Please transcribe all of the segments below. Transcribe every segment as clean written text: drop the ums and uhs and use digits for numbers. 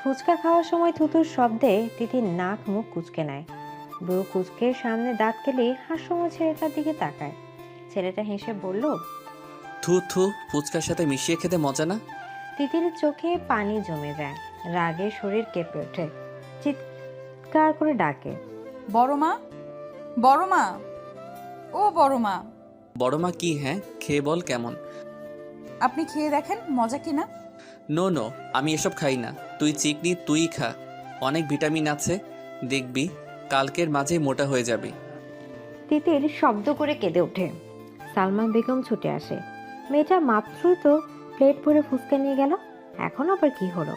ফুচকা খাওয়ার সময় থুতুর শব্দে তিতির নাক মুখ কুঁচকে নেয়। ব্রু কুঁচকে সামনে দাঁত কেলে হাস্যময় ছেলেটার দিকে তাকায়। ছেলেটা হেসে বলল, থু থু, ফুচকার সাথে মিশিয়ে খেতে মজা না? তিতিরের চোখে পানি জমে যায়। রাগে শরীর কেঁপে ওঠে। চিৎকার করে ডাকে, বড় মা, বড় মা, ও বড় মা, বড় মা কি? হ্যাঁ, খেয়ে বল কেমন। আপনি খেয়ে দেখেন মজা কিনা। নো নো, আমি এসব খাই না। তুই চিকনি, তুই খা, অনেক ভিটামিন আছে, দেখবি কালকের মাঝে মোটা হয়ে যাবি। তিতির শব্দ করে কেঁদে ওঠে। সালমা বেগম ছুটে আসে। মেয়েটা মাত্রই তো প্লেট ভরে ফুচকা নিয়ে গেল, এখন আবার কি হলো?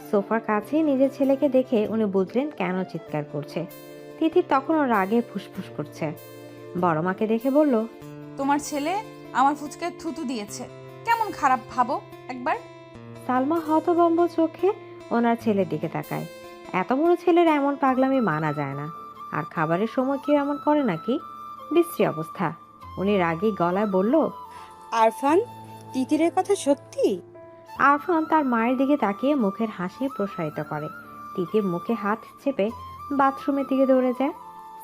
সোফার কাছে নিজের ছেলেকে দেখে উনি বুঝলেন কেন চিৎকার করছে। তিতির তখনও রাগে ফুসফুস করছে। বড় মাকে দেখে বলল, তোমার ছেলে আমার ফুচকায় থুতু দিয়েছে, কেমন খারাপ ভাবো একবার। সালমা হতভম্ব চোখে ওনার ছেলের দিকে তাকায়। এত বড় ছেলের এমন পাগলামি মানা যায় না। আর খাবারের সময় কেউ এমন করে নাকি? বিশ্রী অবস্থা। উনি রাগী গলায় বলল, আরফান, তিতিরের কথা সত্যি? আরফান তার মায়ের দিকে তাকিয়ে মুখের হাসি প্রসারিত করে। তিতির মুখে হাত চেপে বাথরুমের দিকে দৌড়ে যায়।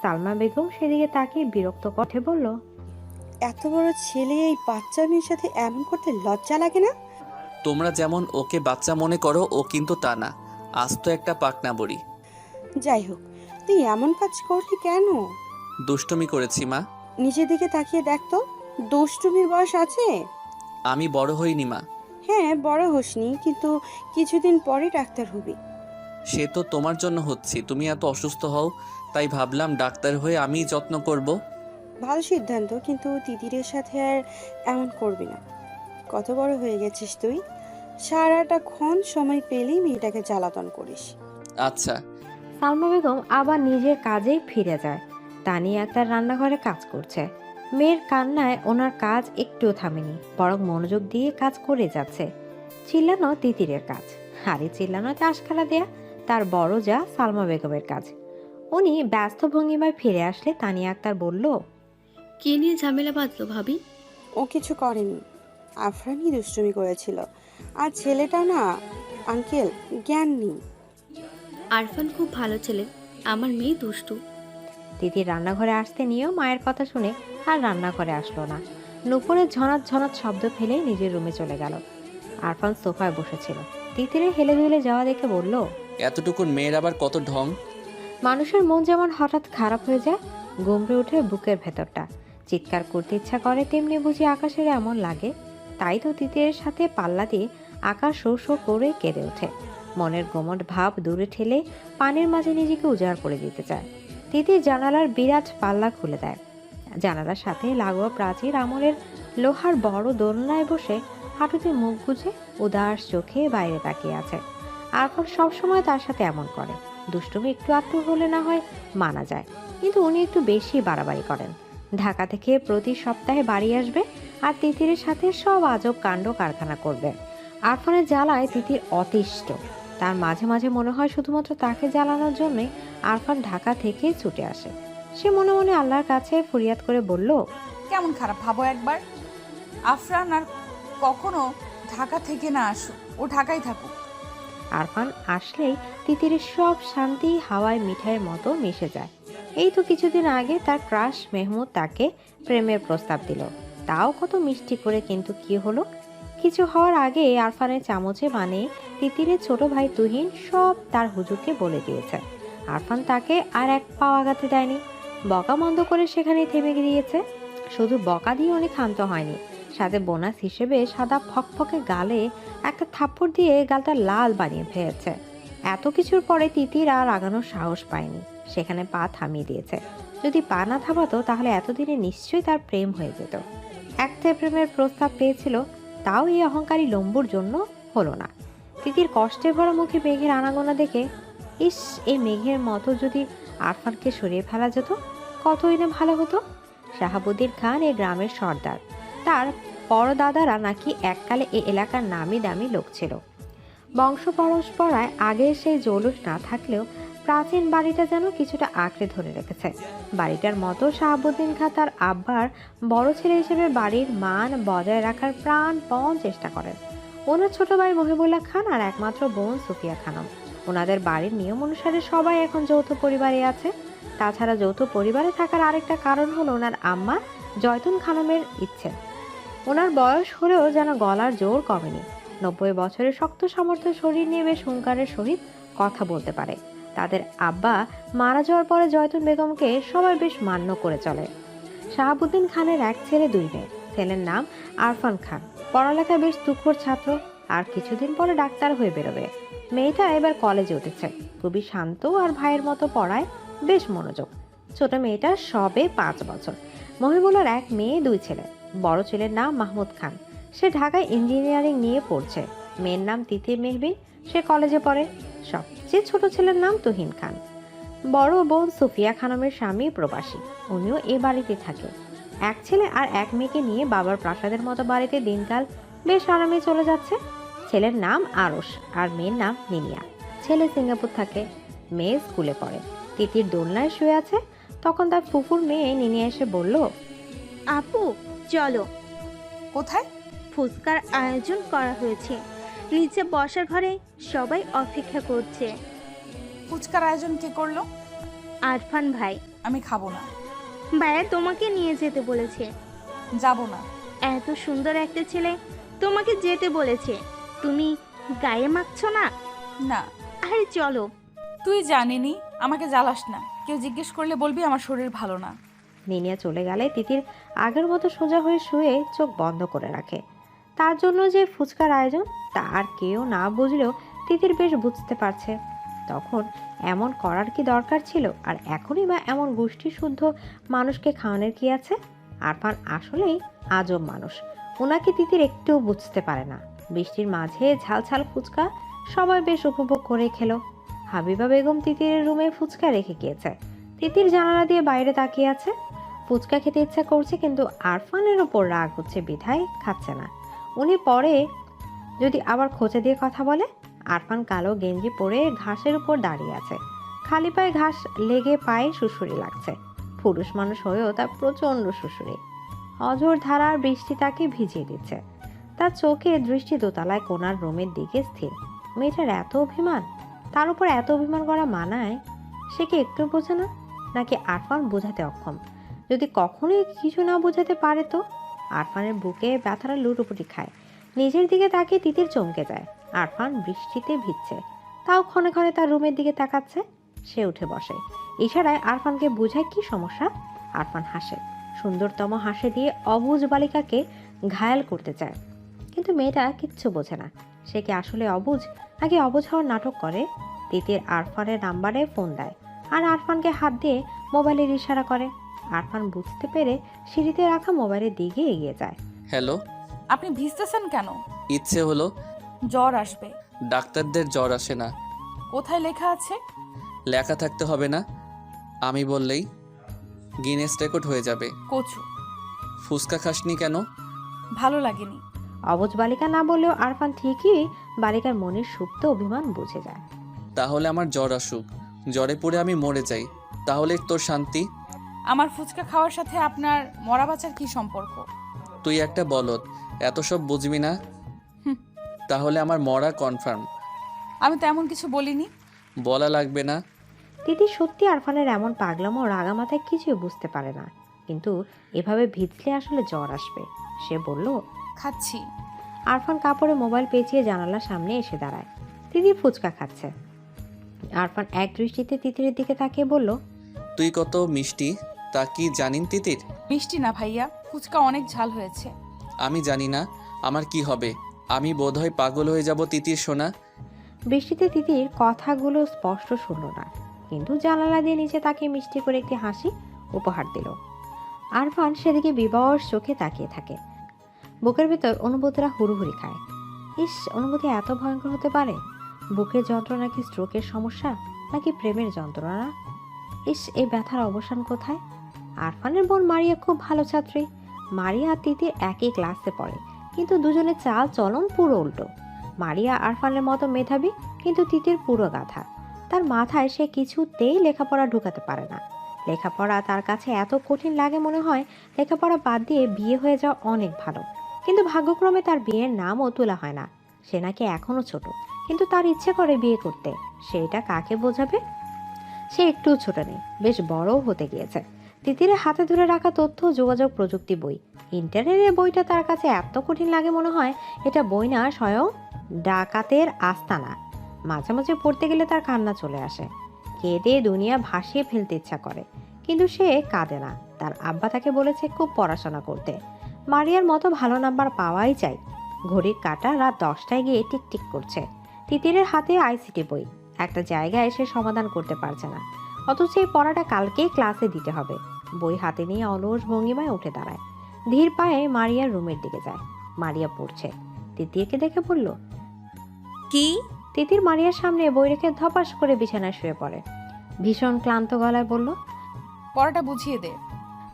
সালমা বেগম সেদিকে তাকিয়ে বিরক্ত কণ্ঠে বলল, এত বড় ছেলে এই বাচ্চা মেয়ের সাথে এমন করতে লজ্জা লাগে না? তোমরা যেমন ওকে বাচ্চা মনে করো, ও কিন্তু তা না, আস্ত একটা পাকনা বড়ি। যাই হোক, তুই এমন কাজ করলি কেন? দুষ্টুমি করেছি মা। নিজের দিকে তাকিয়ে দেখ তো, দুষ্টুমির বয়স আছে? আমি বড় হইনি মা। হ্যাঁ, বড় হোসনি, কিন্তু কিছুদিন পরে ডাক্তার হবি। সে তো তোমার জন্য হচ্ছি, তুমি এত অসুস্থ হও, তাই ভাবলাম ডাক্তার হয়ে আমিই যত্ন করব। ভালো সিদ্ধান্ত, কিন্তু তিতিরের সাথে আর এমন করবি না। কত বড় হয়ে গেছিস তুই, সারাটা ক্ষণ সময় পেলেই মেয়েটাকে জ্বালাতন করিস। আচ্ছা। সালমা বেগম আবার নিজের কাজেই ফিরে যায়। তানিয়া আক্তার রান্নাঘরে কাজ করছে। মেয়ের কান্নায় ওনার কাজ একটুও থামেনি, বরং মনোযোগ দিয়ে কাজ করে যাচ্ছে। চিল্লানো তিতিরের কাজ, হাড়ি চিল্লানোতে আশকারা দেয়া তার বড় যা সালমা বেগমের কাজ। উনি ব্যস্ত ভঙ্গিমায় ফিরে আসলে তানিয়া আক্তার বলল, কে নিয়ে ঝামেলা বাঁধলো ভাবি? ও কিছু করেনি, আফরানই দুষ্টুমি করেছিল। আর ছেলেটা না আঙ্কেল, জ্ঞান নেই। আরফান খুব ভালো ছেলে, আমার মেয়ে দুষ্টু। তিতির রান্নাঘরে আসতে নিয়েও মায়ের কথা শুনে আর রান্নাঘরে আসলো না। নুপুরের ঝনাত ঝনাত শব্দ ফেলে নিজের রুমে চলে গেল। আরফান সোফায় বসেছিল। তিতিরে হেলে দুলে যাওয়া দেখে বলল, এতটুকুন মেয়ের আবার কত ঢং। মানুষের মন যেমন হঠাৎ খারাপ হয়ে যায়, গুমড়ে ওঠে বুকের ভেতরটা। চিৎকার করতে ইচ্ছা করে, তেমনি বুঝি আকাশের এমন লাগে। তাই তো তিতিরের সাথে পাল্লা দিয়ে আকাশ শো শো করে কেঁদে ওঠে। মনের গোমট ভাব দূরে ঠেলে পানির মাঝে নিজেকে উজাড় করে দিতে চায়। তিতির জানালার বিরাট পাল্লা খুলে দেয়। জানালার সাথে লাগোয়া প্রাচীর আমলের লোহার বড় দোলনায় বসে হাঁটুতে মুখ গুজে উদাস চোখে বাইরে তাকিয়ে আছে। আরফান সবসময় তার সাথে এমন করে। দুষ্টুমি একটু আধটু হলে না হয় মানা যায়, কিন্তু উনি একটু বেশি বাড়াবাড়ি করেন। ঢাকা থেকে প্রতি সপ্তাহে বাড়ি আসবে আর তিতিরের সাথে সব আজব কাণ্ড কারখানা করবে। আরফানের জ্বালায় তিতির অতিষ্ঠ। তার মাঝে মাঝে মনে হয় শুধুমাত্র তাকে জ্বালানোর জন্যে আরফান ঢাকা থেকে ছুটে আসে। সে মনে মনে আল্লাহর কাছে ফরিয়াদ করে বলল, কেমন খারাপ ভাবো একবার। আফরান আর কখনো ঢাকা থেকে না আসুক, ও ঢাকায় থাকুক। আরফান আসলেই তিতিরের সব শান্তি হাওয়ায় মিঠাইয়ের মতো মিশে যায়। এই তো কিছুদিন আগে তার ক্রাশ মেহমুদ তাকে প্রেমের প্রস্তাব দিল, তাও কত মিষ্টি করে। কিন্তু কি হলো? কিছু হওয়ার আগে আরফানের চামচে মানে তিতিরের ছোট ভাই তুহিন সব তার হুজুরকে বলে দিয়েছে। আরফান তাকে আর এক পাও আগাতে দেয়নি, বকা বন্ধ করে সেখানেই থেমে দিয়েছে। শুধু বকা দিয়ে উনি ক্ষান্ত হয়নি, সাথে বোনাস হিসেবে সাদা ফকফকে গালে একটা থাপ্পড় দিয়ে গালটা লাল বানিয়ে ফেলেছে। এত কিছুর পরে তিতির আর আগানোর সাহস পায়নি, সেখানে পা থামিয়ে দিয়েছে। যদি পা না থামাতো তাহলে এতদিনে নিশ্চয়ই তার প্রেম হয়ে যেত। একটা প্রেমের প্রস্তাব পেয়েছিল, তাও এই অহংকারী লম্বুর জন্য হলো না। তিতির কষ্টে ভরা মুখে মেঘের আনাগোনা দেখে, ইস, এই মেঘের মতো যদি আরফানকে সরিয়ে ফেলা যেত কতই না ভালো হতো। শাহাবুদ্দিন খান এই গ্রামের সর্দার, তার পরদাদারা নাকি এককালে এই এলাকার নামি দামি লোক ছিল। বংশ পরম্পরায় আগে সেই জৌলুস না থাকলেও প্রাচীন বাড়িটা যেন কিছুটা আঁকড়ে ধরে রেখেছে। বাড়িটার মতো শাহাবুদ্দিন খান তার আব্বার বড় ছেলে হিসেবে বাড়ির মান বজায় রাখার প্রাণপণ চেষ্টা করেন। ওনার ছোট ভাই মহিবুল্লাহ খান আর একমাত্র বোন সুফিয়া খানম। ওনাদের বাড়ির নিয়ম অনুসারে সবাই এখন যৌথ পরিবারে আছে। তাছাড়া যৌথ পরিবারে থাকার আরেকটা কারণ হলো ওনার আম্মা জয়তুন খানমের ইচ্ছে। ওনার বয়স হলেও যেন গলার জোর কমেনি। 90 বছরের শক্ত সামর্থ্য শরীর নিয়ে বেশ হুঙ্কারের সহিত কথা বলতে পারে। তাদের আব্বা মারা যাওয়ার পরে জয়তুন বেগমকে সবাই বেশ মান্য করে চলে। শাহাবুদ্দিন খানের এক ছেলে 2 মেয়ে। ছেলের নাম আরফান খান, পড়ালেখায় বেশ তুখোড় ছাত্র, আর কিছুদিন পরে ডাক্তার হয়ে বেরোবে। মেয়েটা এবার কলেজে উঠেছে, খুবই শান্ত আর ভাইয়ের মতো পড়ায় বেশ মনোযোগ। ছোট মেয়েটা সবে 5 বছর। মহিবুলার 1 মেয়ে 2 ছেলে। বড় ছেলের নাম মাহমুদ খান, সে ঢাকায় ইঞ্জিনিয়ারিং নিয়ে পড়ছে। মেয়ের নাম তিতির মেহবিন, সে কলেজে পড়ে। সবচেয়ে ছোট ছেলের নাম তুহিন খান। বড় বোন সুফিয়া খানমের স্বামী প্রবাসী, উনিও এ বাড়িতে থাকে। 1 ছেলে আর 1 মেয়েকে নিয়ে বাবার প্রাসাদের মতো বাড়িতে দিনকাল বেশ আরামে চলে যাচ্ছে। ছেলের নাম আরশ আর মেয়ের নাম নিনিয়া। ছেলে সিঙ্গাপুর থাকে, মেয়ে স্কুলে পড়ে। তিতির দোলনায় শুয়ে আছে, তখন তার ফুফুর মেয়ে নিনিয়া এসে বলল, আপু চলো, কোথায়? ফুচকার আয়োজন করা হয়েছে, নিচে বসার ঘরে সবাই অপেক্ষা করছে। ফুচকার আয়োজন কে করলো? আরফান ভাই। আমি খাবো না। ভাইয়া তোমাকে নিয়ে যেতে বলেছে। যাব না। এত সুন্দর একটা ছেলে তোমাকে যেতে বলেছে, তুমি গায়ে মাখছো না? না। আরে চলো। তুই জানিনি, আমাকে জ্বালাস না। কেউ জিজ্ঞেস করলে বলবি আমার শরীর ভালো না। নিনিয়া চলে গেলে তিতির আগের মতো সোজা হয়ে শুয়ে চোখ বন্ধ করে রাখে। তার জন্য যে ফুচকার আয়োজন তা আর কেউ না বুঝলেও তিতির বেশ বুঝতে পারছে। তখন এমন করার কি দরকার ছিল? আর এখনই বা এমন গোষ্ঠী শুদ্ধ মানুষকে খাওয়ানোর কি আছে? আরফান আসলেই আজব মানুষ, ওনাকে তিতির একটুও বুঝতে পারে না। বৃষ্টির মাঝে ঝালঝাল ফুচকা সবাই বেশ উপভোগ করে খেলো। হাবিবা বেগম তিতিরের রুমে ফুচকা রেখে গিয়েছে। তিতির জানালা দিয়ে বাইরে তাকিয়ে আছে। ফুচকা খেতে ইচ্ছা করছে, কিন্তু আরফানের ওপর রাগ হচ্ছে বিধায় খাচ্ছে না। উনি পরে যদি আবার খোঁচা দিয়ে কথা বলে। আরফান কালো গেঞ্জি পরে ঘাসের উপর দাঁড়িয়ে আছে, খালি পায়ে ঘাস লেগে পায়ে সুড়সুড়ি লাগছে। পুরুষ মানুষ হয়েও তার প্রচণ্ড সুড়সুড়ি। অঝোর ধারার বৃষ্টি তাকে ভিজিয়ে দিচ্ছে। তার চোখে দৃষ্টি দোতলায় কোনার রুমের দিকে স্থির। মেয়েটার এত অভিমান, তার উপর এত অভিমান করা মানায়? সে কি একটু বোঝে না, নাকি আরফান বোঝাতে অক্ষম? যদি কখনোই কিছু না বোঝাতে পারে তো? আরফানের বুকে ব্যথাটা লুটোপুটি খায়। নিজের দিকে তাকিয়ে তিতির চমকে যায়। আরফান বৃষ্টিতে ভিজছে, তাও ক্ষণে ক্ষণে তার রুমের দিকে তাকাচ্ছে। সে উঠে বসে, ইশারায় আরফানকে বোঝায় কি সমস্যা। আরফান হাসে, সুন্দরতম হাসি দিয়ে অবুঝ বালিকাকে ঘায়াল করতে চায়। কিন্তু মেয়েটা কিচ্ছু বোঝে না। সে কি আসলে অবুঝ, নাকি অবুঝ হওয়ার নাটক করে? তিতির আরফানের নাম্বারে ফোন দেয় আর আরফানকে হাত দিয়ে মোবাইলের ইশারা করে। আরফান বুঝতে পেরে সিঁড়িতে রাখা মোবাইলের দিকে এগিয়ে যায়। হ্যালো। আপনি ভিজতেছেন কেন? ইচ্ছে হলো। জ্বর আসবে। ডাক্তারদের জ্বর আসে না। কোথায় লেখা আছে? লেখা থাকতে হবে না, আমি বললেই গিনেস রেকর্ড হয়ে যাবে। কচু। ফুচকা খাসনি কেন? ভালো লাগেনি। অবুঝ বালিকা না বললেও আরফান ঠিকই বালিকার মনের সুপ্ত অভিমান বুঝে যায়। তাহলে আমার জ্বর আসুক, জ্বরে পড়ে আমি মরে যাই, তাহলে তোর শান্তি। আমার ফুচকা খাওয়ার সাথে আপনার মরা বাঁচার কি সম্পর্ক? তুই একটা বলদ, এত সব বুঝবি না। হুম। তাহলে আমার মরা কনফার্ম। আমি তেমন কিছু বলিনি। বলা লাগবে না। তিতির সত্যি আরফানের এমন পাগলামো রাগা মাথায় কিছুই বুঝতে পারে না, কিন্তু এভাবে ভিজলে আসলে জ্বর আসবে। সে বলল, খাচ্ছি। আরফান কাপড়ে মোবাইল পেঁচিয়ে জানালার সামনে এসে দাঁড়ায়। তিতির ফুচকা খাচ্ছে। আরফান এক দৃষ্টিতে তিতিরের দিকে তাকিয়ে বলল, তুই কত মিষ্টি তা কি জানিন তিতির? মিষ্টি না ভাইয়া, ফুচকা অনেক ঝাল হয়েছে। আমি জানি না আমার কি হবে, আমি বোধহয় পাগল হয়ে যাব তিতির সোনা। বৃষ্টিতে তিতির কথাগুলো স্পষ্ট শুনল না, কিন্তু জানালা দিয়ে নিচে তাকে মিষ্টি করে একটি হাসি উপহার দিল। আরফান সেদিকে বিবশ চোখে তাকিয়ে থাকে। বুকের ভেতর অনুভূতিরা হুড়ুহুড়ি খায়। ইস, অনুভূতি এত ভয়ঙ্কর হতে পারে? বুকের যন্ত্রণা কি স্ট্রোকের সমস্যা, নাকি প্রেমের যন্ত্রণা? ইস, এই ব্যথার অবসান কোথায়? আরফানের বোন মারিয়া খুব ভালো ছাত্রী। মারিয়া আর তিতির একই ক্লাসে পড়ে, কিন্তু দুজনের চাল চলন পুরো উল্টো। মারিয়া আরফানের মতো মেধাবী, কিন্তু তিতির পুরো গাধা। তার মাথায় সে কিছুতেই লেখাপড়া ঢুকাতে পারে না। লেখাপড়া তার কাছে এত কঠিন লাগে, মনে হয় লেখাপড়া বাদ দিয়ে বিয়ে হয়ে যাওয়া অনেক ভালো। কিন্তু ভাগ্যক্রমে তার বিয়ের নামও তোলা হয় না। সে নাকি এখনো ছোট, কিন্তু তার ইচ্ছে করে বিয়ে করতে। সেটা কাকে বোঝাবে? সে একটুও ছোট নেই, বেশ বড়ও হতে গিয়েছে। তিতিরের হাতে ধরে রাখা তথ্য যোগাযোগ প্রযুক্তি বই, ইন্টারনেটের বইটা তার কাছে এত কঠিন লাগে মনে হয় এটা বই না, স্বয়ং ডাকাতের আস্তানা। মাঝে মাঝে পড়তে গেলে তার কান্না চলে আসে, কেঁদে দুনিয়া ভাসিয়ে ফেলতে ইচ্ছা করে, কিন্তু সে কাঁদে না। তার আব্বা তাকে বলেছে খুব পড়াশোনা করতে, মারিয়ার মতো ভালো নাম্বার পাওয়াই চাই। ঘড়ির কাঁটা রাত 10টায় গিয়ে টিকটিক করছে। তিতিরের হাতে আইসিটি বই, একটা জায়গায় সে সমাধান করতে পারছে না, অথচ এই পড়াটা কালকেই ক্লাসে দিতে হবে। বই হাতে নিয়ে অলস ভঙ্গিমায় উঠে দাঁড়ায়, ধীর পায়ে মারিয়ার রুমের দিকে যায়। মারিয়া পড়ছে, তিতিরকে দেখে বলল, কি? তিতির মারিয়ার সামনে বই রেখে ধপাস করে বিছানায় শুয়ে পড়ে। ভীষণ ক্লান্ত গলায় বলল, পড়াটা বুঝিয়ে দে।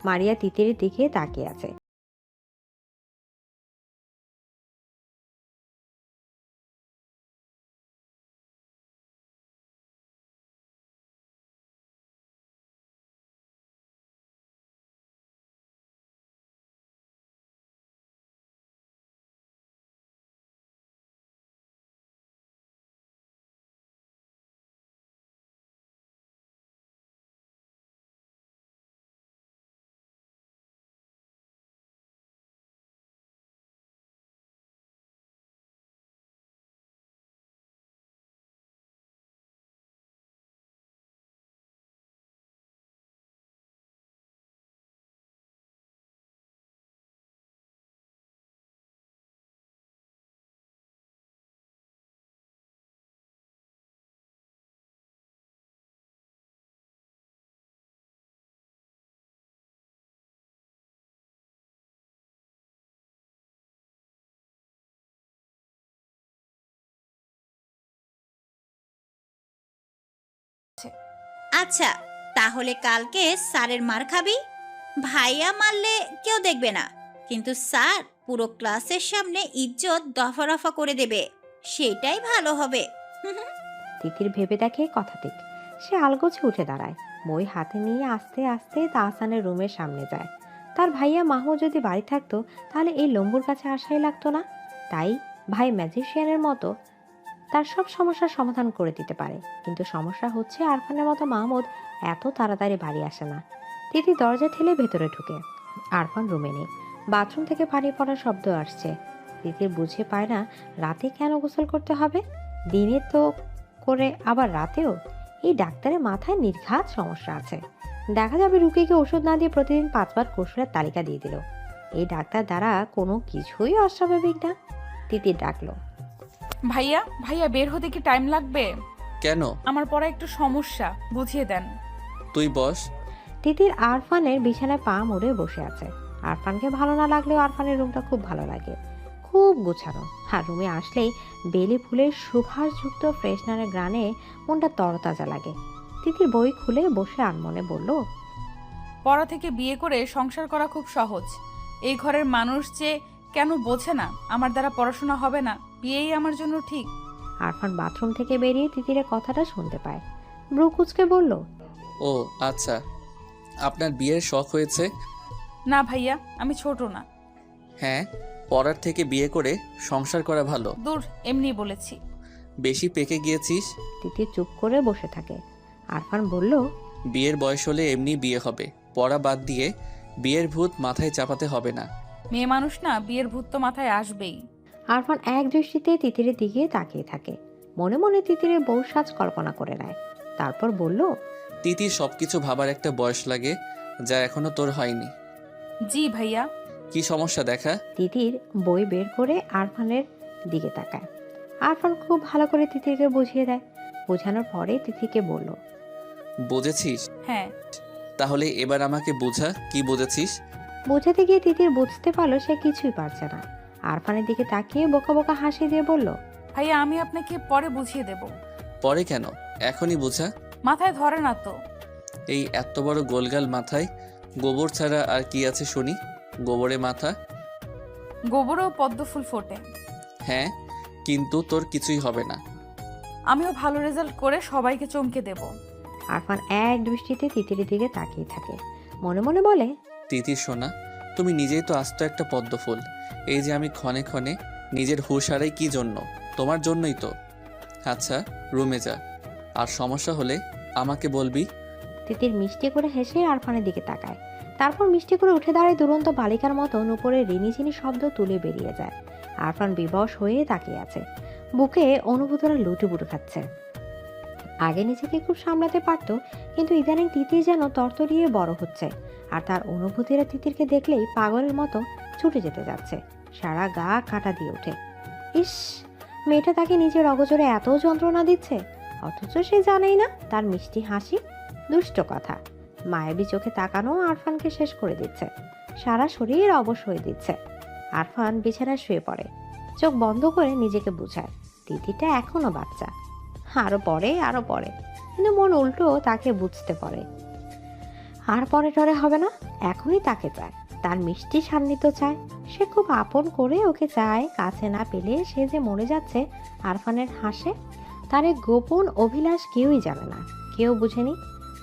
মারিয়া তিতিরের দিকে তাকিয়ে আছে। আচ্ছা, তাহলে কালকে স্যারের মার খাবি। ভাইয়া মারলে কেউ দেখবে না, কিন্তু স্যার পুরো ক্লাসের সামনে ইজ্জত দফা রফা করে দেবে, সেটাই ভালো হবে। তিতির ভেবে দেখে কথা ঠিক। সে আলগোছে উঠে দাঁড়ায়, বই হাতে নিয়ে আস্তে আস্তে তাহসানের রুমের সামনে যায়। তার ভাইয়া মাহু যদি বাড়ি থাকতো তাহলে এই লম্বুর কাছে আসাই লাগতো না। তাই ভাই ম্যাজিশিয়ানের মতো তার সব সমস্যার সমাধান করে দিতে পারে, কিন্তু সমস্যা হচ্ছে আরফানের মতো মাহমুদ এত তাড়াতাড়ি বাড়ি আসে না। তিতি দরজা ঠেলে ভেতরে ঢুকে। আরফান রুমে নেই, বাথরুম থেকে পানি পড়ার শব্দ আসছে। তিতির বুঝে পায় না রাতে কেন গোসল করতে হবে, দিনে তো করে আবার রাতেও। এই ডাক্তারের মাথায় নির্ঘাত সমস্যা আছে। দেখা যাবে রুগীকে ওষুধ না দিয়ে প্রতিদিন 5বার গোসলের তালিকা দিয়ে দিল। এই ডাক্তার দ্বারা কোনো কিছুই অস্বাভাবিক না। তিতির ডাকলো, ভাইয়া ভাইয়া বের হতে কি টাইম লাগবে? কেন? আমার পড়া একটু সমস্যা, বুঝিয়ে দেন। তুই বস। তিতির আরফানের বিছানায় পা মুড়ে বসে আছে। আরফানকে ভালো না লাগলেও আরফানের রুমটা খুব ভালো লাগে, খুব গোছানো। আর রুমে আসলেই বেলি ফুলের সুভাষযুক্ত ফ্রেশনারের গ্রানে মনটা তরতাজা লাগে। তিতির বই খুলে বসে আনমনে বলল, পড়া থেকে বিয়ে করে সংসার করা খুব সহজ। এই ঘরের মানুষ যে কেন বোঝে না আমার দ্বারা পড়াশোনা হবে না, বিয়েই আমার জন্য ঠিক। আরফান বাথরুম থেকে বেরিয়ে তিতিরের কথাটা শুনতে পায়। ব্রু কুচকে বলল, ও আচ্ছা, আপনার বিয়ের শখ হয়েছে? না ভাইয়া, আমি ছোট না। হ্যাঁ, পড়ার থেকে বিয়ে করে সংসার করা ভালো। দূর, এমনি বলেছি। বেশি পেকে গিয়েছিস। তিতির চুপ করে বসে থাকে। আরফান বলল, বিয়ের বয়স হলে এমনি বিয়ে হবে, পড়া বাদ দিয়ে বিয়ের ভূত মাথায় চাপাতে হবে না। মেয়ে মানুষ না, বিয়ের ভূত তো মাথায় আসবেই। আরফান এক দৃষ্টিতে তিতিরের দিকে তাকিয়ে থাকে, মনে মনে তিতিরের বউ সাজ কল্পনা করে নেয়। তারপর বলল, তিতির সবকিছু ভাবার একটা বয়স লাগে, যা এখনো তোর হয়নি। জি ভাইয়া। কি সমস্যা দেখা? তিতির বই বের করে আরফানের দিকে তাকায়। আরফান খুব ভালো করে তিতিরকে বুঝিয়ে দেয়। বোঝানোর পরে তিতিকে বলল, বুঝেছিস? হ্যাঁ। তাহলে এবার আমাকে বুঝা, কি বুঝেছিস? বোঝাতে গিয়ে তিতির বুঝতে পারলো সে কিছুই পারছে না। আরফানের দিকে তাকিয়ে বোকা বোকা হাসি দিয়ে বলল, ভাইয়া আমি আপনাকে পরে বুঝিয়ে দেব। পরে কেন, এখনই বুঝা। মাথায় ধরে না তো। এই এত বড় গোলগাল মাথায় গোবর ছাড়া আর কি আছে শুনি? গোবরে মাথা। গোবরেও পদ্ম ফুল ফোটে। হ্যাঁ, কিন্তু তোর কিছুই হবে না। আমিও ভালো রেজাল্ট করে সবাইকে চমকে দেব। আরফান এক দৃষ্টিতে তিতিরের দিকে তাকিয়ে থাকে, মনে মনে বলে, তিতির সোনা, তুমি নিজেই তো আস্ত একটা পদ্ম ফুল। এই যে আমি ক্ষণে ক্ষণে নিজের হুঁশ হারাই কি জন্য? তোমার জন্যই তো। আচ্ছা, রুমে যা, আর সমস্যা হলে আমাকে বলবি। তিতির মিষ্টি করে হেসে আরফানের দিকে তাকায়, তারপর মিষ্টি করে উঠে দাঁড়ায় দুরন্ত বালিকার মতো উপরে রিনিঝিনি শব্দ তুলে বেরিয়ে যায়। আরফান বিবশ হয়ে তাকিয়ে আছে, বুকে অনুভূতরা লুটুপুটু খাচ্ছে। আগে নিজেকে খুব সামলাতে পারতো, কিন্তু ইদানিং তিতির যেন তরতরিয়ে বড় হচ্ছে, আর তার অনুভূতিরা তিতিরকে দেখলেই পাগলের মতো ছুটে যেতে যাচ্ছে। সারা গা কাটা দিয়ে ওঠে। ইস, মেয়েটা তাকে নিজের অগোচরে এত যন্ত্রণা দিচ্ছে, অথচ সে জানেই না তার মিষ্টি হাসি। দুষ্ট কথা। মায়াবী চোখে তাকানো আরফানকে শেষ করে দিচ্ছে, সারা শরীর অবশ হয়ে দিচ্ছে। আরফান বিছানায় শুয়ে পড়ে, চোখ বন্ধ করে নিজেকে বুঝায় তিতিটা এখনো বাচ্চা, আরো পরে, কিন্তু মন উল্টো তাকে বুঝতে পারে। আর পরে টরে হবে না, এখনই তাকে চায়, তার মিষ্টি সান্নিধ্য চায়। সে খুব আপন করে ওকে চায়, কাছে না পেলে সে যে মরে যাচ্ছে আরফানের হাসে। তার এক গোপন অভিলাষ কেউই জানে না, কেউ বুঝেনি।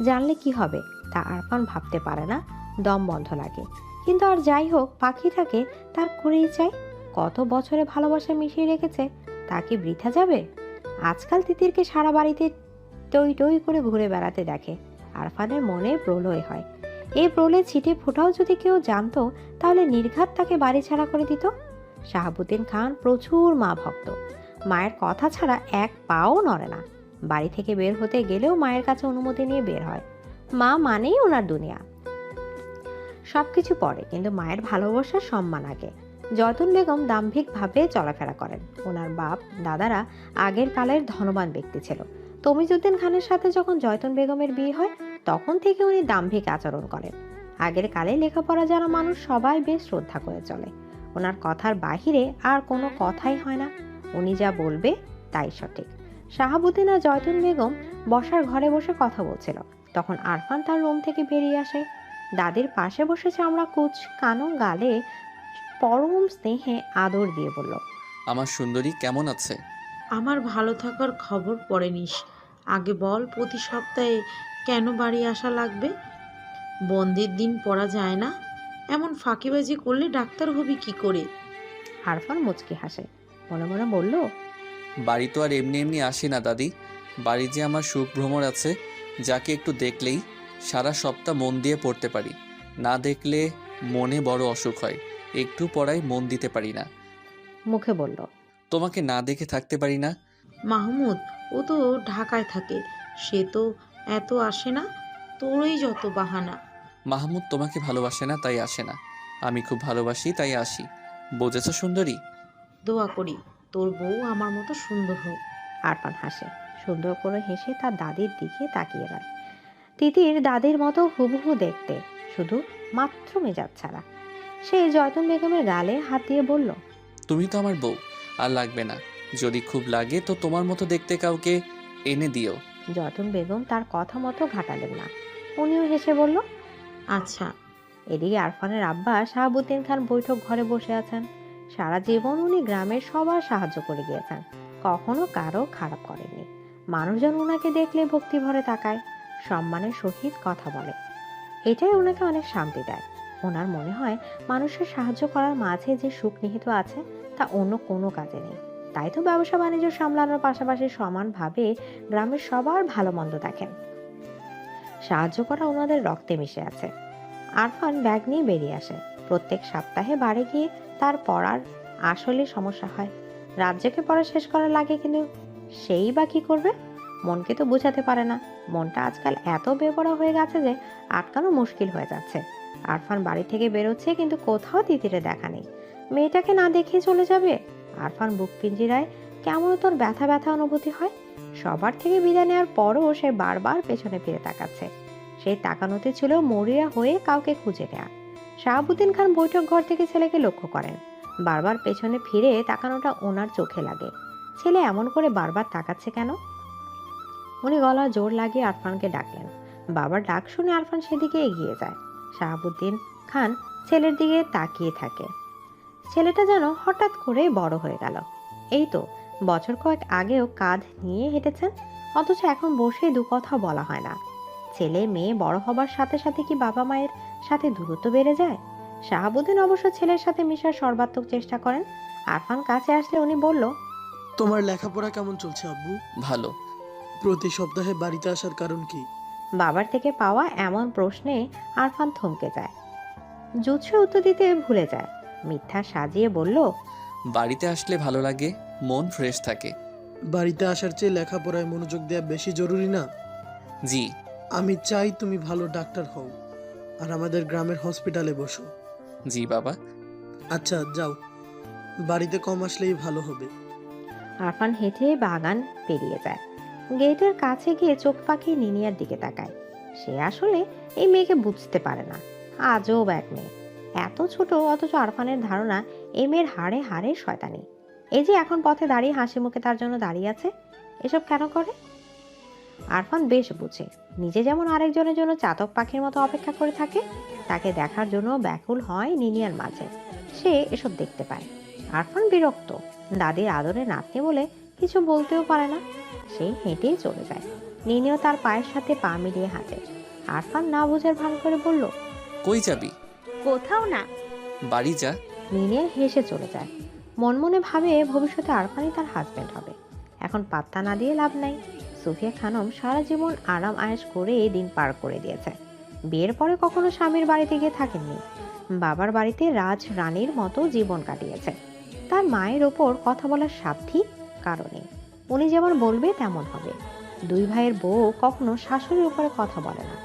জানলে কি হবে তা আরফান ভাবতে পারে না, দম বন্ধ লাগে। কিন্তু আর যাই হোক, পাখিটাকে তার করেই চাই। কত বছরে ভালোবাসা মিশিয়ে রেখেছে, তা কি বৃথা যাবে? আজকাল তিতিরকে সারা বাড়িতে টই টই করে ঘুরে বেড়াতে দেখে। আরফানের মনে প্রলয় হয়। এই প্রলয় ছিটে ফোটাও যদি কেউ জানতো, তাহলে নির্ঘাত তাকে বাড়ি ছাড়া করে দিত। শাহাবুদ্দিন খান প্রচুর মা ভক্ত, মায়ের কথা ছাড়া এক পাও নড়ে না। বাড়ি থেকে বের হতে গেলেও মায়ের কাছে অনুমতি নিয়ে বের হয়। মা মানেই ওনার দুনিয়া। সবকিছু পরে, কিন্তু মায়ের ভালোবাসার সম্মান আগে। জয়তুন বেগম দাম্ভিকভাবে চলাফেরা করেন। ওনার বাপ দাদারা আগের কালের ধনবান ব্যক্তি ছিল। তমিজউদ্দিন খানের সাথে যখন জয়তুন বেগমের বিয়ে হয়, তখন থেকে উনি দাম্ভিক আচরণ করেন। আগের কালে লেখাপড়া জানা মানুষ সবাই বেশ শ্রদ্ধা করে চলে। ওনার কথার বাহিরে আর কোনো কথাই হয় না, উনি যা বলবে তাই সঠিক। শাহাবুদ্দিন আর জয়তুন বেগম বসার ঘরে বসে কথা বলছিল, তখন আরফান তার রুম থেকে বেরিয়ে আসে। দাদির পাশে বসে চামড়া কুচ কানো গালে পরম স্নেহে আদর দিয়ে বলল, আমার সুন্দরী কেমন আছে? আমার ভালো থাকার খবর পরে নিস, আগে বল প্রতি সপ্তাহে কেন বাড়ি আসা লাগবে? বন্ধের দিন পড়া যায় না, এমন ফাঁকিবাজি করলে ডাক্তার হবি কি করে? আরফান মুচকি হাসে, মনে মনে বলল, বাড়ি তো আর এমনি এমনি আসি না দাদি। বাড়ি যে আমার সুখ ভ্রমর আছে, যাকে একটু দেখলেই সারা সপ্তাহ মন দিয়ে পড়তে পারি। না দেখলে মনে বড় অসুখ হয়, একটু পড়ায় মন দিতে পারি না। মুখে বলল, তোমাকে না দেখে থাকতে পারি না। মাহমুদ, ও তো ঢাকায় থাকে, সে তো এত আসে না, তোরই যত বাহানা। মাহমুদ তোমাকে ভালোবাসে না তাই আসে না, আমি খুব ভালোবাসি তাই আসি। বুঝেছ সুন্দরী? দোয়া করি তোর বউ আমার মতো সুন্দর হোক। আরফান হাসে, সুন্দর করে হেসে তার দাদির দিকে তাকিয়ে রয়। তিতির দাদির মতো হুবহু দেখতে, শুধু মাত্র মেজাজ ছাড়া। সে জয়তুন বেগমের গালে হাত দিয়ে বলল, তুমি তো আমার বউ, আর লাগবে না। যদি খুব লাগে তো তোমার মতো দেখতে কাউকে এনে দিও। জয়তুন বেগম তার কথা মতো ঘাটালেন না, উনিও হেসে বলল, আচ্ছা। এদিকে আরফানের আব্বা শাহাবুদ্দিন খান বৈঠক ঘরে বসে আছেন। সারা জীবন উনি গ্রামের সবার সাহায্য করে গিয়েছেন, কখনো কারো খারাপ করেননি। মানুষজন ওনাকে দেখলে ভক্তি ভরে তাকায়, সম্মানের সহিত কথা বলে। এটাই ওনাকে অনেক শান্তি দেয়। ওনার মনে হয় মানুষের সাহায্য করার মাঝে যে সুখ নিহিত আছে, তা অন্য কোনো কাজে নেই। তাই তো ব্যবসা বাণিজ্য সামলানোর পাশাপাশি সমানভাবে গ্রামের সবার ভালো মন্দ দেখেন। সাহায্য করা ওনাদের রক্তে মিশে আছে। আরফান ব্যাগ নিয়ে বেরিয়ে আসে। প্রত্যেক সপ্তাহে বাড়ি গিয়ে তার পড়ার আসলে সমস্যা হয়। রাজ্যকে পড়া শেষ করা লাগে, কিন্তু সেই বা কি করবে? মনকে তো বোঝাতে পারে না। মনটা আজকাল এত বেপরা হয়ে গেছে যে আটকানো মুশকিল হয়ে যাচ্ছে। আরফান বাড়ি থেকে বেরোচ্ছে, কিন্তু কোথাও তিতিরে দেখা নেই। মেয়েটাকে না দেখে চলে যাবে? আরফান বুক পিঞ্জিরায় কেমন তোর ব্যথা ব্যথা অনুভূতি হয়। সবার থেকে বিদায় নেওয়ার পরও সে বারবার পেছনে ফিরে তাকাচ্ছে। সেই তাকানোতে ছিল মরিয়া হয়ে কাউকে খুঁজে নেয়া। শাহাবুদ্দিন খান বৈঠক ঘর থেকে ছেলেকে লক্ষ্য করেন। বারবার পেছনে ফিরে তাকানোটা ওনার চোখে লাগে। ছেলে এমন করে বারবার তাকাচ্ছে কেন? উনি গলা জোর লাগিয়ে আরফানকে ডাকলেন। বাবার ডাক শুনে আরফান সেদিকে এগিয়ে যায়। শাহাবুদ্দিন খান ছেলের দিকে তাকিয়ে থাকে। ছেলেটা যেন হঠাৎ করে বড় হয়ে গেল। এই তো বছর কয়েক আগেও কাঁধ নিয়ে হেঁটেছেন, অথচ এখন বসে দু কথা বলা হয় না। ছেলে মেয়ে বড় হবার সাথে সাথে কি বাবা মায়ের সাথে দূরত্ব বেড়ে যায়? শাহাবুদ্দিন অবশ্য ছেলের সাথে মিশার সর্বাত্মক চেষ্টা করেন। আরফান কাছে আসলে উনি বলল, তোমার লেখাপড়া কেমন চলছে আব্বু? ভালো। প্রতি সপ্তাহে বাড়িতে আসার কারণ কি? বাবার থেকে পাওয়া এমন প্রশ্নে আরফান থমকে যায়, জুৎসে উত্তর দিতে ভুলে যায়। মিথ্যা সাজিয়ে বলল, বাড়িতে আসলে ভালো লাগে, মন ফ্রেশ থাকে। বাড়িতে আসার চেয়ে লেখাপড়ায় মনোযোগ দেওয়া বেশি জরুরি না? জি। আমি চাই তুমি ভালো ডাক্তার হও আর আমাদের গ্রামের হসপিটালে বসো। জি বাবা। আচ্ছা যাও, বাড়িতে কম আসলেই ভালো হবে। আরফান হেঁটে বাগান পেরিয়ে যায়। গেটের কাছে গিয়ে চোখ পাকিয়ে নিনিয়ার দিকে তাকায়। সে আসলে এই মেয়েকে বুঝতে পারে না। আজব এক মেয়ে, এত ছোট অথচ আরফানের ধারণা এই মেয়ের হাড়ে হাড়ে শয়তানি। এই যে এখন পথে দাঁড়িয়ে হাসি মুখে তার জন্য দাঁড়িয়ে আছে, এসব কেন করে? আরফান বেশ বুঝে, নিজে যেমন আরেকজনের জন্য চাতক পাখির মতো অপেক্ষা করে থাকে, তাকে দেখার জন্য ব্যাকুল হয় নিনিয়ার মাঝে। সে এসব দেখতে পায়। আরফান বিরক্ত, দাদির আদরে নাতনি বলে কিছু বলতেও পারে না। সে হেঁটেই চলে যায়। নিনিও তার পায়ের সাথে পা মিলিয়ে হাঁটে। আরফান না বোঝার ভান করে বলল, কই যাবি? কোথাও না। বাড়ি যা। নিনিয়া হেসে চলে যায়। মনে মনে ভাবে ভবিষ্যতে আরফানই তার হাজবেন্ড হবে। এখন পাত্তা না দিয়ে লাভ নাই। সুফিয়া খানম সারা জীবন আরাম আয়েশ করে এই দিন পার করে দিয়েছে। বিয়ের পরে কখনো স্বামীর বাড়িতে গিয়ে থাকেননি। বাবার বাড়িতে রাজ রানীর মতো জীবন কাটিয়েছে। তার মায়ের ওপর কথা বলার সাধ্যই কারণে উনি যেমন বলবে তেমন হবে। দুই ভাইয়ের বউ কখনো শাশুড়ির উপরে কথা বলে না।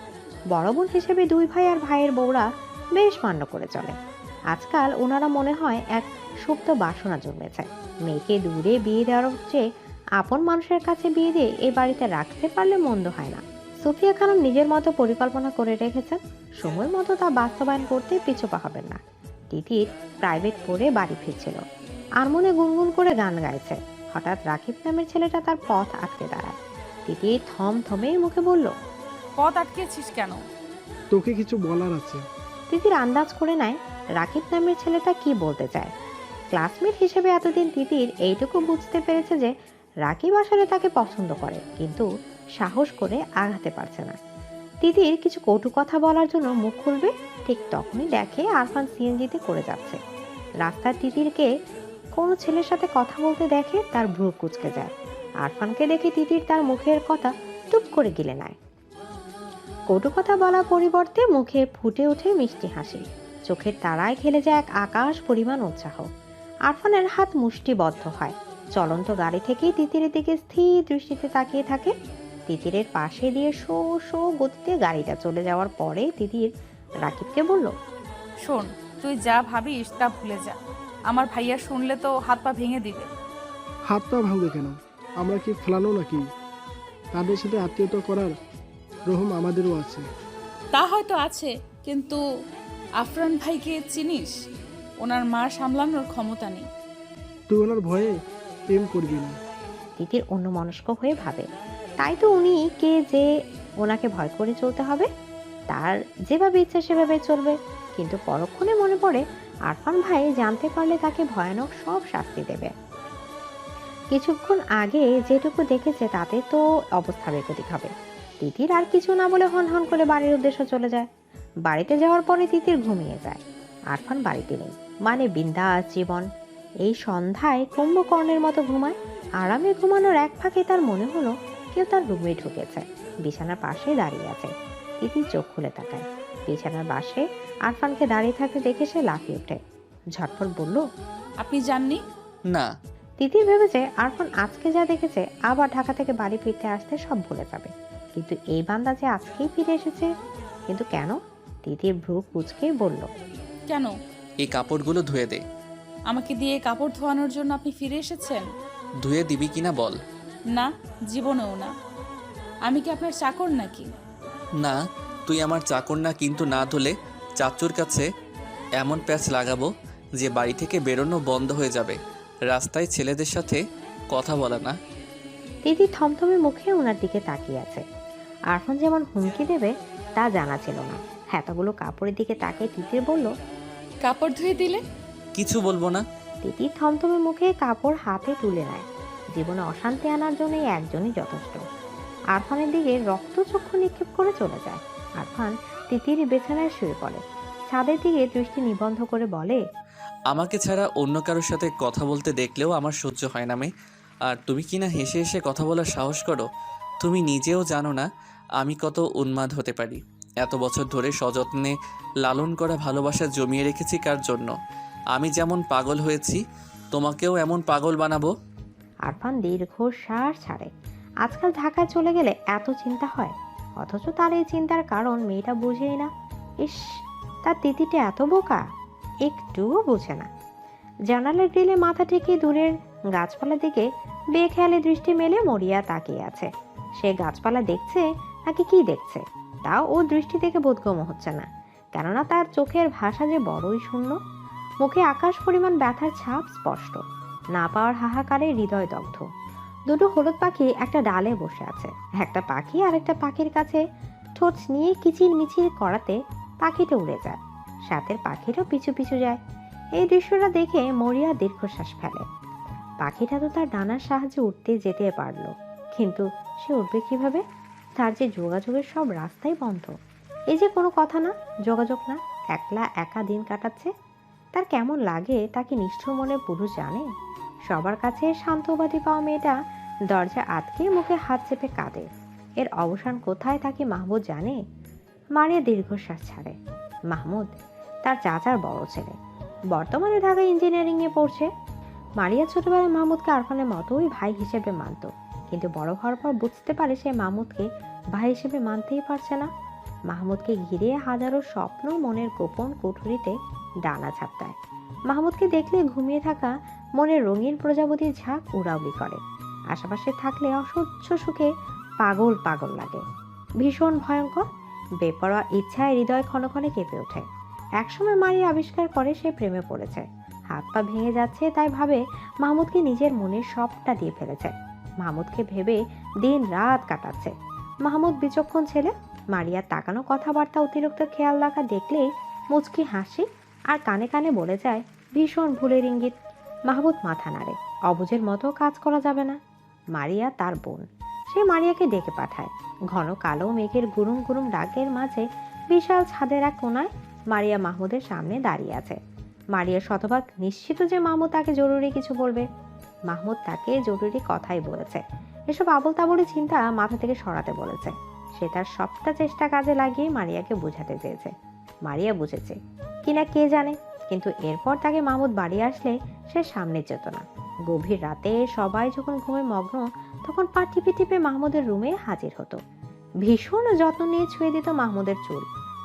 বড় বোন হিসেবে দুই ভাই আর ভাইয়ের বউরা বেশ মান্য করে চলে। আজকাল ওনারা মনে হয় এক সুপ্ত বাসনা জন্মেছে। মেয়েকে দূরে বিয়ে দেওয়ার চেয়ে আপন মানুষের কাছে বিয়ে দিয়ে এই বাড়িতে রাখতে পারলে মন্দ হয় না। সুফিয়া খানম নিজের মতো পরিকল্পনা করে রেখেছেন, সময় মতো তা বাস্তবায়ন করতে পিছুপা হবেন না। তিতির প্রাইভেট পড়ে বাড়ি ফিরছিল, আর মনে গুনগুন করে গান গাইছে। হঠাৎ রাকিব নামের ছেলেটা তার পথ আটকে দাঁড়ায়। তিতির থমথমে মুখে বলল, পথ আটকেছিস কেন? তোকে কিছু বলার আছে। তিতির আন্দাজ করে নেয় রাকিব নামের ছেলেটা কি বলতে চায়। ক্লাসমেট হিসেবে এতদিন তিতির এইটুকু বুঝতে পেরেছে যে রাকিব আসলে তাকে পছন্দ করে, কিন্তু সাহস করে আগাতে পারছে না। তিতির কিছু কটু কথা বলার জন্য মুখ খুলবে, ঠিক তখনই দেখে আরফান সিএনজিতে করে যাচ্ছে। রাস্তার তিতিরকে কোনো ছেলের সাথে কথা বলতে দেখে তার ভ্রু কুঁচকে যায়। আরফানকে দেখে তিতির তার মুখের কথা টুপ করে গিলে নেয়। কটু কথা বলার পরিবর্তে মুখে ফুটে ওঠে মিষ্টি হাসি। চোখের তারায় খেলে যায় এক আকাশ পরিমাণ উৎসাহ। আরফানের হাত মুষ্টিবদ্ধ হয়। চলন্ত গাড়ি থেকে তিতিরের দিকে স্থির দৃষ্টিতে তাকিয়ে থাকে। তিতিরের পাশে দিয়ে শো শো গতিতে গাড়িটা চলে যাওয়ার পরে তিতির রাকিবকে বলল, শোন, তুই যা ভাবিস তা ভুলে যা। আমার ভাইয়া শুনলে তো হাত পা ভেঙে দিবে। হাত পা ভাঙবে কেন? আমরা কি ফেলানো নাকি? তাদের সাথে আত্মীয়তা করার রহম আমাদেরও আছে। তা হয়তো আছে, কিন্তু আফরান ভাইকে চিনিস? ওনার মা সামলানোর ক্ষমতা নেই। তুই ওনার ভয়ে প্রেম করবি না। তিতির অন্যমনস্ক হয়ে ভাবে, তাই তো উনি কে যে ওনাকে ভয় করে চলতে হবে। তার যেভাবে ইচ্ছা সেভাবে চলবে। কিন্তু পরক্ষণে মনে পড়ে আরফান ভাই জানতে পারলে তাকে ভয়ানক সব শাস্তি দেবে। কিছুক্ষণ আগে যেটুকু দেখেছে তাতে তো অবস্থা বেগতিক হবে। তিতির আর কিছু না বলে হন হন করে বাড়ির উদ্দেশ্যে চলে যায়। বাড়িতে যাওয়ার পরে তিতির ঘুমিয়ে যায়। আরফান বাড়িতে নেই, মানে বিন্দাস জীবন। এই সন্ধ্যায় কুম্ভকর্ণের মতো ঘুমায়। আরামে ঘুমানোর এক ফাঁকে তার মনে হলো কেউ তার রুমে ঢুকেছে, বিছানার পাশে দাঁড়িয়ে আছে। তিতির চোখ খুলে তাকায়। বিছানার পাশে আরফানকে দাঁড়িয়ে থাকতে দেখে সে লাফিয়ে ওঠে। ঝটপট বলল, আপনি জাননি? না। তিতির ভেবেছে আরফান আজকে যা দেখেছে আবার ঢাকা থেকে বাড়ি ফিরতে আসতে সব ভুলে যাবে, কিন্তু এই বান্দা যে আজকেই ফিরে এসেছে। কিন্তু কেন? তিতির ভ্রু কুঁচকে বলল, কেন? এই কাপড়গুলো ধুয়ে দে। আমাকে দিয়ে কাপড় ধোয়ানোর জন্য আপনি ফিরে এসেছেন? ধুয়ে দিবি কিনা বল। না, জীবনেও না। আমি কি আপনার চাকর নাকি? না, তুই আমার চাকর না, কিন্তু না ধুলে চাচুর কাছে এমন প্যাচ লাগাবো যে বাড়ি থেকে বেরোনো বন্ধ হয়ে যাবে। রাস্তায় ছেলেদের সাথে কথা বলা না। তিতির থমথমে মুখে ওনার দিকে তাকিয়ে আছে। আরফান যেমন হুমকি দেবে তা জানা ছিল না। এতগুলো কাপড়ের দিকে তাকিয়ে তিতির বলল, কাপড় ধুয়ে দিলে? কিছু বলবো না। তিতির থমথমে মুখে কাপড় হাতে তুলে নেয়। জীবনে অশান্তি আনার জন্য এই একজনই যথেষ্ট। আরফানের দিকে রক্তচক্ষু নিক্ষেপ করে চলে যায়। আরফান তিতির বিছানায় শুয়ে পড়ে। ছাদের দিকে দৃষ্টি নিবন্ধ করে বলে, আমাকে ছাড়া অন্য কারোর সাথে কথা বলতে দেখলেও আমার সহ্য হয় না। আর তুমি কি না হেসে হেসে কথা বলার সাহস করো? তুমি নিজেও জানো না আমি কত উন্মাদ হতে পারি। এত বছর ধরে সযত্নে লালন করা ভালোবাসা জমিয়ে রেখেছি কার জন্য? আমি যেমন পাগল হয়েছি তোমাকেও এমন পাগল বানাবো। আরফান দীর্ঘশ্বাস ছাড়ে। আজকাল ঢাকায় চলে গেলে এত চিন্তা হয়, অথচ তার এই চিন্তার কারণ মেয়েটা বুঝেই না। ইস, তার তিতিটা এত বোকা, একটুও বোঝে না। জানালার গ্রিলে মাথা ঠেকিয়ে দূরের গাছপালার দিকে বেখেয়ালি দৃষ্টি মেলে মরিয়া তাকিয়ে আছে। সে গাছপালা দেখছে নাকি কি দেখছে তাও ওর দৃষ্টি থেকে বোধগম্য হচ্ছে না, কেননা তার চোখের ভাষা যে বড়ই শূন্য। মুখে আকাশ পরিমাণ ব্যথার ছাপ স্পষ্ট, না পাওয়ার হাহাকারে হৃদয় দগ্ধ। দুটো হলুদ পাখি একটা ডালে বসে আছে। একটা পাখি আরেকটা পাখির কাছে ঠোঁট নিয়ে কিচির মিচির করাতে পাখিটা উড়ে যায়, সাথের পাখিরও পিছু পিছু যায়। এই দৃশ্যটা দেখে মরিয়া দীর্ঘশ্বাস ফেলে। পাখিটা তো তার ডানার সাহায্যে উঠতে যেতে পারলো, কিন্তু সে উঠবে কিভাবে? তার যে যোগাযোগের সব রাস্তাই বন্ধ। এই যে কোনো কথা না, যোগাযোগ না, একলা একা দিন কাটাচ্ছে। তার কেমন লাগে তা কি নিষ্ঠুর মনে পুরুষ জানে? সবার কাছে শান্তবাদী পাওয়া মেয়েটা দরজা আটকে মুখে হাত চেপে কাঁদে। এর অবসান কোথায় তা কি মাহমুদ জানে? মারিয়া দীর্ঘশ্বাস ছাড়ে। মাহমুদ তার চাচার বড় ছেলে, বর্তমানে ঢাকা ইঞ্জিনিয়ারিংয়ে পড়ছে। মারিয়া ছোটবেলায় মাহমুদকে আরফানের মতোই ভাই হিসেবে মানত, কিন্তু বড় হওয়ার পর বুঝতে পারে সে মাহমুদকে ভাই হিসেবে মানতেই পারছে না। মাহমুদকে ঘিরে হাজারো স্বপ্ন মনের গোপন কুঠুরিতে ডানা ঝাপটায়। মাহমুদকে দেখলে ঘুমিয়ে থাকা মনের রঙিন প্রজাপতির ঝাঁক উড়াউড়ি করে। আশেপাশে থাকলে অসহ্য সুখে পাগল পাগল লাগে, ভীষণ ভয়ঙ্কর। বেপরোয়া ইচ্ছায় হৃদয় ক্ষণে ক্ষণে কেঁপে ওঠে। একসময় মারিয়া আবিষ্কার করে সে প্রেমে পড়েছে। হাত পা ভেঙে যাচ্ছে তাই ভাবে মাহমুদকে নিজের মনের সবটা দিয়ে ফেলেছে। মাহমুদকে ভেবে দিন রাত কাটাচ্ছে। মাহমুদ বিচক্ষণ ছেলে। মারিয়ার তাকানো কথাবার্তা অতিরিক্ত খেয়াল রাখা দেখলেই মুচকি হাসি আর কানে কানে বলে যায় ভীষণ ভুলের ইঙ্গিত। মাহমুদ মাথা নাড়ে, অবুঝের মতো কাজ করা যাবে না। মারিয়া তার বোন, সে মারিয়াকে ডেকে পাঠায়। ঘন কালো মেঘের গুরুম গুরুম ডাকের মাঝে বিশাল ছাদের এক কোনায় মারিয়া মাহমুদের সামনে দাঁড়িয়ে আছে। মারিয়া শতভাগ নিশ্চিত যে মাহমুদ তাকে জরুরি কিছু বলবে। মাহমুদ তাকে জরুরি কথাই বলেছে, এসব আবল তাবলি চিন্তা মাথা থেকে সরাতে বলেছে। সে তার সবটা চেষ্টা কাজে লাগিয়ে মারিয়াকে বোঝাতে চেয়েছে। মারিয়া বুঝেছে কিনা কে জানে, কিন্তু এরপর তাকে মাহমুদ বাড়ি আসলে সে সামনে যেত না। গভীর রাতে সবাই যখন ঘুমে মগ্ন, তখন পা টিপে টিপে মাহমুদের রুমে হাজির হতো। ভীষণ যত্ন নিয়ে ছুঁয়ে দিত মাহমুদের চুল।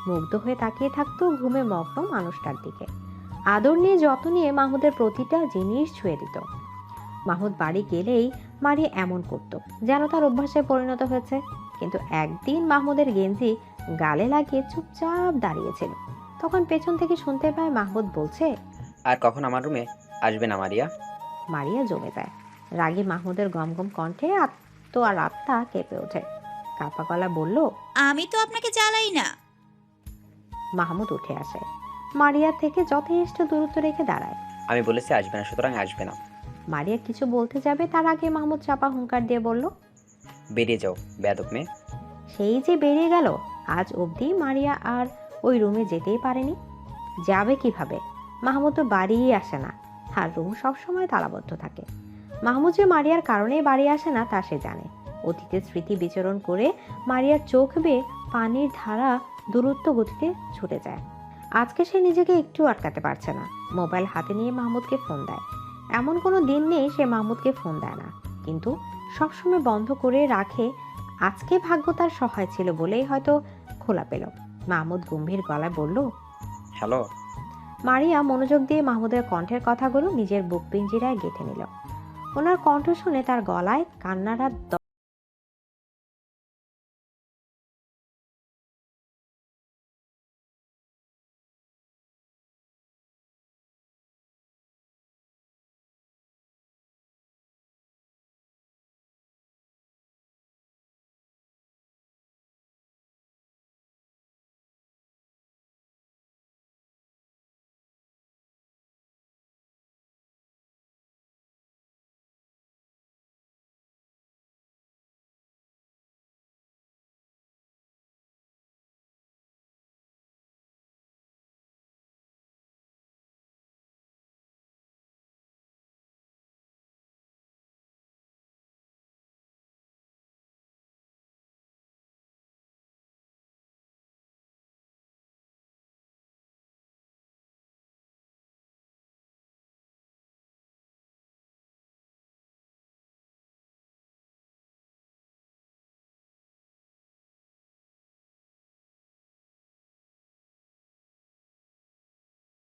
মুগ্ধ হয়ে তাকিয়ে থাকতো ঘুমে মগ্ন মানুষটার দিকে। আদর নিয়ে যত্ন নিয়ে মাহমুদের প্রতিটা জিনিস ছুঁয়ে দিত। মাহমুদ বাড়ি গেলেই মারিয়া এমন করত যেন তার অভ্যাসে পরিণত হয়েছে। কিন্তু একদিন মাহমুদের গেঞ্জি গালে লাগিয়ে চুপচাপ দাঁড়িয়েছিল। তখন পেছন থেকে শুনতে পায় মাহমুদ বলছে, আর কখন আমার রুমে আসবে না মারিয়া? মারিয়া জমে যায়। রাগে মাহমুদের গমগম কণ্ঠে আর আত্মা কেঁপে ওঠে। কাপা গলা বলল, আমি তো আপনাকে জ্বালাই না। মাহমুদ উঠে আসে, মারিয়া থেকে যথেষ্ট দূরত্ব রেখে দাঁড়ায়। আমি বলেছি আসবে না, সুতরাং আসবে না। মারিয়া কিছু বলতে যাবে তার আগে মাহমুদ চাপা হুঙ্কার দিয়ে বলল, বেরিয়ে যাও বেয়াদব মেয়ে। সেই যে বেরিয়ে গেল। আজ অবধি মারিয়া আর ওই রুমে যেতেই পারেনি। যাবে কিভাবে? মাহমুদ তো বাড়িই আসে না, আর রুম সবসময় তালাবদ্ধ থাকে। মাহমুদ যে মারিয়ার কারণেই বাড়ি আসে না তা সে জানে। অতীতের স্মৃতি বিচরণ করে মারিয়ার চোখ বেয়ে পানির ধারা দূরত্ব গতিতে ছুটে যায়। আজকে সে নিজেকে একটু আটকাতে পারছে না। মোবাইল হাতে নিয়ে মাহমুদকে ফোন দেয়। এমন কোনো দিন নেই সে মাহমুদকে ফোন দেয় না, কিন্তু সবসময় বন্ধ করে রাখে। আজকে ভাগ্য তার সহায় ছিল বলেই হয়তো খোলা পেল। মাহমুদ গম্ভীর গলায় বলল, হ্যালো। মারিয়া মনোযোগ দিয়ে মাহমুদের কণ্ঠের কথাগুলো নিজের বুক পিঞ্জিরায় গেঁথে নিল। ওনার কণ্ঠ শুনে তার গলায় কান্নার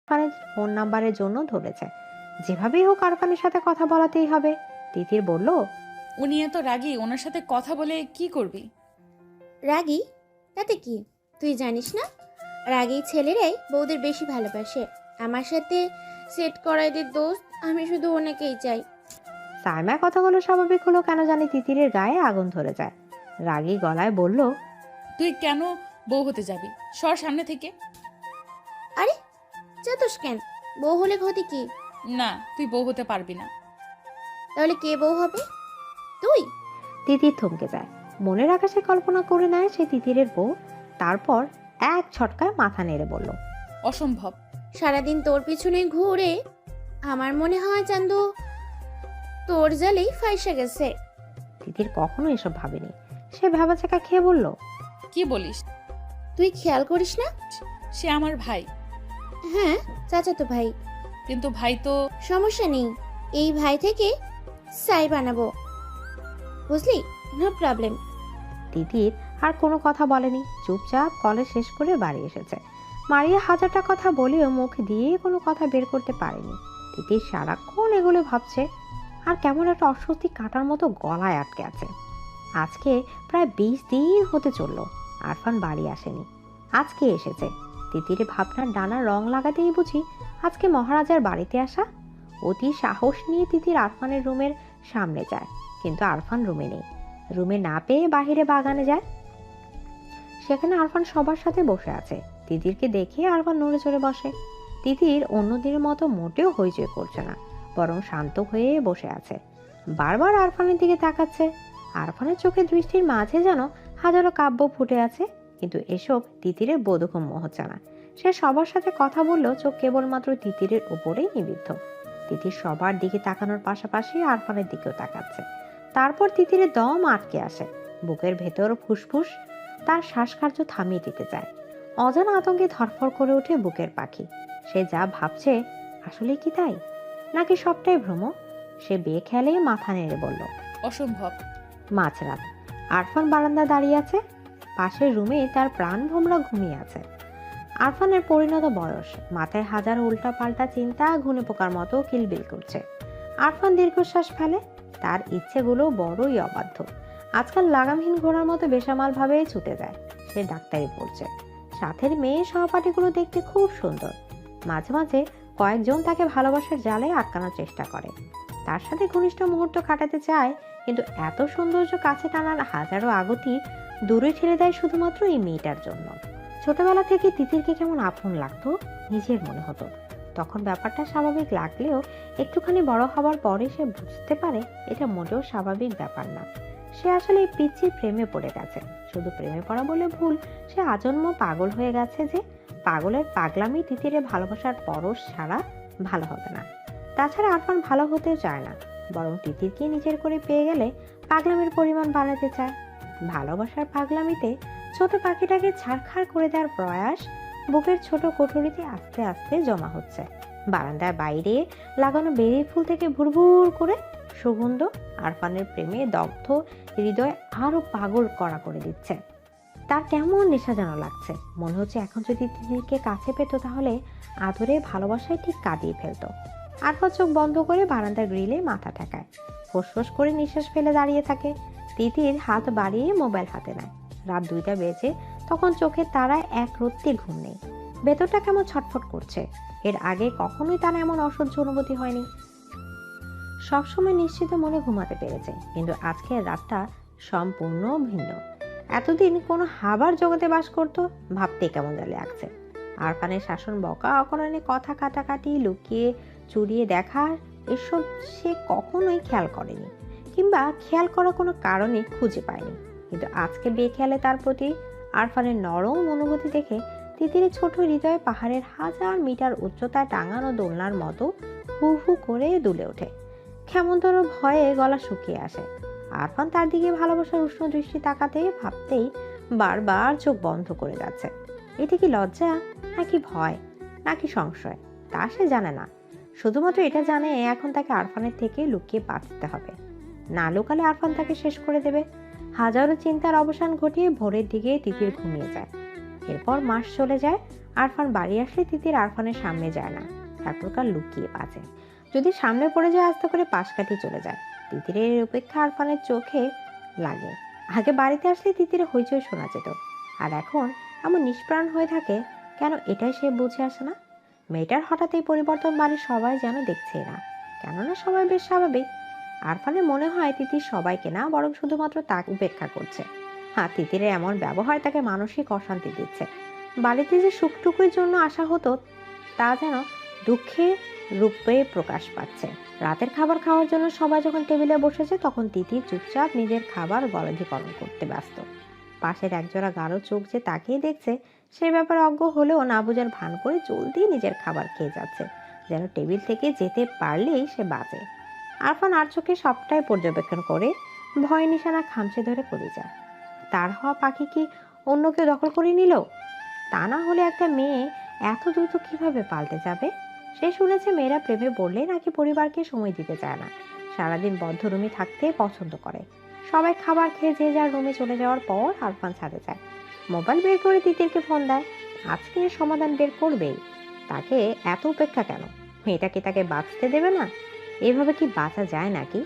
আরফানের ফোন নাম্বারের জন্য ধরেছে। যেভাবেই হোক আরফানের সাথে কথা বলাতেই হবে। তিতির বলল, উনি এত রাগী, ওনার সাথে কথা বলে কি করবি? রাগী? তাতে কি, তুই জানিস না রাগী ছেলেরাই বউদের বেশি ভালোবাসে। আমার সাথে সেট করাই দে দোস্ত, আমি শুধু ওনাকেই চাই। সাইমা কথাগুলো স্বাভাবিক হলো কেন জানি তিতিরের গায়ে আগুন ধরে যায়। রাগী গলায় বলল, তুই কেন বউ হতে যাবি? সর সামনে থেকে। আরে চাতস কেন? বউ হলে ক্ষতি কি? না, তুই বউ হতে পারবি না। তাহলে কে বউ হবে? তুই? তিতির থমকে যায়। মনের আকাশে কল্পনা করে নেয় সে তিতিরের বউ। তারপর এক ছটকায় মাথা নেড়ে বলল, অসম্ভব। সারাদিন তোর পিছনে ঘুরে আমার মনে হয় চান্দু তোর জালেই ফাইসা গেছে। তিতির কখনো এসব ভাবেনি। সে ভেবাচাকা খেয়ে বলল, কি বলিস? তুই খেয়াল করিস না? সে আমার ভাই। হ্যাঁ, চাচাতো ভাই। কিন্তু ভাই তো। সমস্যা নেই, এই ভাই থেকে সাই বানাবো, বুঝলি? No problem. তিতির আর কোনো কথা বলেনি, চুপচাপ কলেজ শেষ করে বাড়ি এসেছে। মারিয়া হাজারটা কথা বলেও মুখ দিয়ে কোনো কথা বের করতে পারেনি। তিতির সারাক্ষণ এগুলো ভাবছে আর কেমন একটা অস্বস্তি কাটার মতো গলায় আটকে আছে। আজকে প্রায় 20 দিন হতে চলল আরফান বাড়ি আসেনি। আজকে এসেছে। তিতির ভাবনার ডানা রং লাগাতেই বুঝি আজকে মহারাজার বাড়িতে আসা। অতি সাহস নিয়ে তিতির আরফানের রুমের সামনে যায়, কিন্তু আরফান রুমে নেই। রুমে না পেয়ে বাহিরে বাগানে যায়। সেখানে আরফান সবার সাথে বসে আছে। তিতিরকে দেখে আরফান নড়ে চড়ে বসে। তিতির অন্যদিনের মতো মোটেও হইচই করছে না, বরং শান্ত হয়ে বসে আছে। বারবার আরফানের দিকে তাকাচ্ছে। আরফানের চোখে দৃষ্টির মাঝে যেন হাজারো কাব্য ফুটে আছে, কিন্তু এসব তিতিরের বোধগম্য হচ্ছে না। সে সবার সাথে কথা বললেও চোখ কেবলমাত্র তিতিরের উপরেই নিবিদ্ধ। তিতির সবার দিকে তাকানোর পাশাপাশি আরফানের দিকেও তাকাচ্ছে। তারপর তিতিরের দম আটকে আসে। বুকের ভেতর ফুসফুস তার শ্বাসকার্য থামিয়ে দিতে চায়। অজানা আতঙ্কে ধরফর করে ওঠে বুকের পাখি। সে যা ভাবছে আসলে কি তাই, নাকি সবটাই ভ্রম? সে বেখেয়ালে মাথা নেড়ে বলল, অসম্ভব। মাঝরাত। আরফান বারান্দা দাঁড়িয়ে আছে। পাশের রুমে তার প্রাণ ভোমরা ঘুমিয়ে আছে। আরফানের পরিণত বয়স, মাথায় হাজার উল্টা পাল্টা চিন্তা ঘুনে পোকার মতো কিলবিল করছে। আরফান দীর্ঘশ্বাস ফেলে। তার ইচ্ছেগুলো বড়ই অবাধ্য। আজকাল লাগামহীন ঘোড়ার মতো বেসামাল ভাবে ছুটে যায়। সে ডাক্তারি পড়ছে। সাথের মেয়ে সহপাঠীগুলো দেখতে খুব সুন্দর। মাঝে মাঝে কয়েকজন তাকে ভালোবাসার জালে আটকানোর চেষ্টা করে। তার সাথে ঘনিষ্ঠ মুহূর্ত কাটাতে চায়, কিন্তু এত সৌন্দর্য কাছে টানার হাজারো আগতি দূরে ঠেলে দেয় শুধুমাত্র এই মেয়েটার জন্য। ছোটবেলা থেকে তিতিরকে কেমন আপন লাগতো নিজের মনে হতো। তখন ব্যাপারটা স্বাভাবিক লাগলেও একটুখানি বড় হওয়ার পরে সে বুঝতে পারে এটা মোটেও স্বাভাবিক ব্যাপার না। সে আসলে এই পিচ্চির প্রেমে পড়ে গেছে। শুধু প্রেমে পড়া বলে ভুল, সে আজন্ম পাগল হয়ে গেছে। যে পাগলের পাগলামি তিতিরে ভালোবাসার পরশ ছাড়া ভালো হবে না। তাছাড়া আরফান ভালো হতেও চায় না, বরং তিতিরকে নিজের করে পেয়ে গেলে পাগলামির পরিমাণ বাড়াতে চায়। ভালোবাসার পাগলামিতে ছোট পাখিটাকে ছাড়খাড় করে দেওয়ার প্রয়াস বুকের ছোট কোঠরিতে আস্তে আস্তে জমা হচ্ছে। বারান্দার বাইরে লাগানো বেরি ফুল থেকে ভুরভুর করে সুগন্ধ আরফানের প্রেমে দগ্ধ হৃদয় আরো পাগল করা করে দিচ্ছে। তার কেমন নেশা যেন লাগছে। মনে হচ্ছে এখন যদি তিতিরকে কাছে পেত তাহলে আদরে ভালোবাসায় ঠিক কাঁদিয়ে ফেলতো। আরফান চোখ বন্ধ করে বারান্দার গ্রিলে মাথা ঠেকায়। ফোঁস করে নিঃশ্বাস ফেলে দাঁড়িয়ে থাকে। তিতির হাত বাড়িয়ে মোবাইল হাতে নেয়। রাত 2টা বেজে। তখন চোখের তারায় এক রত্তি ঘুম নেই। ভেতরটা কেমন ছটফট করছে। এর আগে কখনোই তার এমন অসহ্য অনুভূতি হয়নি। সবসময় নিশ্চিত মনে ঘুমাতে পেরেছে, কিন্তু আজকের রাতটা সম্পূর্ণ ভিন্ন। এতদিন কোনো হাবার জগতে বাস করতো, ভাবতে কেমন জালে লাগছে। আরফানের শাসন, বকা, অকরণে কথা কাটাকাটি, লুকিয়ে চুরিয়ে দেখা, এসব সে কখনোই খেয়াল করেনি, কিংবা খেয়াল করার কোনো কারণে খুঁজে পায়নি। কিন্তু আজকে বেখেয়ালে তার প্রতি আরফানের নরম অনুভূতি দেখে তিতিরের ছোট হৃদয়ে পাহাড়ের 1000 মিটার উচ্চতায় টাঙানো দোলনার মতো হু হু করে দুলে ওঠে। ক্ষমতর ভয়ে গলা শুকিয়ে আসে। আরফান তার দিকে ভালোবাসার উষ্ণ দৃষ্টি তাকাতে ভাবতেই বারবার চোখ বন্ধ করে যাচ্ছে। এটা কি লজ্জা, নাকি ভয়, নাকি সংশয়, তা সে জানে না। শুধুমাত্র এটা জানে এখন তাকে আরফানের থেকে লুকিয়ে বাঁচতে হবে। না লুকালে আরফান তাকে শেষ করে দেবে। হাজারো চিন্তার অবসান ঘটিয়ে ভোরের দিকে তিতির ঘুমিয়ে যায়। এরপর মাস চলে যায়। আরফান বাড়ি আসলে তিতির আরফানের সামনে যায় না, এক প্রকার লুকিয়ে বাঁচে। যদি সামনে পড়ে যায় আস্তে করে পাশ কাটিয়ে চলে যায়। তিতিরের এই উপেক্ষা আরফানের চোখে লাগে। আগে বাড়িতে আসলে তিতিরে হইচই শোনা যেত, আর এখন এমন নিষ্প্রাণ হয়ে থাকে কেন, এটাই সে বুঝে আসে না। মেয়েটার হঠাৎ এই পরিবর্তন বাড়ির সবাই যেন দেখছেই না, কেননা সবাই বেশ স্বাভাবিক। আরফানের মনে হয় তিতির সবাইকে না, বরং শুধুমাত্র তাকে উপেক্ষা করছে। হ্যাঁ, তিতিরের এমন ব্যবহার তাকে মানসিক অশান্তি দিচ্ছে। বাড়িতে যে সুখটুকুর জন্য আসা হতো তা যেন দুঃখে রূপে প্রকাশ পাচ্ছে। রাতের খাবার খাওয়ার জন্য সবাই যখন টেবিলে বসেছে তখন তিতির চুপচাপ নিজের খাবার গলধিকরণ করতে ব্যস্ত। পাশের একজোড়া গাঢ় চোখ যে তাকিয়ে দেখছে সেই ব্যাপারে অজ্ঞ হলেও না বুঝার ভান করে জলদি নিজের খাবার খেয়ে যাচ্ছে, যেন টেবিল থেকে যেতে পারলেই সে বাঁচে। আরফান আর চোখে সবটাই পর্যবেক্ষণ করে ভয় নিশানা খামচে ধরে পড়ে যায়। তার হওয়া পাখি কি অন্য কেউ দখল করে নিল? তা না হলে একটা মেয়ে এত দ্রুত কিভাবে পাল্টে যাবে? সে শুনেছে মেয়েরা প্রেমে পড়লে নাকি পরিবারকে সময় দিতে চায় না, সারাদিন বদ্ধ রুমে থাকতে পছন্দ করে। সবাই খাবার খেয়ে যে যার রুমে চলে যাওয়ার পর আরফান ছাদে যায়, মোবাইল বের করে তিতিরকে ফোন দেয়। আজকে এর সমাধান বের করবেই। তাকে এত উপেক্ষা কেন? মেয়েটা কি তাকে বাঁচতে দেবে না? এভাবে কি বাঁচা যায় নাকি?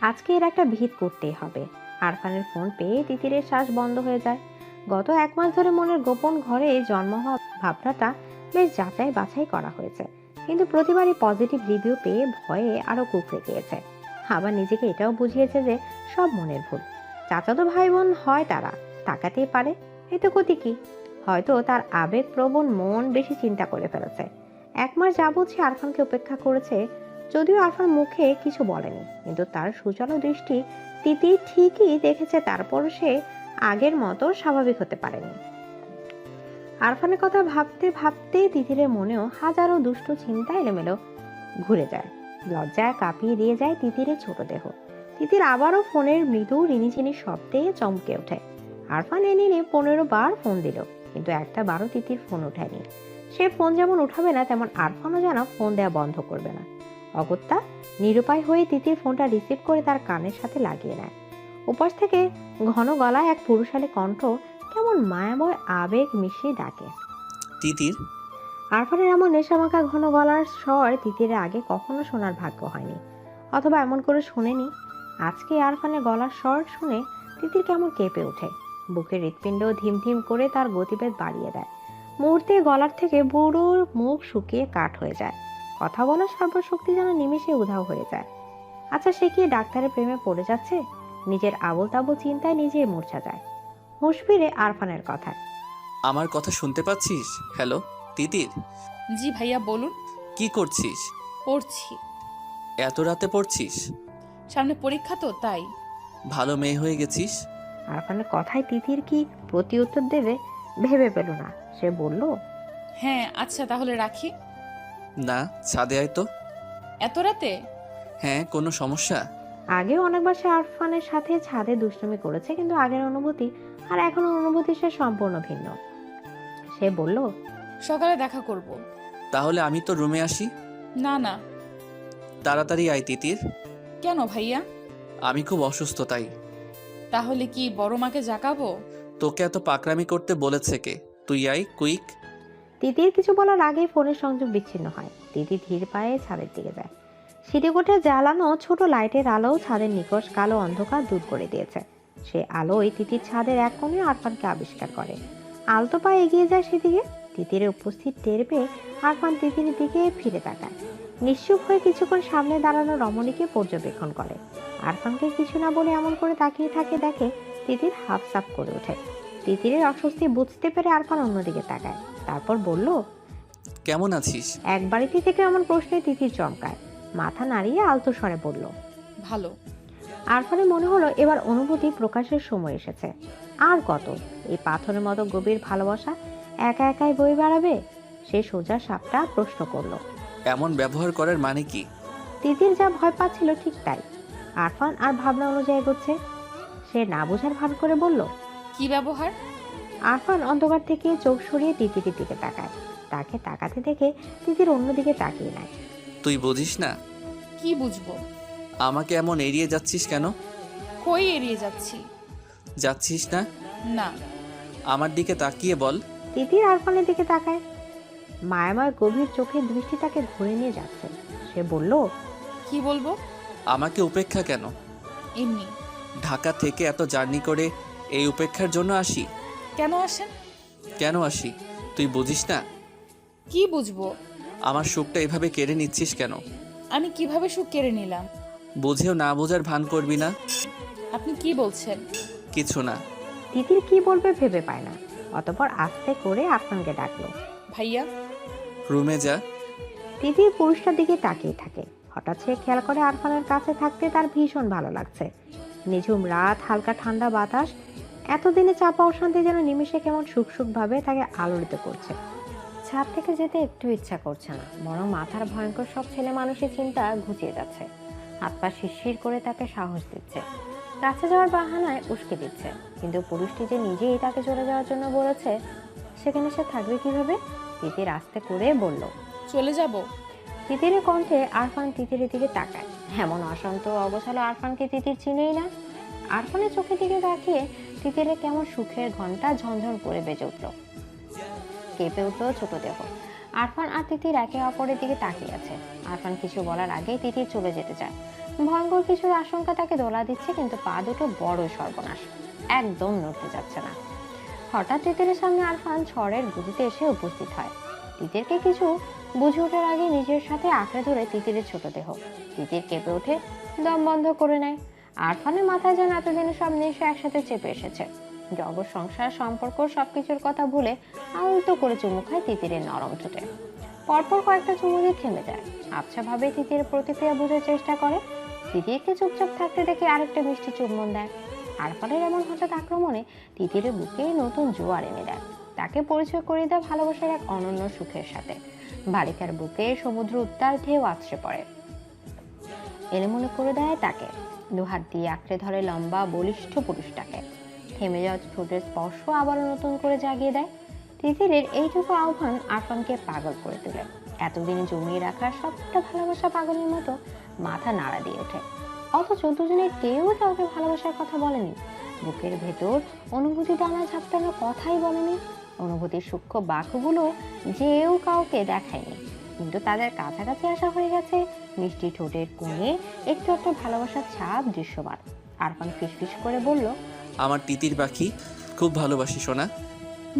আজকে এর একটা ভিত করতেই হবে। আরফানের ফোন পেয়ে তিতিরের শ্বাস বন্ধ হয়ে যায়। গত 1 মাস ধরে মনের গোপন ঘরে জন্ম হওয়া ভাবনাটা বেশ যাচাই বাছাই করা হয়েছে, কিন্তু প্রতিবারই পজিটিভ রিভিউ পেয়ে ভয়ে আরো কুকড়ে গিয়েছে। আবার নিজেকে এটাও বুঝিয়েছে যে সব মনের ভুল। চাচাতো ভাই বোন হয়, তারা তাকাতেই পারে, এতে ক্ষতি কি? হয়তো তার আবেগপ্রবণ মন বেশি চিন্তা করে ফেলেছে। 1 মাস যাবৎ সে আরফানকে উপেক্ষা করেছে, যদিও আরফান মুখে কিছু বলেনি, কিন্তু তার সুচালো দৃষ্টি তিতি ঠিকই দেখেছে। তারপর সে আগের মতো স্বাভাবিক হতে পারেনি। আরফানের কথা ভাবতে ভাবতে তিতিরের মনেও হাজারো দুষ্ট চিন্তা এলোমেলো ঘুরে যায়। লজ্জায় কাঁপিয়ে দিয়ে যায় তিতিরের ছোট দেহ। তিতির আবারও ফোনের মৃদু রিনিঝিনি শব্দে চমকে ওঠে। আরফান এনে 15 বার ফোন দিল, কিন্তু একটা বারও তিতির ফোন ওঠায়নি। সে ফোন যেমন উঠাবে না, তেমন আরফানও যেন ফোন দেওয়া বন্ধ করবে না। অগত্যা নিরুপায় হয়ে তিতির ফোনটা রিসিভ করে তার কানের সাথে লাগিয়ে নেয়। উপাস থেকে ঘন গলায় এক পুরুষালী কণ্ঠ কেমন মায়াময় আবেগ মিশিয়ে ডাকে, তিতির। আরফানের এমন নেশামাখা ঘন গলার স্বর তিতিরের আগে কখনো শোনার ভাগ্য হয়নি, অথবা এমন করে শোনেনি। আজকে আরফানের গলার স্বর শুনে তিতির কেমন কেঁপে ওঠে। বুকের হৃৎপিণ্ড ধিমধিম করে তার গতিবেগ বাড়িয়ে দেয়। মুহূর্তে গলার থেকে বুড়োর মুখ শুকিয়ে কাঠ হয়ে যায়। কথা বলার সর্বশক্তি যেন নিমেষে উধাও হয়ে যায়। আচ্ছা, সে কি ডাক্তারের প্রেমে পড়ে যাচ্ছে? নিজের আবল তাবল চিন্তায় নিজেই মূর্ছা যায়। হুঁশ ফিরে আরফানের কথায়, আমার কথা শুনতে পাচ্ছিস? হ্যালো তিতির। জি ভাইয়া বলুন। কি করছিস? পড়ছি। এত রাতে পড়ছিস? সামনে পরীক্ষা তো, তাই। ভালো মেয়ে হয়ে গেছিস। আরফানের কথায় তিতির কি প্রতি উত্তর দেবে ভেবে পেল না। সে বলল, হ্যাঁ আচ্ছা তাহলে রাখি। না, ছাদে আয় তো। এত রাতে? হ্যাঁ, কোনো সমস্যা? আগেও অনেকবার সে আরফানের সাথে ছাদে দুষ্টুমি করেছে, কিন্তু আগের অনুভূতি আর এখনের অনুভূতি সে সম্পূর্ণ ভিন্ন। সে বলল, সকালে দেখা করব। তাহলে আমি তো রুমে আসি। না না। তাড়াতাড়ি আয় তিতির। কেন ভাইয়া? আমি খুব অসুস্থ, তাই। তাহলে কি বড় মাকে জাগাবো? তোকে এত পাকরামি করতে বলেছে কে? তুই আয় কুইক। তিতির কিছু বলার আগেই ফোনের সংযোগ বিচ্ছিন্ন হয়। তিতি ধীর পায়ে ছাদের দিকে যায়। সিঁড়িকোঠে জ্বালানো ছোট লাইটের আলো ছাদের নিকষ কালো অন্ধকার দূর করে দিয়েছে। সে আলোয় তিতির ছাদের এক কোণে আরফানকে আবিষ্কার করে। আলতো পায়ে এগিয়ে যায় সেদিকে। তিতিরের উপস্থিত টের পেয়ে আরফান তিতিরের দিকে ফিরে তাকায়। নিশ্চুপ হয়ে কিছুক্ষণ সামনে দাঁড়ানো রমণীকে পর্যবেক্ষণ করে। আরফানকে কিছু না বলে এমন করে তাকিয়ে থাকে দেখে তিতির হাফ সাফ করে ওঠে। তিতিরের অস্বস্তি বুঝতে পেরে আরফান অন্যদিকে তাকায়, তারপর বলল, কেমন আছিস? এক বাড়িতে থেকে এমন প্রশ্নে তিতির চমকায়। মাথা নাড়িয়ে আলতো স্বরে বলল, ভালো। আরফানের মনে হলো এবার অনুভূতি প্রকাশের সময় এসেছে। আর কত এই পাথরের মতো গভীর ভালোবাসা একা একাই বই বেড়াবে? সে সোজা সাপটা প্রশ্ন করলো, এমন ব্যবহার করার মানে কি? তিতির যা ভয় পাচ্ছিল ঠিক তাই। আরফান আর ভাবনা অনুযায়ী এগোচ্ছে। সে না বোঝার ভান করে বলল, কি ব্যবহার? আরফান অন্ধকার থেকে চোখ সরিয়ে তিতিরের দিকে তাকায়। তাকে তাকাতে দেখে তিতির অন্যদিকে তাকিয়ে নেয়। তুই বুঝিস না? কি বুঝবো? আমাকে এমন এড়িয়ে যাচ্ছিস কেন? কই এড়িয়ে যাচ্ছি? যাচ্ছিস না? না। আমার দিকে তাকিয়ে বল। তিতির আরফানের দিকে তাকায়। মায়াময় গভীর চোখের দৃষ্টি তাকে ঘুরে নিয়ে যাচ্ছে। সে বলল, কি বলবো? আমাকে উপেক্ষা কেন? এমনি। ঢাকা থেকে এত জার্নি করে এই উপেক্ষার জন্য আসি? কেন আসেন? কেন আসি তুই বুঝিস না? কি বুঝবো? আমার সুখটা এভাবে কেড়ে নিচ্ছিস কেন? আমি কিভাবে সুখ কেড়ে নিলাম? বুঝেও না বোঝার ভান করবি না। আপনি কি বলছেন? কিছু না। তিতির কি বলবে ভেবে পায় না। অতঃপর আস্তে করে আরফানকে ডাকলো। ভাইয়া। রুমে যা। তিতির পুরুষটার দিকে তাকিয়ে থাকে। হঠাৎ সে খেয়াল করে আরফানের কাছে থাকতে তার ভীষণ ভালো লাগছে। নিঝুম রাত, হালকা ঠান্ডা বাতাস, এতদিনে চাপা অশান্তি যেন নিমেষে কেমন সুখ ভাবে তাকে আলোড়িত করছে। ছাদ থেকে যেতে একটু ইচ্ছা করছে না, বরং মাথার ভয়ঙ্কর সব ছেলে মানুষের চিন্তা ঘুচিয়ে যাচ্ছে। হাত পা শিরশির করে তাকে সাহস দিচ্ছে, কাছে যাওয়ার বাহানায় উস্কে দিচ্ছে। কিন্তু পুরুষটি যে নিজেই তাকে চলে যাওয়ার জন্য বলেছে, সেখানে সে থাকবে কিভাবে? তিতির আস্তে করে বলল, চলে যাব। তিতিরের কণ্ঠে আরফান তিতিরের দিকে তাকায়। এমন অশান্ত অগোছালো আরফানকে তিতির চিনেই না। আরফানের চোখের দিকে তাকিয়ে তিতিরের কেমন সুখের ঘন্টা ঝনঝন করে বেজে উঠল। কেঁপে উঠল ছোট দেহ। আরফান আর তিতির একে অপরের দিকে তাকিয়ে আছে। আরফান কিছু বলার আগেই তিতির চলে যেতে চায়। ভয়ঙ্কর কিছুর আশঙ্কা তাকে দোলা দিচ্ছে, কিন্তু পা দুটো বড় সর্বনাশ, একদম নড়তে যাচ্ছে না। হঠাৎ তিতিরের সামনে আরফান ঝড়ের গতিতে এসে উপস্থিত হয়। তিতিরকে কিছু বুঝে ওঠার আগে নিজের সাথে আঁকড়ে ধরে তিতিরের ছোট দেহ। তিতির কেঁপে ওঠে, দম বন্ধ করে নেয়। আরফানের মাথায় যেন এতদিনে সব নেশা একসাথে চেপে এসেছে। জগৎ, সংসার, সম্পর্ক সবকিছুর কথা ভুলে আলতো করে চুমু খায় তিতিরের নরম ঠোঁটে। পরপর কয়েকটা চুমু দিয়ে থেমে যায়। আবছা ভাবে তিতিরের প্রতিক্রিয়া বোঝার চেষ্টা করে। তিতিরকে চুপচাপ থাকতে দেখে আরেকটা মিষ্টি চুম্বন দেয়। আরফানের এমন হঠাৎ আক্রমণে তিতিরের বুকে নতুন জোয়ার এনে দেয়। তাকে পরিচয় করিয়ে দেয় ভালোবাসার এক অনন্য সুখের সাথে। বালিকার বুকে সমুদ্র উত্তাল ঢেউ আছড়ে পড়ে, এলোমেলো করে দেয় তাকে। দুহাত দিয়ে আঁকড়ে ধরে লম্বা বলিষ্ঠ পুরুষটাকে। থেমে যাওয়া ঠোঁটের স্পর্শ আবারও নতুন করে জাগিয়ে দেয়। তিতিরের এইটুকু আহ্বান আরফানকে পাগল করে তোলে। এতদিনে জমিয়ে রাখা সবটা ভালোবাসা পাগলের মতো মাথা নাড়া দিয়ে ওঠে। অথচ দুজনে কেউ কাউকে ভালোবাসার কথা বলেনি। বুকের ভেতর অনুভূতি টানা ঝাপটানোর কথাই বলেনি। অনুভূতির সূক্ষ্ম বাক্যগুলো যেও কাউকে দেখায়নি, কিন্তু তাদের কাছাকাছি আসা হয়ে গেছে। মিষ্টি ঠোঁটের কোণে একটু একটা ভালোবাসার ছাপ দৃশ্যমান। আরফান ফিসফিস করে বলল, আমার তিতির পাখি, খুব ভালোবাসি সোনা।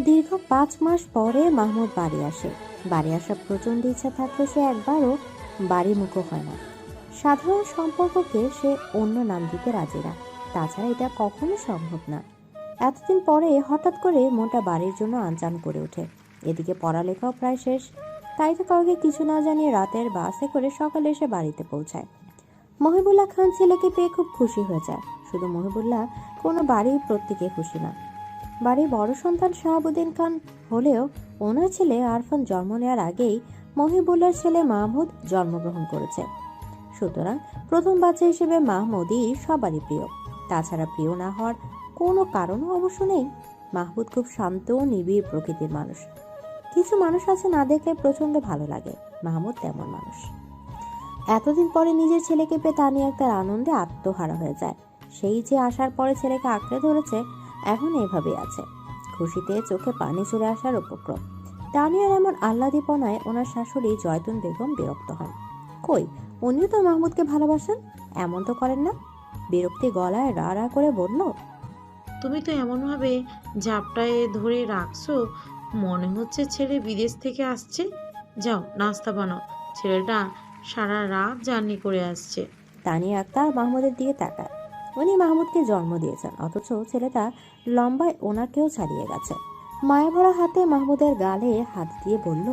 দীর্ঘ 5 মাস পরে মাহমুদ বাড়ি আসে। বাড়ি আসার প্রচন্ড ইচ্ছা থাকলেও সে একবারও বাড়ি মুখো হয় না। সাধারণ সম্পর্ককে সে অন্য নাম দিতে রাজি না। তাছাড়া এটা কখনো সম্ভব না। এতদিন পরে হঠাৎ করে মনটা বাড়ির জন্য আনচান করে ওঠে। এদিকে পড়ালেখাও প্রায় শেষ। তাই তো কাউকে কিছু না জানিয়ে রাতের বাসে করে সকালে এসে বাড়িতে পৌঁছায়। মহিবুল্লাহ খান ছেলেকে পেয়ে খুব খুশি হয়ে যায়। শুধু মহিবুল্লাহ, কোনো বাড়ির প্রত্যেকে খুশি না। বাড়ির বড় সন্তান শাহাবুদ্দিন খান হলেও ওনার ছেলে আরফান জন্ম নেওয়ার আগেই মহিবুল্লাহর ছেলে মাহমুদ জন্মগ্রহণ করেছে। সুতরাং প্রথম বাচ্চা হিসেবে মাহমুদই সবারই প্রিয়। তাছাড়া প্রিয় না হওয়ার কোনো কারণও অবশ্য নেই। মাহমুদ খুব শান্ত ও নিবিড় প্রকৃতির মানুষ। কিছু মানুষ আছে না দেখলে প্রচন্ড ভালো লাগে, মাহমুদ তেমন মানুষ। এতদিন পরে নিজের ছেলেকে পেয়ে তানিয়া তার আনন্দে আত্মহারা হয়ে যায়। সেই যে আসার পরে ছেলেকে আঁকড়ে ধরেছে, এখন এভাবে আছে। খুশিতে চোখে পানি চলে আসার উপক্রম। তানিয়ার এমন আহ্লাদীপনায় ওনার শাশুড়ি জয়তুন বেগম বিরক্ত হন। কই, উনিও তো মাহমুদকে ভালোবাসেন, এমন তো করেন না। বিরক্তি গলায় রা রা করে বলল, তুমি তো এমনভাবে ঝাপটায় ধরে রাখছো, মনে হচ্ছে ছেলে বিদেশ থেকে আসছে। যাও নাস্তা বানাও, ছেলেটা সারা রাত জার্নি করে আসছে। তানিয়া আক্তার মাহমুদের দিকে তাকায়। উনি মাহমুদকে জন্ম দিয়েছেন, অথচ ছেলেটা লম্বায় ওনাকেও ছাড়িয়ে গেছে। মায়াভরা হাতে মাহমুদের গালে হাত দিয়ে বলল,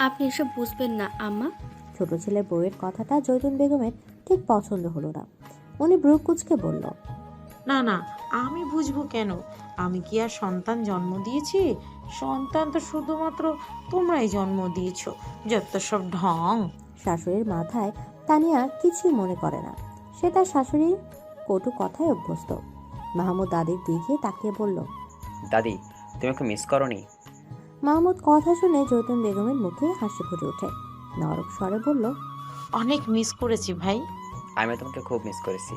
আপনি এসব বুঝবেন না আম্মা। ছোট ছেলে বউয়ের কথাটা জয়তুন বেগমের ঠিক পছন্দ হলো না। উনি ব্রু কুঁচকে বলল, না না, আমি বুঝবো কেন? আমি কি আর সন্তান জন্ম দিয়েছি? সন্তান তো শুধুমাত্র তোমরাই জন্ম দিয়েছো, যত সব ঢং। শাশুড়ির মাথায় তানিয়া কিছুই মনে করে না। সে তার শাশুড়ির কটু কথায় অভ্যস্ত। মাহমুদ দাদির দিকে তাকিয়ে বলল, দাদি, তুমি ওকে মিস করনি? মাহমুদ কথা শুনে জয়তুন বেগমের মুখে হাসি ফুটে ওঠে। নরক স্বরে বলল, অনেক মিস করেছি ভাই। আমি তোমাকে খুব মিস করেছি।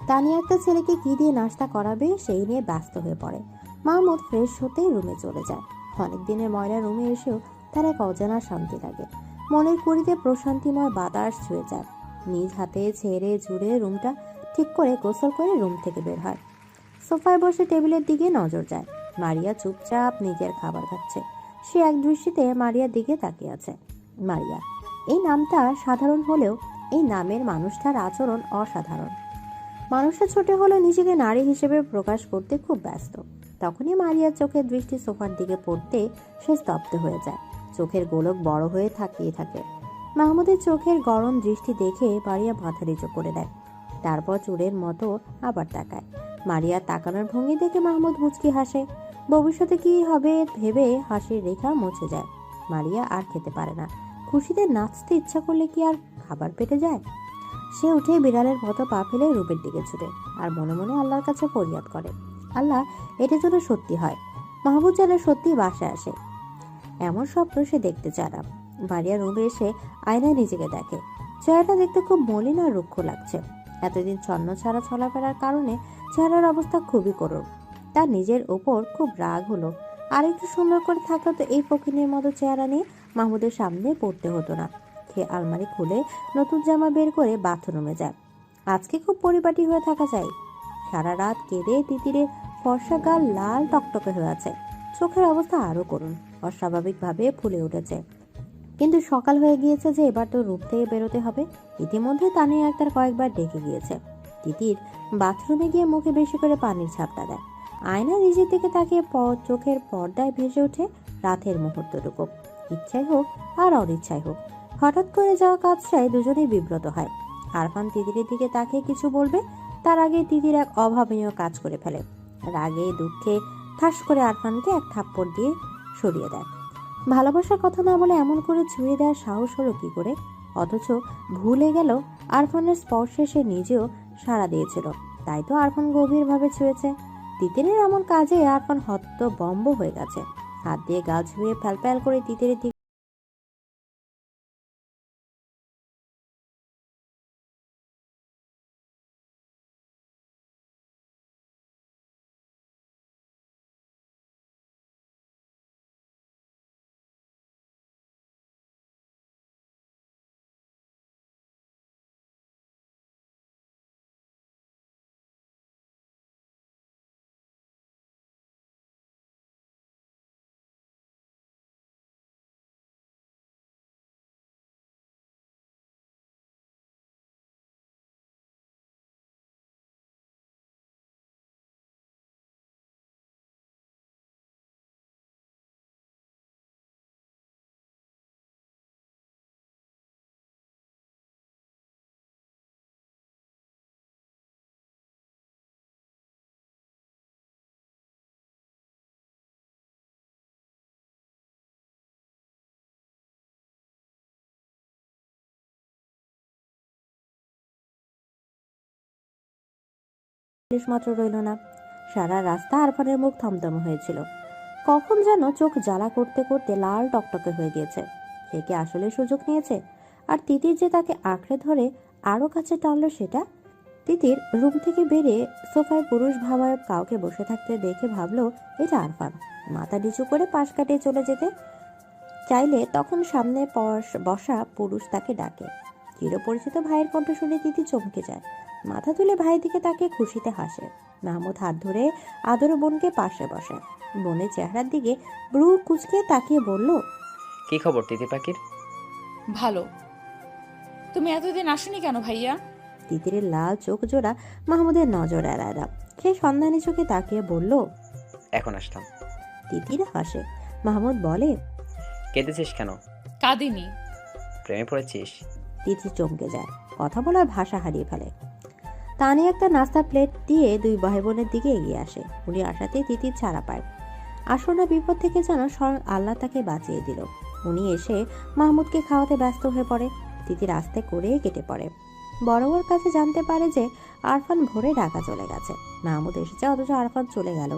তানিয়া একটা ছেলেকে কি দিয়ে নাস্তা করাবে সেই নিয়ে ব্যস্ত হয়ে পড়ে। মাহমুদ ফ্রেশ হতেই রুমে চলে যায়। অনেক দিনের ময়লা রুমে এসেও তার এক অজানা শান্তি লাগে। মনের কুড়িতে প্রশান্তিময় বাতাস ছুঁয়ে যায়। নিজ হাতে ছেড়ে ঝুড়ে রুমটা ঠিক করে গোসল করে রুম থেকে বের হয়। সোফায় বসে টেবিলের দিকে নজর যায়। মারিয়া চুপচাপ নিজের খাবার খাচ্ছে। সে এক দৃষ্টিতে মারিয়ার দিকে তাকিয়ে আছে। মারিয়া, এই নামটা সাধারণ হলেও এই নামের মানুষটার আচরণ অসাধারণ। মানুষটা ছোট হলেও নিজেকে নারী হিসেবে প্রকাশ করতে খুব ব্যস্ত। তখনই মারিয়ার চোখের দৃষ্টি সোফার দিকে পড়তে সে স্তব্ধ হয়ে যায়। চোখের গোলক বড় হয়ে তাকিয়ে থাকে। মাহমুদের চোখের গরম দৃষ্টি দেখে মারিয়া মাথা নিচু করে দেয়। তারপর চোরের মতো আবার তাকায়। মারিয়ার তাকানোর ভঙ্গি দেখে মাহমুদ মুচকি হাসে। ভবিষ্যতে কি হবে ভেবে হাসির রেখা মুছে যায়। মারিয়া আর খেতে পারে না। খুশিতে নাচতে ইচ্ছা করলে কি আর খাবার পেটে যায়? সে উঠে বিড়ালের মতো পা ফেলে রূপের দিকে ছুটে আর মনে মনে আল্লাহর কাছে ফরিয়াদ করে, আল্লাহ, এটা যেন সত্যি হয়। মাহমুদ যেন সত্যি বাসায় আসে, এমন স্বপ্ন সে দেখতে চায় না। মারিয়া রুমে এসে আয়নায় নিজেকে দেখে। চেহারাটা দেখতে খুব মলিন আর রুক্ষ লাগছে। এতদিন ছন্ন ছাড়া চলাফেরার কারণে চেহারার অবস্থা খুবই করুণ। তার নিজের ওপর খুব রাগ হলো। আর একটু সুন্দর করে থাকলে তো এই ফকিনের মতো চেহারা নিয়ে মাহমুদের সামনে পড়তে হতো না। সে আলমারি খুলে নতুন জামা বের করে বাথরুমে যায়। আজকে খুব পরিপাটি হয়ে থাকা চাই। সারা রাত কেঁদে তিতিরের ফর্সা গাল লাল টকটকে হয়ে আছে। চোখের অবস্থা আরো করুণ, অস্বাভাবিকভাবে ফুলে উঠেছে। কিন্তু সকাল হয়ে গিয়েছে যে এবার তো রূপ থেকে বেরোতে হবে। ইতিমধ্যে তানিয়া আক্তার কয়েকবার ডেকে গিয়েছে। তিতির বাথরুমে গিয়ে মুখে বেশি করে পানির ছাপটা দেয়। আয়না নিজের দিকে তাকিয়ে চোখের পর্দায় ভেসে ওঠে রাতের মুহূর্তটুকু। ইচ্ছাই হোক আর অনিচ্ছাই হোক, হঠাৎ করে যাওয়া কাজটায় দুজনেই বিব্রত হয়। আরফান তিতিরের দিকে তাকিয়ে কিছু বলবে, তার আগে তিতির এক অভাবনীয় কাজ করে ফেলে। রাগে দুঃখে ঠাস করে আরফানকে এক থাপ্পড় দিয়ে সরিয়ে দেয়। ভালোবাসার কথা না বলে এমন করে ছুঁয়ে দেওয়ার সাহস হলো কি করে? অথচ ভুলে গেল আরফানের স্পর্শে সে নিজেও সাড়া দিয়েছিল। তাই তো আরফান গভীরভাবে ছুঁয়েছে। তিতিরের এমন কাজে আরফান হতবম্ব হয়ে গেছে। হাত দিয়ে গা ছুঁয়ে প্যাল করে তিতিরের দিকে মাত্র রইল না। সারা রাস্তা আরফানের মুখ থমথমে হয়েছিল। কখন যেন চোখ জ্বালা করতে করতে লাল টকটকে হয়ে গিয়েছে। সে কি আসলে সুযোগ নিয়েছে? আর তিতির যে তাকে আঁকড়ে ধরে আরো কাছে টানলো সেটা। তিতির রুম থেকে বেরিয়ে সোফায় পুরুষ ভাবায় কাউকে বসে থাকতে দেখে ভাবলো এটা আরফান। মাথা নিচু করে পাশ কাটিয়ে চলে যেতে চাইলে তখন সামনে বসা পুরুষ তাকে ডাকে। চিরপরিচিত ভাইয়ের কণ্ঠ শুনে তিতির চমকে যায়। মাথা তুলে ভাইয়ের দিকে তাকে খুশিতে হাসে। মাহমুদ হাত ধরে আদর বোনকে পাশে বসে। বোনের চেহারার দিকে ব্রু কুচকে তাকিয়ে বলল, কি খবর তিতির পাখির? ভালো। তুমি এতদিন আসনি কেন ভাইয়া? তিতিরের লাল চোখ জোড়া মাহমুদের নজর এড়ায় না। সে সন্ধানী চোখে তাকিয়ে বলল, এখন আসলাম। তিতির হাসে। মাহমুদ বলে, কেঁদেছিস কেন? কাঁদিনি। প্রেমে পড়েছিস? তিতির চমকে যায়, কথা বলার ভাষা হারিয়ে ফেলে। তানি একটা নাস্তা প্লেট দিয়ে দুই ভাই বোনের দিকে এগিয়ে আসে। উনি আসাতেই তিতির ছাড়া পায়। আসন্ন বিপদ থেকে যেন স্বয়ং আল্লাহ তাকে বাঁচিয়ে দিল। উনি এসে মাহমুদকে খাওয়াতে ব্যস্ত হয়ে পড়ে। তিতির আস্তে করে কেটে পড়ে। বড়োর কাছে জানতে পারে যে আরফান ভোরে ঢাকা চলে গেছে। মাহমুদ এসেছে অথচ আরফান চলে গেল।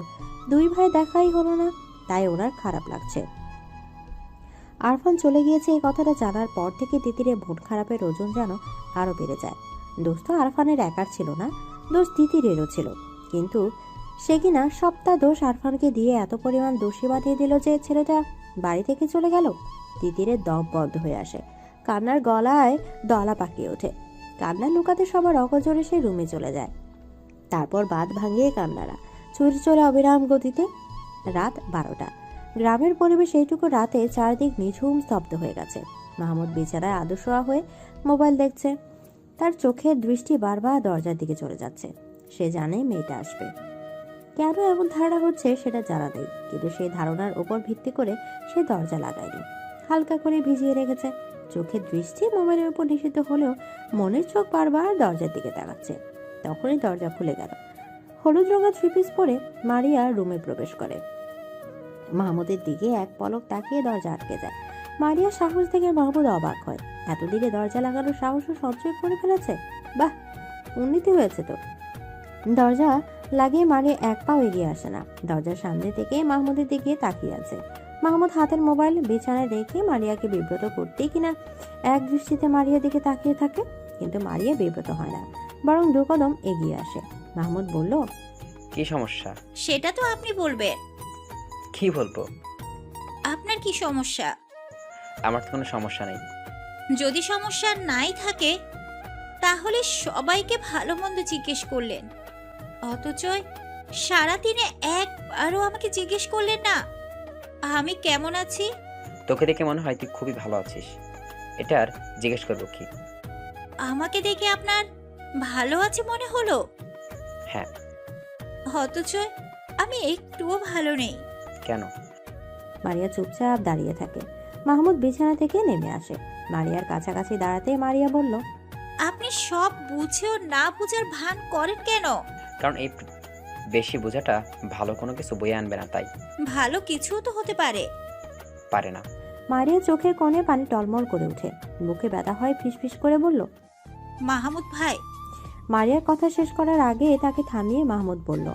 দুই ভাই দেখাই হলো না, তাই ওনার খারাপ লাগছে। আরফান চলে গিয়েছে এই কথাটা জানার পর থেকে তিতিরের মন খারাপের ওজন যেন আরো বেড়ে যায়। দোষ তো আরফানের একার ছিল না, দোষ তিতিরেরও ছিল। কিন্তু সে কিনা সপ্তাহ দোষ আরফানকে দিয়ে এত পরিমাণ দোষী বানিয়ে দিল যে ছেলেটা বাড়ি থেকে চলে গেল। তিতিরের দম বন্ধ হয়ে আসে, কান্নার গলায় দলা পাকিয়ে ওঠে। কান্না লুকাতে সবার অগজরে সে রুমে চলে যায়। তারপর বাঁধ ভাঙিয়ে কান্নারা ছুটে চলে অবিরাম গতিতে। রাত 12টা। গ্রামের পরিবেশ এইটুকু রাতে চারদিক নিঝুম স্তব্ধ হয়ে গেছে। মাহমুদ বিছানায় আদশোয়া হয়ে মোবাইল দেখছে। তার চোখের দৃষ্টি বারবার দরজার দিকে চলে যাচ্ছে। সে জানে মেয়েটা আসবে। কেন এমন ধারণা হচ্ছে সেটা জানা নেই, কিন্তু সেই ধারণার উপর ভিত্তি করে সে দরজা লাগায়নি, হালকা করে ভিজিয়ে রেখেছে। চোখের দৃষ্টি মোবাইলের উপর নিষিদ্ধ হলেও মনের চোখ বারবার দরজার দিকে তাকাচ্ছে। তখনই দরজা খুলে গেল। হলুদ রঙের থ্রি পিস পরে মারিয়া রুমে প্রবেশ করে। মাহমুদের দিকে এক পলক তাকিয়ে দরজা আটকে যায়। মারিয়া সাহস দেখে মাহমুদ অবাক হয়। এতদিকে দরজা লাগানোর সাহসও সঞ্চয় করে ফেলেছে। বাহ, উন্নতি হয়েছে তো। দরজা লাগিয়ে মারিয়া এক পাও এগিয়ে আসে না। দরজার সামনে থেকে মাহমুদের দিকে তাকিয়ে আছে। মাহমুদ হাতের মোবাইল বিছানায় রেখে মারিয়াকে বিব্রত করতেই কিনা এক দৃষ্টিতে মারিয়ার দিকে তাকিয়ে থাকে, কিন্তু মারিয়া বিব্রত হয় না, বরং 2 কদম এগিয়ে আসে। মাহমুদ বলল, কি সমস্যা? সেটা তো আপনি বলবেন। কি বলবো? আপনার কি সমস্যা? আমার তো কোনো সমস্যা নেই। যদি সমস্যা নাই থাকে তাহলে সবাইকে ভালো মন্দ জিজ্ঞেস করলেন, অথচ সারাদিনে একবারও আমাকে জিজ্ঞেস করলেন না আমি কেমন আছি। তোকে দেখে মনে হয় তুই খুবই ভালো আছিস, এটা আর জিজ্ঞেস করবো কি? আমাকে দেখে আপনার ভালো আছে মনে হলো? হ্যাঁ। অথচ আমি একটুও ভালো নেই। কেন? মারিয়া চুপচাপ দাঁড়িয়ে থাকে। মাহমুদ বিছানা থেকে নেমে আসে। মারিয়ার কাছাকাছি দাঁড়াতে মারিয়া বলল, আপনি সব বুঝেও না বুঝার ভান করেন কেন? কারণ এই বেশি বোঝাটা ভালো কোনো কিছু বয়ে আনবে না, তাই। ভালো কিছু তো হতে পারে। পারে না। মারিয়া চোখের কোণে পানি টলমল করে ওঠে। বুকে ব্যথা হয়, ফিসফিস করে বলল, মাহমুদ ভাই। মারিয়ার কথা শেষ করার আগে তাকে থামিয়ে মাহমুদ বলল,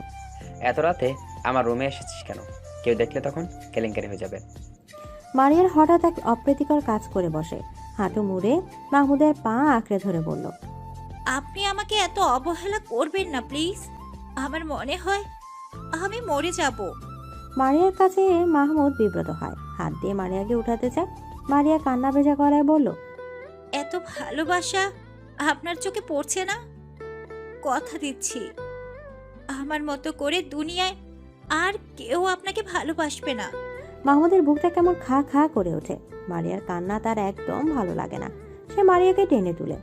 এত রাতে আমার রুমে এসেছিস কেন? কেউ দেখলে তখন কেলেঙ্কারি হয়ে যাবে। মারিয়ার হঠাৎ এক অপ্রীতিকর কাজ করে বসে। হাঁটু মুড়ে মাহমুদের পা আঁকড়ে ধরে বলল, আপনি আমাকে এত অবহেলা করবেন না প্লিজ। আমার মনে হয় আমি মরে যাব। মারিয়ার কাছে মাহমুদ বিব্রত হয়, হাত দিয়ে মারিয়াকে উঠাতে চায়। মারিয়া কান্না ভেজা গলায় বলল, এত ভালোবাসা আপনার চোখে পড়ছে না? কথা দিচ্ছি আমার মতো করে দুনিয়ায় আর কেউ আপনাকে ভালোবাসবে না। মাহমুদের বুকটা কেমন খা খা করে ওঠে। মারিয়ার কান্না তার একদম ভালো লাগে না। সে মারিয়াকে টেনে তুলে।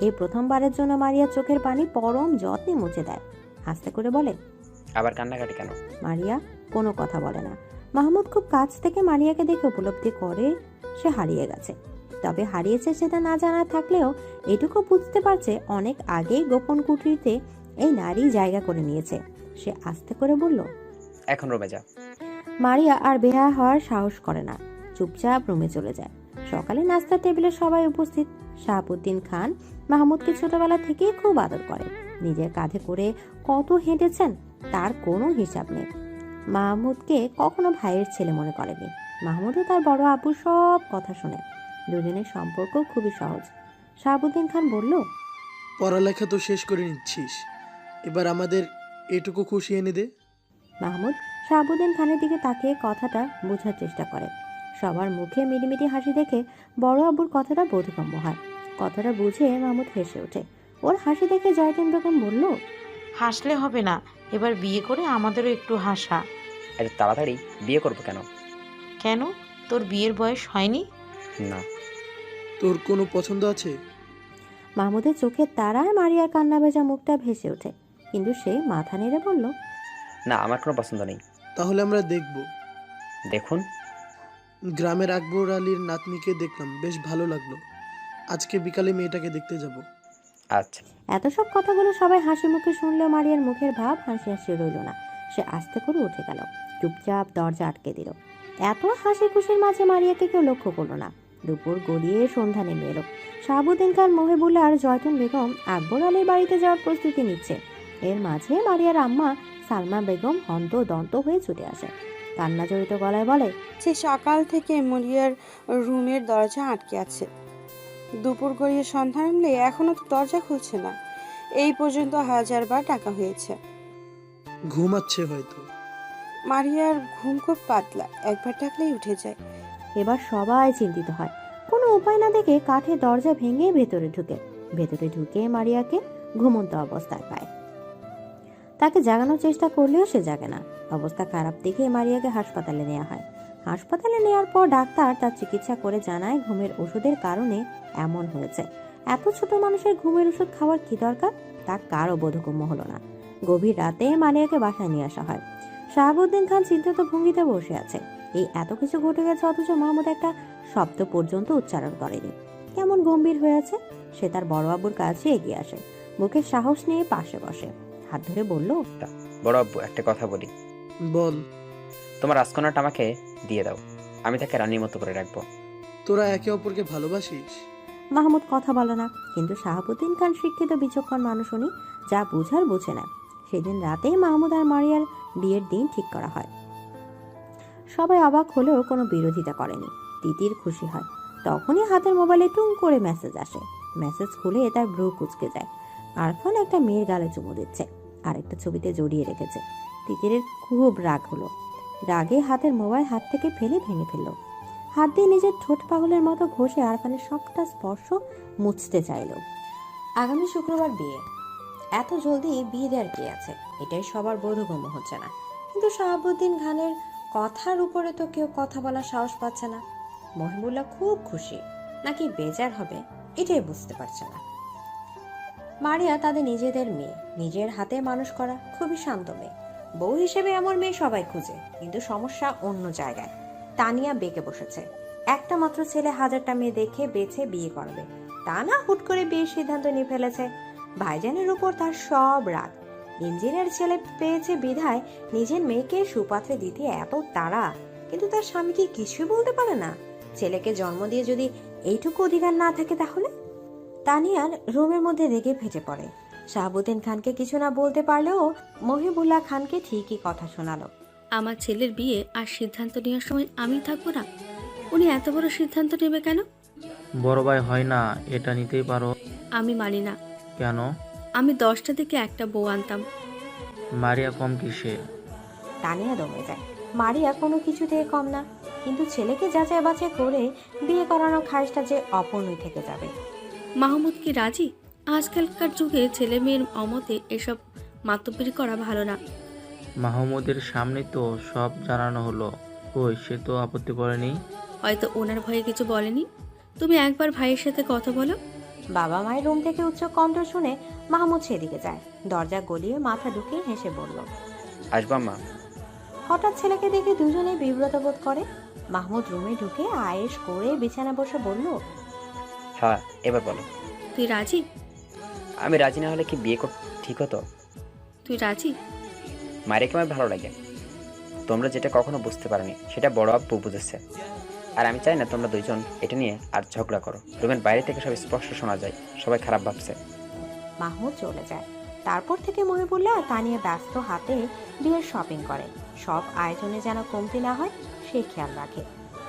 এই প্রথমবারের জন্য মারিয়ার চোখের পানি পরম যত্নে মুছে দেয়। আস্তে করে বলে, আবার কান্নাকাটি কেন? মারিয়া কোনো কথা বলে না। মাহমুদ খুব কাছ থেকে মারিয়াকে দেখে উপলব্ধি করে সে হারিয়ে গেছে। তবে হারিয়েছে সেটা না জানা থাকলেও এটুকু বুঝতে পারছে অনেক আগেই গোপন কুটিরতে এই নারী জায়গা করে নিয়েছে। সে আস্তে করে বলল, এখন রুমে যা। মারিয়া আর বেহা হওয়ার সাহস করে না, চুপচাপ রুমে চলে যায়। সকালে নাস্তার টেবিলে সবাই উপস্থিত। শাহাবুদ্দিন খান মাহমুদকে ছোটবেলা থেকেই খুব আদর করে। নিজের কাঁধে করে কত হেঁটেছেন তার কোনো হিসাব নেই। মাহমুদকে কখনো ভাইয়ের ছেলে মনে করেনি। মাহমুদও তার বড় আপুর সব কথা শোনে। দুজনের সম্পর্ক খুবই সহজ। শাহাবুদ্দিন খান বলল, পড়ালেখা তো শেষ করে নিচ্ছিস, এবার আমাদের এটুকু খুশি এনে দে। মাহমুদ শাহাবুদ্দিন খানের দিকে তাকিয়ে কথাটা বোঝার চেষ্টা করে। সবার মুখে মিটিমিটি হাসি দেখে বড় আব্বুর কথাটা বোধগম্য হয়। কথাটা বুঝে মাহমুদ হেসে ওঠে। ওর হাসি দেখে জয়তুন বেগম বলল, হাসলে হবে না, এবার বিয়ে করে আমাদেরও একটু হাসা। এত তাড়াতাড়ি বিয়ে করবো কেন? কেন, তোর বিয়ের বয়স হয়নি? না। তোর কোনো পছন্দ আছে? মাহমুদের চোখের তারায় মারিয়ার কান্না ভেজা মুখটা ভেসে ওঠে, কিন্তু সে মাথা নেড়ে বলল, না, আমার কোনো পছন্দ নেই। তাহলে আমরা দেখব। দেখুন। গ্রামের আকবর আলীর নাতনিকে দেখলাম, বেশ ভালো লাগলো। আজকে বিকালে মেয়েটাকে দেখতে যাব। আচ্ছা। এত সব কথাগুলো সবাই হাসি মুখে শুনলেও মারিয়ার মুখের ভাব হাসি হাসি রইল না। সে আস্তে করে উঠে গেল, চুপচাপ দরজা আটকে দিল। এত হাসি খুশির মাঝে মারিয়াকে কেউ লক্ষ্য করলো না। দুপুর গড়িয়ে সন্ধ্যা নেমে এলো। শাহাবুদ্দিন খান, মহিবুল্লাহ আর জয়তুন বেগম আকবর আলীর বাড়িতে যাওয়ার প্রস্তুতি নিচ্ছে। এর মাঝে মারিয়ার আম্মা সালমা বেগম হন্তদন্ত হয়ে ছুটে আসে। কান্না জড়িত গলায় বলে, সে সকাল থেকে মরিয়ার রুমের দরজা আটকে আছে। দুপুর গড়িয়ে সন্ধ্যা নামলে এখনো তো দরজা খুলছে না। এই পর্যন্ত 1000 বার ডাকা হয়েছে। ঘুমাচ্ছে হয়তো। মারিয়ার ঘুম খুব পাতলা, একবার ডাকলেই উঠে যায়। এবার সবাই চিন্তিত হয়। কোনো উপায় না দেখে কাঠের দরজা ভেঙে ভেতরে ঢুকে মারিয়াকে ঘুমন্ত অবস্থায় পায়। তাকে জাগানোর চেষ্টা করলেও সে জাগে না। অবস্থা খারাপ দেখে মারিয়াকে হাসপাতালে নেওয়া হয়। হাসপাতালে নেওয়ার পর ডাক্তার তার চিকিৎসা করে জানায় ঘুমের ওষুধের কারণে এমন হয়েছে। এত ছোট মানুষের ঘুমের ওষুধ খাওয়ার কি দরকার, তা কারও বোধগম্য হলো না। গভীর রাতে মারিয়াকে বাসায় নিয়ে আসা হয়। শাহাবুদ্দিন খান চিন্তিত ভঙ্গিতে বসে আছে। এই এত কিছু ঘটে গেছে, অথচ মাহমুদ একটা শব্দ পর্যন্ত উচ্চারণ করেনি। কেমন গম্ভীর হয়ে আছে। সে তার বড় আব্বুর কাছে এগিয়ে আসে, বুকে সাহস নিয়ে পাশে বসে, হাত ধরে বলল, বড় আব্বু, একটা কথা বলি। বল। তোমার রাজকন্যাটা আমাকে দিয়ে দাও, আমি তাকে রানীর মতো করে রাখবো। তোরা একে অপরকে ভালোবাসিস? মাহমুদ কথা বলে না, কিন্তু শাহাবুদ্দিন খান শিক্ষিত বিচক্ষণ মানুষ, উনি যা বুঝার বুঝে নেন। সেদিন রাতেই মাহমুদ আর মারিয়ার বিয়ের দিন ঠিক করা হয়। সবাই অবাক হলেও কোনো বিরোধিতা করেনি। তিতির খুশি হয়। তখনই হাতের মোবাইলে টুং করে মেসেজ আসে। মেসেজ খুলে তার ভ্রু কুঁচকে যায়। আরফান একটা মেয়ের গালে চুমু দিচ্ছে, আর একটা ছবিতে জড়িয়ে রেখেছে। তিতিরের খুব রাগ হলো। রাগে হাতের মোবাইল হাত থেকে ফেলে ভেঙে ফেলল। হাত দিয়ে নিজের ঠোঁট পাগলের মতো ঘষে আরফানের সবটা স্পর্শ মুছতে চাইল। আগামী শুক্রবার বিয়ে। এত জলদি বিয়ে দেওয়ার কি আছে, এটাই সবার বোধগম্য হচ্ছে না। কিন্তু শাহাবুদ্দিন খানের কথার উপরে তো কেউ কথা বলার সাহস পাচ্ছে না। মহিবুল্লাহ খুব খুশি নাকি বেজার হবে, এটাই বুঝতে পারছে না। মারিয়া তাদের নিজেদের মেয়ে, নিজের হাতে মানুষ করা, খুবই শান্ত মেয়ে। বউ হিসেবে এমন মেয়ে সবাই খুঁজে, কিন্তু সমস্যা অন্য জায়গায়। তানিয়া বেঁকে বসেছে। একটা মাত্র ছেলে, হাজারটা মেয়ে দেখে বেছে বিয়ে করবে, তা না হুট করে বিয়ের সিদ্ধান্ত নিয়ে ফেলেছে। ভাইজানের উপর তার সব রাগ। ইঞ্জিনিয়ার ছেলে পেয়েছে বিধায় নিজের মেয়েকে সুপাত্রে দিতে এত তাড়া, কিন্তু তার স্বামী কি কিছুই বলতে পারে না? ছেলেকে জন্ম দিয়ে যদি এইটুকু অধিকার না থাকে, তাহলে? তানিয়ার রুমের মধ্যে রেগে ফেটে পড়ে। শাহাবুদ্দিন খানকে কিছু না বলতে পারলেও মহিবুল্লাহ খানকে ঠিকই কথা শোনালো। আমার ছেলের বিয়ে আর সিদ্ধান্ত নেওয়ার সময় আমি থাকবো না? উনি এত বড় সিদ্ধান্ত নেবে কেন? বড় ভাই হয় না, এটা নিতেই পারো। আমি মানি না। কেন? আমি 10টা থেকে একটা বউ আনতাম। মারিয়া কম কিসে? তানিয়া দমে যায়। মারিয়া কোনো কিছু থেকে কম না, কিন্তু ছেলেকে যাচাই বাছাই করে বিয়ে করানো খাইশটা যে অপূর্ণই থেকে যাবে। মাহমুদ কি রাজি? আজকালকার যুগে ছেলে মেয়ের অমতে এসব মাতব্বরি করা ভালো না। মাহমুদের সামনে তো সব জানানো হলো, কই সে তো আপত্তি করেনি। হয়তো ওনার ভয়ে কিছু বলেনি। তুমি একবার ভাইয়ের সাথে কথা বলো। বাবা মায়ের রুম থেকে উচ্চ কণ্ঠ শুনে মাহমুদ সেদিকে যায়। দরজা গলিয়ে মাথা ঢুকিয়ে হেসে বলল, আসবা মা। হঠাৎ ছেলেকে দেখে দুজনেই বিব্রত বোধ করে। মাহমুদ রুমে ঢুকে আয়েশ করে বিছানা বসে বলল, হ্যাঁ, এবার বলো। তুই রাজি? আমি রাজি না হলে কি বিয়ে ঠিক হতো? তুই রাজি? মারিয়াকে আমার ভালো লাগে। তোমরা যেটা কখনো বুঝতে পারোনি, সেটা বড় আব্বু বুঝেছে। আর আমি চাই না তোমরা দুইজন এটা নিয়ে আর ঝগড়া করো। রুমের বাইরে থেকে সব স্পষ্ট শোনা যায়, সবাই খারাপ ভাবছে। মাহমুদ চলে যায়। তারপর থেকে মহিবুল্লাহ তা নিয়ে ব্যস্ত হাতে বিয়ের শপিং করে। সব আয়োজনে যেন কমতি না হয় সে খেয়াল রাখে।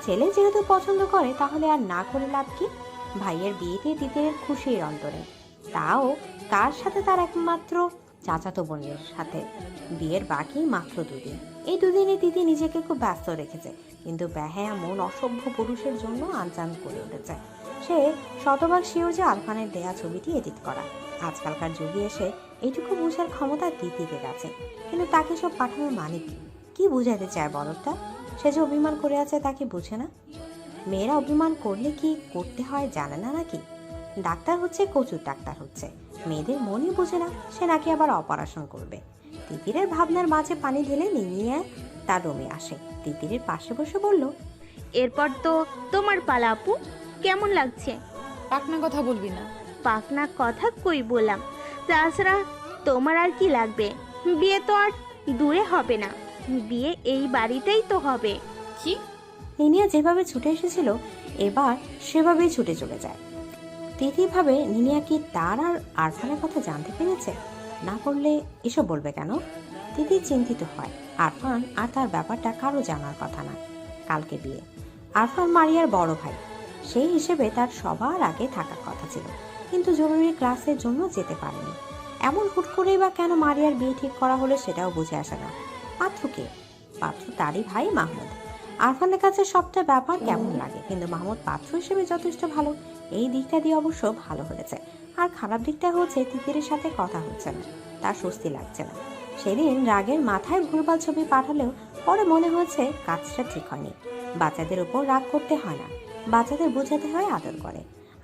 ছেলে যেহেতু পছন্দ করে, তাহলে আর না করে লাভ কি? ভাইয়ের বিয়েতে তিতিরের খুশির অন্তরে, তাও কার সাথে? তার একমাত্র চাচাতো বোনের সাথে। বিয়ের বাকি মাত্র 2 দিন। এই 2 দিনে তিতি নিজেকে খুব ব্যস্ত রেখেছে, কিন্তু বেহায়া মন অসভ্য পুরুষের জন্য আনচান করে উঠেছে। সে শতভাগ শিওর যে আরফানের দেয়া ছবিটি এডিট করা। আজকালকার যুগে এসে এইটুকু বোঝার ক্ষমতা তিতিকে গেছে, কিন্তু তাকে সব পাঠানোর মানে কি বুঝাতে চায় বলটা? সে যে অভিমান করে আছে তা কি বুঝে না? মেয়েরা অভিমান করলে কি করতে হয় জানে না নাকি? ডাক্তার হচ্ছে, কচুর ডাক্তার হচ্ছে, মেয়েদের মনই বুঝে না। সে নাকি আবার অপারেশন করবে। তিতিরের ভাবনার মাঝে পানি ঢেলে নিয়ে তার রুমে আসে। তিতিরের পাশে বসে বলল, এরপর তো তোমার পালা আপু। কেমন লাগছে? পাকনা কথা বলবি না। পাকনা কথা কই বললাম। তাছাড়া তোমার আর কি লাগবে? বিয়ে তো আর দূরে হবে না, বিয়ে এই বাড়িতেই তো হবে। কি? নিনিয়া যেভাবে ছুটে এসেছিল এবার সেভাবেই ছুটে চলে যায়। তিথি ভাবে নিনিয়া কি তার আর আরফানের কথা জানতে পেরেছে? না করলে এসব বলবে কেন? তিথি চিন্তিত হয়। আরফান আর তার ব্যাপারটা কারো জানার কথা না। কালকে বিয়ে। আরফান মারিয়ার বড় ভাই, সেই হিসেবে তার সবার আগে থাকার কথা ছিল, কিন্তু জরুরি ক্লাসের জন্য যেতে পারেনি। এমন হুট করেই বা কেন মারিয়ার বিয়ে ঠিক করা হলো সেটাও বুঝে আসে না। পাত্রকে পাত্র তারই ভাই মাহমুদ। আরফানের কাছে সবটা ব্যাপার কেমন লাগে, কিন্তু মাহমুদ পাত্র হিসেবে যথেষ্ট ভালো। এই দিকটা দিয়ে অবশ্য ভালো হয়েছে। আর খারাপ দিকটা হচ্ছে তিতিরের সাথে কথা হচ্ছে না, তার স্বস্তি লাগছে না। সেদিন রাগের মাথায় ভুলভাল ছবি পাঠালেও পরে মনে হয়েছে কাজটা ঠিক হয়নি। বাচ্চাদের উপর রাগ করতে হয় না, বাচ্চাদের বোঝাতে হয় আদর করে।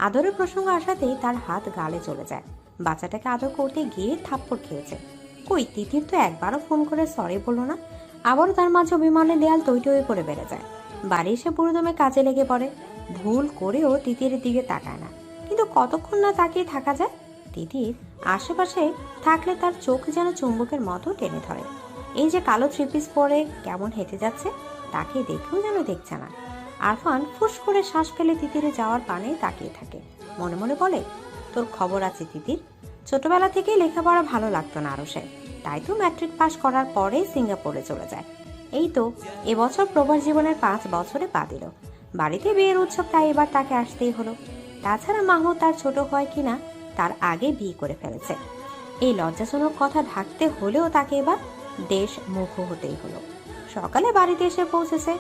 আদরের প্রসঙ্গ আসাতেই তার হাত গালে চলে যায়। বাচ্চাটাকে আদর করতে গিয়ে থাপ্পড় খেয়েছে। কই, তিতির তো একবারও ফোন করে সরি বললো না। আবারও তার মাঝে অভিমানের দেয়াল টই টই করে বেড়ে যায়। বাড়ি এসে পুরোদমে কাজে লেগে পড়ে। ভুল করেও তিতির দিকে তাকায় না, কিন্তু কতক্ষণ না তাকিয়ে থাকা যায়। তিতির আশেপাশে থাকলে তার চোখ যেন চুম্বকের মতো টেনে ধরে। এই যে কালো থ্রিপিস পরে কেমন হেঁটে যাচ্ছে, তাকে দেখেও যেন দেখছে না। আরফান ফুস করে শ্বাস ফেলে তিতিরে যাওয়ার পানে তাকিয়ে থাকে। মনে মনে বলে, তোর খবর আছে তিতির। ছোটবেলা থেকেই লেখাপড়া ভালো লাগতো না আরুষের, তাই তো ম্যাট্রিক পাস করার পরে সিঙ্গাপুরে চলে যায়। এই তো এবছর প্রবাস জীবনের 5 বছরে পা দিল। বাড়িতে বিয়ের উৎসব, তাই এবার তাকে আসতেই হলো। তাছাড়া মাহমুদ তার ছোট হয় কিনা তার আগে বিয়ে করে ফেলেছে। এই লজ্জাজনক কথা ঢাকতে হলেও তাকে এবার দেশ মুখ হতেই হলো। সকালে বাড়িতে এসে পৌঁছেছে।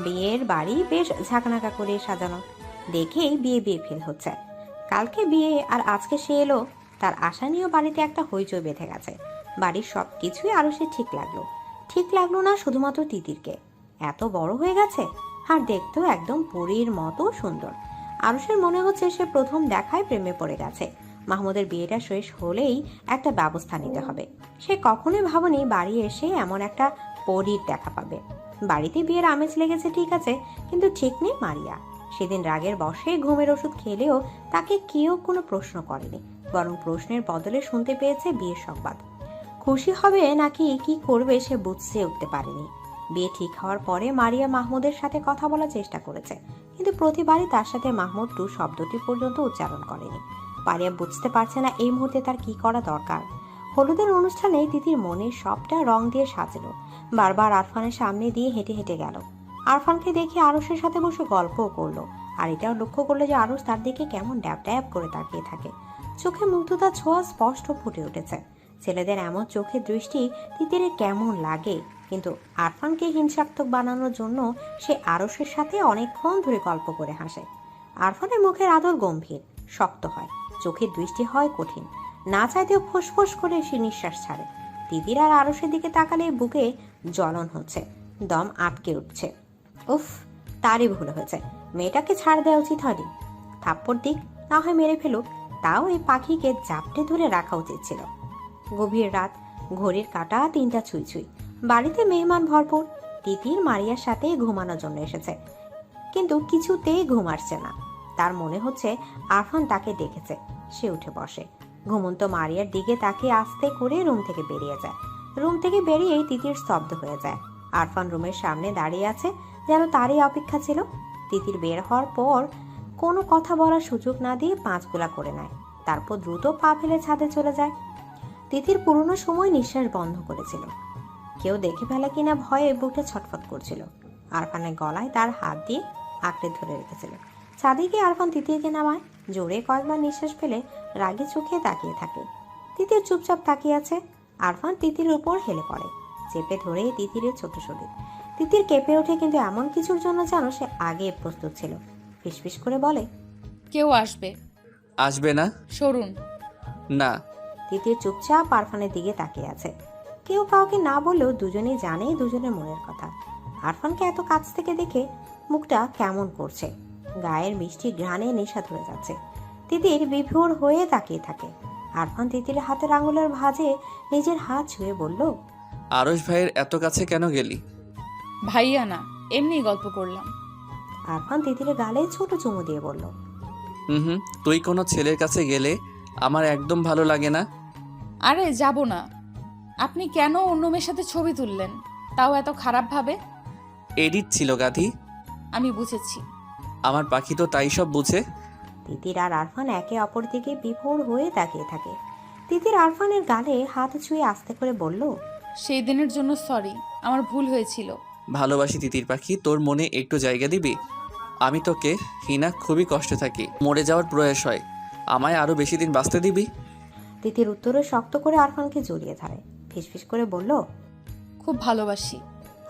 বিয়ের বাড়ি বেশ ঝাঁকনাকা করে সাজানো, দেখেই বিয়ে বিয়ে ফিল হচ্ছে। কালকে বিয়ে আর আজকে সে এলো, তার আশা নিয়েও বাড়িতে একটা হইচই বেঁধে গেছে। বাড়ির সব কিছুই আরো সে ঠিক লাগলো না শুধুমাত্র তিতিরকে। এত বড় হয়ে গেছে আর দেখতেও একদম পরীর মতো সুন্দর। আরুষের মনে হচ্ছে সে প্রথম দেখায় প্রেমে পড়ে গেছে। মাহমুদের বিয়েটা শেষ হলেই একটা ব্যবস্থা নিতে হবে। সে কখনোই ভাবেনি বাড়ি এসে এমন একটা পরীর দেখা পাবে। বাড়িতে বিয়ের আমেজ লেগেছে ঠিক আছে, কিন্তু ঠিক নেই মারিয়া। সেদিন রাগের বশে ঘুমের ওষুধ খেলেও তাকে কেউ কোনো প্রশ্ন করেনি, বরং প্রশ্নের বদলে শুনতে পেয়েছে বিয়ের সংবাদ। খুশি হবে নাকি কি করবে সে বুঝতে উঠতে পারেনি। বিয়ে ঠিক হওয়ার পরে মারিয়া মাহমুদের সাথে কথা বলার চেষ্টা করেছে, কিন্তু প্রতিবারই তার সাথে মাহমুদ টু শব্দটি পর্যন্ত উচ্চারণ করেনি। মারিয়া বুঝতে পারছে না এই মুহূর্তে তার কি করা দরকার। হলুদের অনুষ্ঠানে তিতির মনে সবটা রং দিয়ে সাজলো। বারবার আরফানের সামনে দিয়ে হেঁটে হেঁটে গেল। আরফানকে দেখে আরুষের সাথে বসে গল্পও করলো, আর এটাও লক্ষ্য করলো যে আরুষ তার দিকে কেমন ড্যাব ড্যাব করে তাকিয়ে থাকে। চোখে মুগ্ধতার ছোঁয়া স্পষ্ট ফুটে উঠেছে। ছেলেদের এমন চোখের দৃষ্টি তিতিরের কেমন লাগে, কিন্তু আরফানকে হিংসাত্মক বানানোর জন্য সে আরুষের সাথে অনেকক্ষণ ধরে গল্প করে হাসে। আরফানের মুখের আদর গম্ভীর, শক্ত হয়, চোখের দৃষ্টি হয় কঠিন। না চাইতেও ফোঁস করে সে নিঃশ্বাস ছাড়ে। তিতির আর আরুষের দিকে তাকালে বুকে জ্বলন হচ্ছে, দম আটকে উঠছে। উফ, তারই ভুল হয়েছে, মেয়েটাকে ছাড় দেওয়া উচিত হয়নি। থাপ্পড় দিক, না হয় মেরে ফেলুক, তাও এই পাখিকে জাপটে ধরে রাখা উচিত ছিল। গভীর রাত, ঘড়ির কাঁটা 3টা ছুঁই। বাড়িতে মেহমান ভরপুর। তিতির মারিয়ার সাথে ঘুমানোর জন্য এসেছে, কিন্তু কিছুতেই ঘুম আসছে না। তার মনে হচ্ছে আরফান তাকে দেখেছে। সে উঠে বসে, ঘুমন্ত মারিয়ার দিকে তাকিয়ে আস্তে করে রুম থেকে বেরিয়ে যায়। রুম থেকে বেরিয়েই তিতির স্তব্ধ হয়ে যায়। আরফান রুমের সামনে দাঁড়িয়ে আছে, যেন তারই অপেক্ষা ছিল। তিতির বের হওয়ার পর কোনো কথা বলার সুযোগ না দিয়ে 5 গোলা করে নেয়, তারপর দ্রুত পা ফেলে ছাদে চলে যায়। তিতির পুরনো সময় নিঃশ্বাস বন্ধ করেছিল। কেউ দেখে ফেলে কিনা ভয়ে বুকটা ছটফট করছিল। আরফানের গলায় তার হাত দিয়ে আঁকড়ে ধরে রেখেছিল। ছাদে গিয়ে আরফান তিতিরকে নামায়। জোরে কয়েকবার নিঃশ্বাস ফেলে রাগে চোখে তাকিয়ে থাকে। তিতির চুপচাপ তাকিয়ে আছে। আরফান তিতির উপর হেলে পড়ে, চেপে ধরে তিতিরের ছোট শরীর। তিতির কেঁপে ওঠে, কিন্তু এমন কিছুর জন্য যেন সে আগে প্রস্তুত ছিল। ফিসফিস করে বলে, কেউ আসবে। আসবে না? সরুন। না। তিতির চুপচাপ আরফানের দিকে তাকিয়ে আছে। কেউ কাউকে না বললেও দুজনেই জানে দুজনের মনের কথা। আরফানকে এত কাছ থেকে দেখে মুখটা কেমন করছে, গায়ের মিষ্টি ঘ্রাণে নেশা ধরে যাচ্ছে। তিতির বিভোর হয়ে তাকিয়ে থাকে। আরফান তিতির হাতের আঙুলের ভাঁজে নিজের হাত ছুঁয়ে বলল, আরশ ভাইয়ের এত কাছে কেন গেলি? ভাইয়া না, এমনি গল্প করলাম। আরফান তিতিরের গালে ছোট চুমু দিয়ে বলল, হুম, তুই কোনো ছেলের কাছে গেলে আমার একদম ভালো লাগে না। আরে যাব না। আপনি কেন অন্য মেয়ের সাথে ছবি তুললেন, তাও এত খারাপ ভাবে? এডিট ছিল গাধি। আমি বুঝেছি। আমার পাখি তো তাই সব বুঝে। তিতির আর আরফান একে অপর দিকে বিভোর হয়ে তাকিয়ে থাকে। তিতির আরফানের গালে হাত ছুঁয়ে আস্তে করে বলল, সেই দিনের জন্য সরি, আমার ভুল হয়েছিল। ভালোবাসি তিতির পাখি, তোর মনে একটু জায়গা দিবি? আমি তোকে হিনা খুবই কষ্টে থাকি, মরে যাওয়ার প্রয়াস হয়, আমায় আরো বেশি দিন বাঁচতে দিবি? তিতির উত্তরে শক্ত করে আরফানকে জড়িয়ে ধরে, ফিসফিস করে বলল, খুব ভালোবাসি।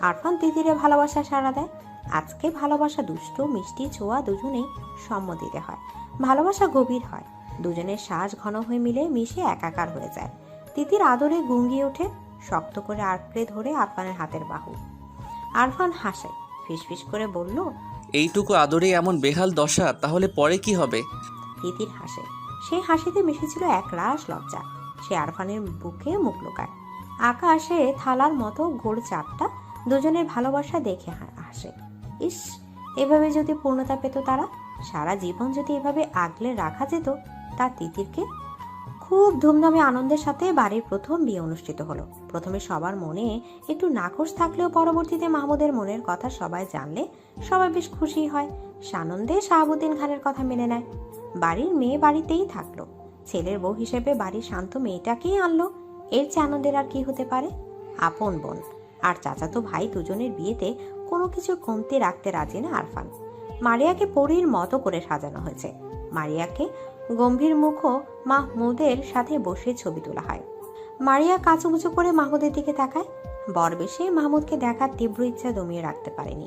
আরফান তিতিরে ভালোবাসা সাড়া দেয়। আজকে ভালোবাসা দুষ্টু মিষ্টি ছোঁয়া দুজনেই সম্ম দিতে হয়। ভালোবাসা গভীর হয়, দুজনের শ্বাস ঘন হয়ে মিলে মিশে একাকার হয়ে যায়। তিতির আদরে গুঙ্গিয়ে ওঠে, শক্ত করে আঁকড়ে ধরে আরফানের হাতের বাহু। আরফান হাসে, ফিসফিস করে বলল, এইটুকু আদরে এমন বেহাল দশা, তাহলে পরে কি হবে? তিতির হাসে, সেই হাসিতে মিশেছিল একরাশ লজ্জা। সে আরফানের বুকে মুখ লুকায়। আকাশে থালার মতো গোল চাঁদটা দুজনের ভালোবাসা দেখে হাসে। ইস, এভাবে যদি পূর্ণতা পেত তারা, সারা জীবন যদি এভাবে আগলে রাখা যেত। তার তিতিরকে খুব ধুমধামে আনন্দের সাথে বাড়ির প্রথম বিয়ে অনুষ্ঠিত হলো। প্রথমে সবার মনে একটু নাকশ থাকলেও পরবর্তীতে মাহমুদের মনের কথা সবাই জানলে সবাই বেশ খুশি হয়। সানন্দে শাহাবুদ্দিন খানের কথা মেনে নেয়। বাড়ির মেয়ে বাড়িতেই থাকলো, ছেলের বউ হিসেবে বাড়ির শান্ত মেয়েটাকেই আনলো। এর চেয়ে আনন্দের আর কি হতে পারে? আপন বোন আর চাচাতো ভাই দুজনের বিয়েতে কোনো কিছু কমতি রাখতে রাজি না আরফান। মারিয়াকে পরীর মতো করে সাজানো হয়েছে। মারিয়াকে গম্ভীর মুখ মাহমুদের সাথে বসে ছবি তোলা হয়। মারিয়া কাঁচুমুচু করে মাহমুদের দিকে তাকায়। বরবেশে মাহমুদকে দেখার তীব্র ইচ্ছা দমিয়ে রাখতে পারেনি।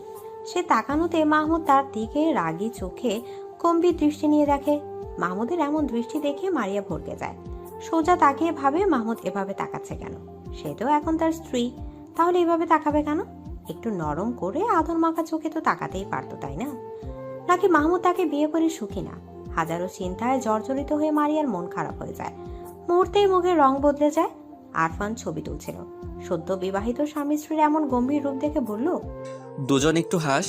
সে তাকানোতে মাহমুদ তার দিকে রাগী চোখে গম্ভীর দৃষ্টি নিয়ে দেখে। মাহমুদের এমন দৃষ্টি দেখে মারিয়া ভরকে যায়। সোজা তাকিয়ে ভাবে, মাহমুদ এভাবে তাকাচ্ছে কেন? সে তো এখন তার স্ত্রী, তাহলে এভাবে তাকাবে কেন? একটু নরম করে আদর মাখা চোখে তো তাকাতেই পারতো, তাই না? নাকি মাহমুদ তাকে বিয়ে করে সুখী না? হাজারো চিন্তায় জর্জরিত হয়ে মারিয়ার মন খারাপ হয়ে যায়। মুহূর্তেই মুখের রং বদলে যায়। আরফান ছবি তুলছিল। সদ্য বিবাহিত স্বামী স্ত্রীর এমন গম্ভীর রূপ দেখে বলল, দুজন একটু হাস,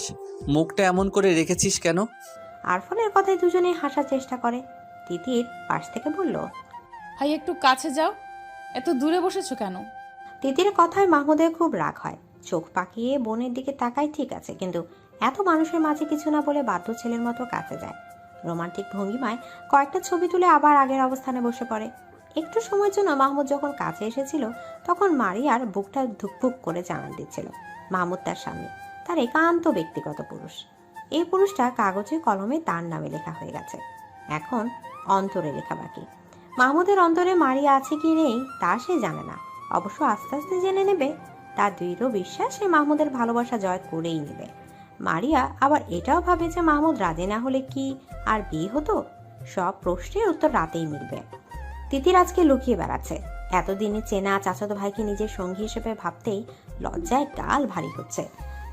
মুখটা এমন করে রেখেছিস কেন? আরফানের কথায় দুজনেই হাসার চেষ্টা করে। তিতির পাশ থেকে বলল, ভাই একটু কাছে যাও, এত দূরে বসেছো কেন? তিতির কথায় মাহমুদের খুব রাগ হয়। চোখ পাকিয়ে বোনের দিকে তাকায়, ঠিক আছে, কিন্তু এত মানুষের মাঝে কিছু না বলে বাধ্য ছেলের মতো কাছে যায়। রোমান্টিক ভঙ্গিমায় কয়েকটা ছবি তুলে আবার আগের অবস্থানে বসে পড়ে। একটু সময়ের জন্য মাহমুদ যখন কাছে এসেছিল তখন মারিয়ার বুকটা ধুকপুক করে জানান দিচ্ছিল মাহমুদ তার স্বামী, তার একান্ত ব্যক্তিগত পুরুষ। এই পুরুষটা কাগজে কলমে তার নামে লেখা হয়ে গেছে, এখন অন্তরে লেখা বাকি। মাহমুদের অন্তরে মারিয়া আছে কি নেই তা সে জানে না, অবশ্য আস্তে আস্তে জেনে নেবে। তার দৃঢ় বিশ্বাস সে মাহমুদের ভালোবাসা জয় করেই নেবে। মারিয়া আবার এটাও ভাবে যে মাহমুদ রাজি না হলে কি আর বিয়ে হতো? সব প্রশ্নের উত্তর রাতেই মিলবে। তিতির আজকে লুকিয়ে বেড়াচ্ছে। এতদিনে চেনা চাচাতো ভাইকে নিজের সঙ্গী হিসেবে ভাবতেই লজ্জায় গাল ভারী হচ্ছে।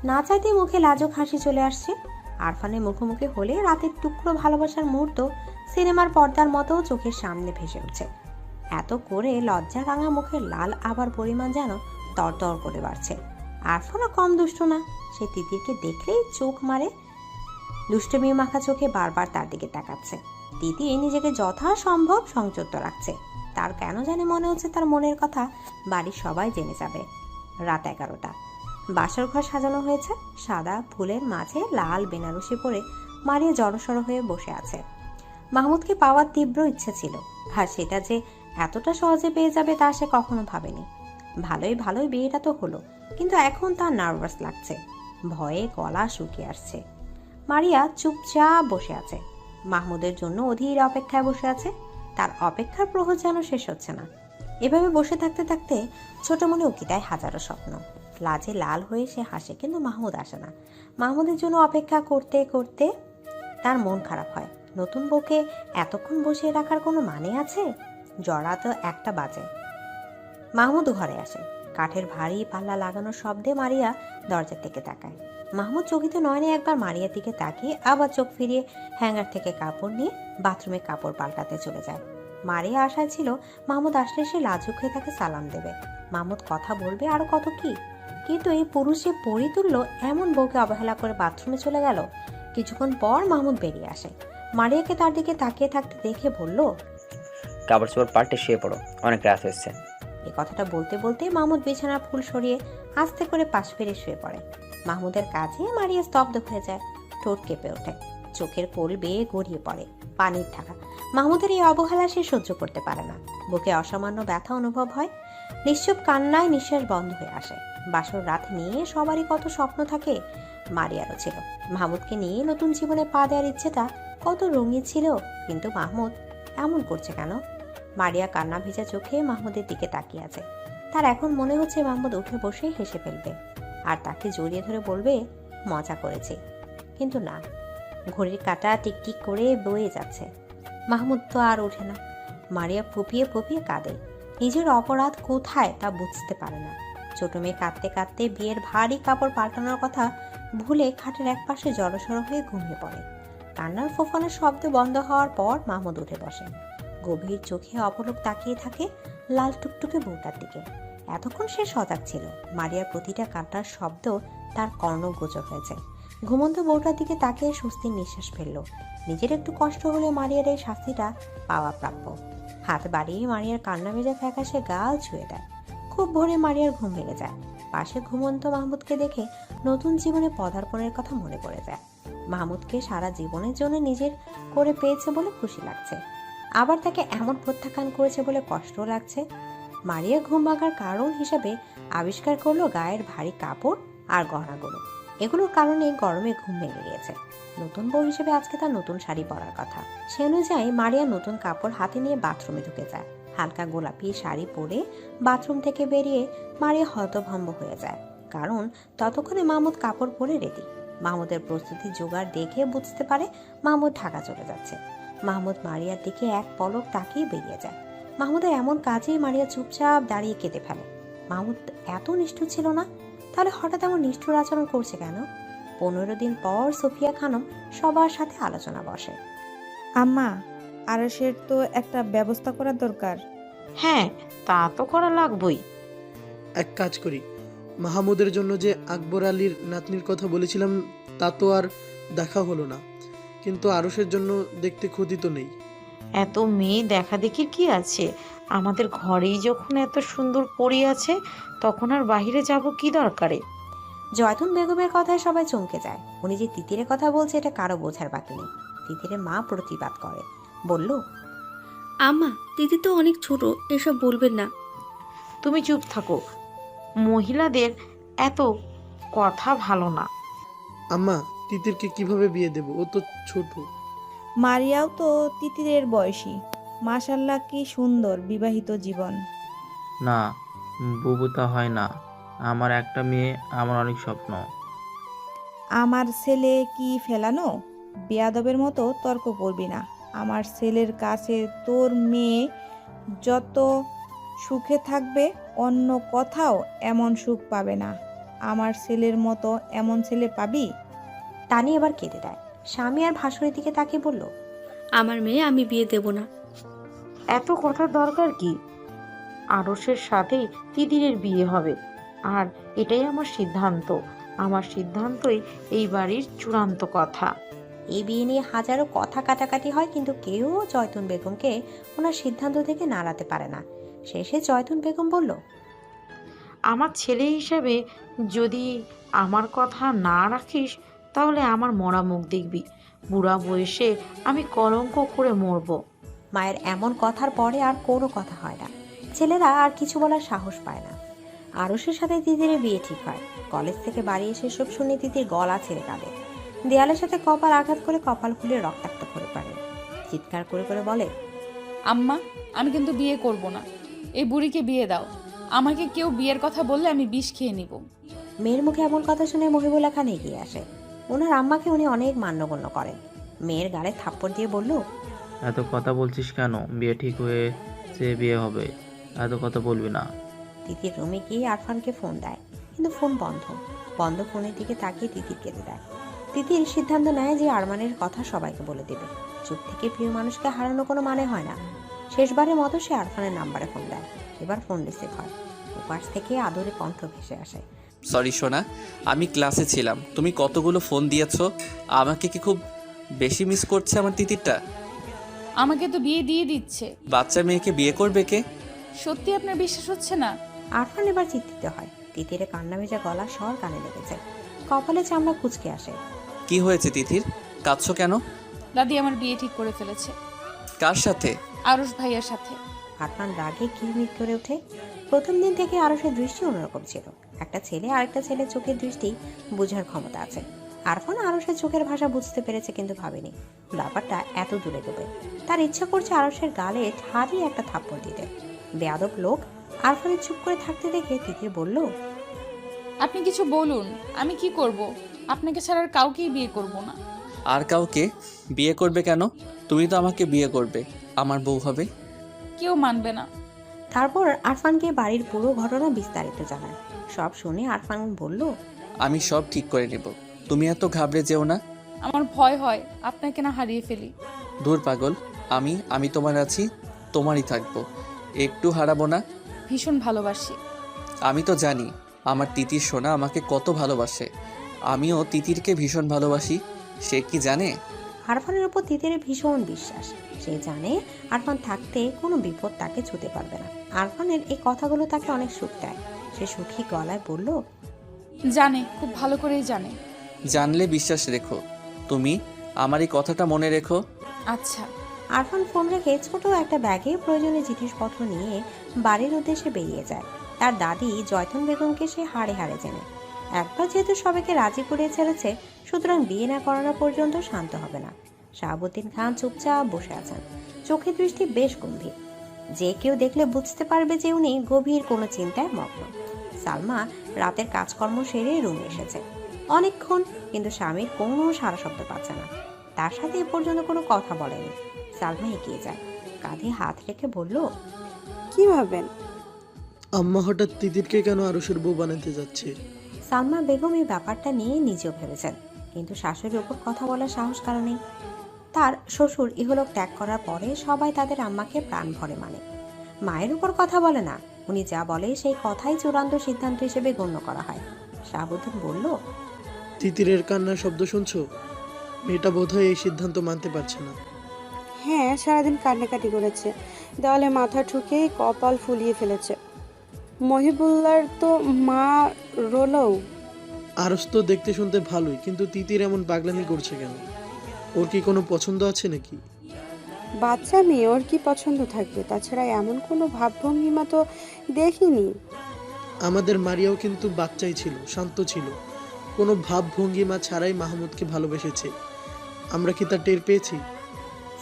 না চাইতে মুখে লাজুক হাসি চলে আসছে। আরফানের মুখোমুখি হলে রাতের টুকরো ভালোবাসার মুহূর্ত সিনেমার পর্দার মতো চোখের সামনে ভেসে উঠছে। এত করে লজ্জা রাঙা মুখের লাল আবার পরিমাণ যেন তরতর করে বাড়ছে। আরফানও কম দুষ্ট না, সে তিতিরকে দেখলেই চোখ মারে। দুষ্টমি মাখা চোখে বারবার তার দিকে তাকাচ্ছে। তিতির নিজেকে যথাসম্ভব সংযত রাখছে। তার কেন জানি মনে হচ্ছে তার মনের কথা বাড়ির সবাই জেনে যাবে। রাত 11টা। বাসর ঘর সাজানো হয়েছে। সাদা ফুলের মাঝে লাল বেনারসি পরে মারিয়া জড়সড় হয়ে বসে আছে। মাহমুদকে পাওয়ার তীব্র ইচ্ছে ছিল, আর সেটা যে এতটা সহজে পেয়ে যাবে তা সে কখনো ভাবেনি। ভালোই ভালোই বিয়েটা তো হলো, কিন্তু এখন তার নার্ভাস লাগছে, ভয়ে গলা শুকিয়ে আসছে। মারিয়া চুপচাপ বসে আছে, মাহমুদের জন্য অধীর অপেক্ষায় বসে আছে। তার অপেক্ষার প্রহর যেন শেষ হচ্ছে না। এভাবে বসে থাকতে থাকতে ছোট মনে উকিটায় হাজারো স্বপ্ন। লাজে লাল হয়ে সে হাসে, কিন্তু মাহমুদ আসে না। মাহমুদের জন্য অপেক্ষা করতে করতে তার মন খারাপ হয়। নতুন বউকে এতক্ষণ বসিয়ে রাখার কোনো মানে আছে? জড়া তো 1টা বাজে। মাহমুদ ঘরে আসে। কাঠের ভারী পাল্লা লাগানোর শব্দে মারিয়া দরজার দিকে তাকায়। মাহমুদ চকিত নয়নে একবার মারিয়ার দিকে তাকিয়ে আবার চোখ ফিরিয়ে হ্যাঙ্গার থেকে কাপড় নিয়ে বাথরুমে কাপড় পাল্টাতে চলে যায়। মারিয়া আশায় ছিল মাহমুদ আসলে সে লাজুক হয়ে তাকে সালাম দেবে, মাহমুদ কথা বলবে আরো কত কি। কিন্তু এই পুরুষে পরি তুলল এমন বউকে অবহেলা করে বাথরুমে চলে গেল। কিছুক্ষণ পর মাহমুদ বেরিয়ে আসে। মারিয়াকে তার দিকে তাকিয়ে থাকতে দেখে বলল, কাপড় চোপড় পাল্টে শুয়ে পড়ো, অনেক রাত হয়েছে। এই কথাটা বলতে বলতে মাহমুদ বিছানার ফুল সরিয়ে আস্তে করে পাশ ফিরে শুয়ে পড়ে। মাহমুদের কাছে মারিয়া স্তব্ধ হয়ে যায়, ঠোঁট কেঁপে ওঠে, চোখের কোল বেয়ে গড়িয়ে পড়ে পানির ধারা। মাহমুদের এই অবহেলা সে সহ্য করতে পারে না। বুকে অসামান্য ব্যথা অনুভব হয়। নিশ্চুপ কান্নায় নিঃশ্বাস বন্ধ হয়ে আসে। বাসর রাত নিয়ে সবারই কত স্বপ্ন থাকে, মারিয়ারও ছিল। মাহমুদকে নিয়ে নতুন জীবনে পা দেওয়ার ইচ্ছেটা কত রঙিন ছিল, কিন্তু মাহমুদ এমন করছে কেন? মারিয়া কান্না ভেজা চোখে মাহমুদের দিকে তাকিয়ে আছে। তার এখন মনে হচ্ছে মাহমুদ উঠে বসে হেসে ফেলবে আর তাকে জড়িয়ে ধরে বলবে মজা করেছে, কিন্তু না, ঘড়ির কাঁটা টিকটিক করে বয়ে যাচ্ছে। মাহমুদ তো আর ওঠে না। মারিয়া ফুপিয়ে ফুপিয়ে কাঁদে, নিজের অপরাধ কোথায় তা বুঝতে পারে না। ছোট মেয়ে কাঁদতে কাঁদতে বিয়ের ভারী কাপড় পাল্টানোর কথা ভুলে খাটের একপাশে জড়সড় হয়ে ঘুমিয়ে পড়ে। কান্নার ফোফানোর শব্দ বন্ধ হওয়ার পর মাহমুদ উঠে বসে, গভীর চোখে অপলক তাকিয়ে থাকে লাল টুকটুকে বউটার দিকে। এতক্ষণ সে সজাগ ছিল। মারিয়ার প্রতিটা কান্নার শব্দ তার কর্ণগোচর হয়েছে। ঘুমন্ত বউটার দিকে তাকিয়ে স্বস্তির নিঃশ্বাস ফেলল। নিজের একটু কষ্ট হলে মারিয়ার এই শাস্তিটা পাওয়া প্রাপ্য। হাত বাড়িয়ে মারিয়ার কান্না ভেজা ফ্যাকাশে গাল ছুঁয়ে দেয়। খুব ভোরে মারিয়ার ঘুম ভেঙে যায়। পাশে ঘুমন্ত মাহমুদকে দেখে নতুন জীবনে পদার্পণের কথা মনে পড়ে যায়। মাহমুদকে সারা জীবনের জন্য নিজের করে পেয়েছে বলে খুশি লাগছে, আবার তাকে এমন প্রত্যাখ্যান করেছে বলে কষ্ট লাগছে। মারিয়া ঘুম ভাঙার কারণ হিসাবে আবিষ্কার করলো গায়ের ভারী কাপড় আর গহনাগুলো। এগুলোর কারণে গরমে ঘুম ভেঙে গিয়েছে। নতুন বউ হিসেবে আজকে তার নতুন শাড়ি পরার কথা। সে অনুযায়ী মারিয়া নতুন কাপড় হাতে নিয়ে বাথরুমে ঢুকে যায়। হালকা গোলাপি শাড়ি পরে বাথরুম থেকে বেরিয়ে মারিয়া হতভম্ব হয়ে যায়, কারণ ততক্ষণে মাহমুদ কাপড় পরে রেডি। মাহমুদের প্রস্তুতি জোগাড় দেখে বুঝতে পারে মাহমুদ ঢাকা চলে যাচ্ছে। মাহমুদ মারিয়ার দিকে এক পলক তাকিয়ে বেরিয়ে যায়। মাহমুদের এমন কাজেই মারিয়া চুপচাপ দাঁড়িয়ে কেঁদে ফেলে। মাহমুদ এত নিষ্ঠুর ছিল না, তাহলে হঠাৎ এমন নিষ্ঠুর আচরণ করছে কেন? 15 দিন পর সোফিয়া খানম সবার সাথে আলোচনা বসে। আম্মা, আরশের তো একটা ব্যবস্থা করা দরকার। হ্যাঁ, তা তো করা লাগবই। এক কাজ করি, মাহমুদের জন্য যে আকবর আলীর নাতনির কথা বলেছিলাম তা তো আর দেখা হলো না, কিন্তু আরশের জন্য দেখতে ক্ষতি তো নেই। এত মেয়ে দেখা দেখির কি আছে? আমাদের ঘরেই যখন এত সুন্দর পড়ে আছে, তখন আর বাহিরে যাব কি দরকারে? জয়তুন বেগমের কথায় সবাই চমকে যায়। উনি যে তিতিরের কথা বলছে এটা কারো বোঝার বাকি নেই। তিতিরের মা প্রতিবাদ করে, বলল, আম্মা, দিদি তো অনেক ছোট, এসব বলবেন না। তুমি চুপ থাকো, মহিলাদের এত কথা ভালো না। আম্মা, তিতিরকে কিভাবে বিয়ে দেব? ও তো ছোট। মারিয়াও তো তিতিরের বয়সী। মাশাল্লাহ, কি সুন্দর বিবাহিত জীবন। না, বুবুতা হয় না। আমার একটা মেয়ে, আমার অনেক স্বপ্ন। আমার ছেলে কি ফেলানো? বেয়াদবের মতো তর্ক করবি না। আমার ছেলের কাছে তোর মেয়ে যত সুখে থাকবে, অন্য কোথাও এমন সুখ পাবে না। আমার ছেলের মতো এমন ছেলে পাবি? টানি এবার কেঁদে দেয়। স্বামী আর ভাসুরের দিকে তাকিয়ে বলল, আমার মেয়ে আমি বিয়ে দেব না। এত কথার দরকার কি? আরশের সাথেই তিতিরের বিয়ে হবে, আর এটাই আমার সিদ্ধান্ত। আমার সিদ্ধান্তই এই বাড়ির চূড়ান্ত কথা। এই বিয়ে নিয়ে হাজারো কথা কাটাকাটি হয়, কিন্তু কেউ জয়তুন বেগমকে ওনার সিদ্ধান্ত থেকে নাড়াতে পারে না। শেষে জয়তুন বেগম বলল, আমার ছেলে হিসাবে যদি আমার কথা না রাখিস, তাহলে আমার মরা মুখ দেখবি। বুড়া বয়সে আমি কলঙ্ক করে মরবো। মায়ের এমন কথার পরে আর কোনো কথা হয় না। ছেলেরা আর কিছু বলার সাহস পায় না। আরশের সাথে তিতিরের বিয়ে ঠিক হয়। কলেজ থেকে বাড়ি এসে সব শুনে তিতির গলা ছেড়ে কাঁদে। দেয়ালের সাথে কপাল আঘাত করে কপাল খুলে রক্তাক্ত করে পারে। চিৎকার করে করে বলে, আম্মা, আমি কিন্তু বিয়ে করব না। এই বুড়িকে বিয়ে দাও। আমাকে কেউ বিয়ের কথা বললে আমি বিষ খেয়ে নিব। মেয়ের মুখে এমন কথা শুনে মহিবুল্লাহ খান এগিয়ে আসে। ওনার আম্মাকে উনি অনেক মান্যগণ্য করেন। মেয়ের গালে থাপ্পড় দিয়ে বলল, এত কথা বলছিস কেন? বিয়ে ঠিক হয়েছে, বিয়ে হবে, এত কথা বলবি না। তিতির রুমে গিয়ে আরফানকে ফোন দেয়, কিন্তু ফোন বন্ধ। বন্ধ ফোনের দিকে তাকিয়ে তিতির কেঁদে দেয়। তিতির সিদ্ধান্ত নেয় যে আরমানের কথা সবাইকে বলে দেবে। চুপ থেকে প্রিয় মানুষকে হারানো কোনো মানে হয় না। শেষবারের মতো সে আরফানের নাম্বারে ফোন দেয়। এবার ফোন রিসিভ হয়। উপাস থেকে আদরে কণ্ঠ ভেসে আসে, সরি সোনা, আমি ক্লাসে ছিলাম। তুমি কতগুলো ফোন দিয়েছো। আমাকে কি খুব বেশি মিস করছে আমার তিতিরটা? আমাকে তো বিয়ে দিয়ে দিচ্ছে। বাচ্চা মেয়েকে বিয়ে করবে কে? সত্যি আপনার বিশ্বাস হচ্ছে না? আরফান এবার চিন্তিত হয়। তিতিরে কান্না ভেজা গলা স্বর কানে লেগেছে। কপালে চামড়া কুচকে আসে। কি হয়েছে তিতির? কাঁদছো কেন? দাদি আমার বিয়ে ঠিক করে ফেলেছে। কার সাথে? আরশ ভাইয়ার সাথে। আরফান রাগে কিরমির করে ওঠে। প্রথম দিন থেকে আরশের দৃষ্টি অন্যরকম ছিল। একটা ছেলে আরেকটা ছেলের চোখের দৃষ্টি বোঝার ক্ষমতা আছে। আরফান আরশের চোখের ভাষা বুঝতে পেরেছে, কিন্তু ভাবেনি ব্যাপারটা এত দূরে দেবে। তার ইচ্ছা করছে আরশের গালে ঠাড়ি একটা থাপ্পড় দিতে। বেয়াদব লোক। আরফানের চুপ করে থাকতে দেখে তিতির বলল, আপনি কিছু বলুন, আমি কি করব? আপনাকে ছাড়া আর কাউকেই বিয়ে করব না। আর কাউকে বিয়ে করবে কেন? তুমি তো আমাকে বিয়ে করবে, আমার বউ হবে। কেউ মানবে না। তারপর আরফানকে বাড়ির পুরো ঘটনা বিস্তারিত জানায়। সব শুনে আরফান বলল, আমি সব ঠিক করে নেব, তুমি এত ঘাবড়ে যেও না। আমার ভয় হয় আপনাকে না হারিয়ে ফেলি। দূর পাগল, আমি তোমার আছি, তোমারই থাকবো, একটু হারাবো না। ভীষণ ভালোবাসি। আমি তো জানি আমার তিতির সোনা আমাকে কত ভালোবাসে, আমিও তিতিরকে ভীষণ ভালোবাসি। সে কি জানে? আরফানের উপর তিতিরের ভীষণ বিশ্বাস। সে জানে আরফান থাকতে কোনো বিপদ তাকে ছুঁতে পারবে না। আরফানের এই কথাগুলো তাকে অনেক সুখ দেয়। সে সুখী গলায় বলল, জানে, খুব ভালো করেই জানে। জানলে বিশ্বাস রেখো, তুমি আমার এই কথাটা মনে রেখো। আচ্ছা। আরফান ফোন রেখে ছোট একটা ব্যাগে প্রয়োজনীয় জিনিসপত্র নিয়ে বাড়ির উদ্দেশ্যে বেরিয়ে যায়। তার দাদি জয়তুন বেগমকে সে হাড়ে হাড়ে চেনে। একবার যেহেতু সবাইকে রাজি করিয়ে ছেড়েছে, সুতরাং বিয়ে না করানো পর্যন্ত শান্ত হবে না। শাহাবুদ্দিন খান চুপচাপ বসে আছেন, চোখের দৃষ্টি বেশ গম্ভীর। যে কেউ দেখলে বুঝতে পারবে যে উনি গভীর কোনো চিন্তায় মগ্ন। সালমা রাতের কাজকর্ম সেরে রুমে এসেছে অনেকক্ষণ, কিন্তু স্বামীর কোনো সারা শব্দ পাচ্ছে না। তার সাথে এ পর্যন্ত কোনো কথা বলেনি। সালমা এগিয়ে যায়, কাঁধে হাত রেখে বলল, কি ভাবেন? আম্মা হঠাৎ তিতিরকে কেন আরশের বউ বানাতে যাচ্ছে? সালমা বেগম এই ব্যাপারটা নিয়ে নিজেও ভেবেছেন, কিন্তু শাশুড়ির উপর কথা বলার সাহস কারো নেই। তার শ্বশুর ইহলোক ত্যাগ করার পরে সবাই তাদের আম্মাকে প্রাণ ভরে মানে। মায়ের উপর কথা বলে না, উনি যা বলে সেই কথাই চূড়ান্ত সিদ্ধান্ত হিসেবে গণ্য করা হয়। শাহাবুদ্দিন বলল, তিতিরের কান্নার শব্দ শুনছো? মেয়েটা বোধহয় এই সিদ্ধান্ত মানতে পারছে না। হ্যাঁ, সারাদিন কান্নাকাটি করেছে, দেওয়ালে মাথা ঠুকে কপাল ফুলিয়ে ফেলেছে। মহিবুল্লার তো মা রোলও। আরশ তো দেখতে শুনতে ভালোই, কিন্তু তিতির এমন পাগলামি করছে কেন? ওর কি কোনো পছন্দ আছে নাকি? বাচ্চা মেয়ে, ওর কি পছন্দ থাকবে? তাছাড়া এমন কোনো ভাবভঙ্গিমা তো দেখিনি। আমাদের মারিয়াও কিন্তু বাচ্চাই ছিল, শান্ত ছিল, কোনো ভাবভঙ্গিমা ছাড়াই মাহমুদকে ভালোবেসেছে। আমরা কি তা টের পেয়েছি?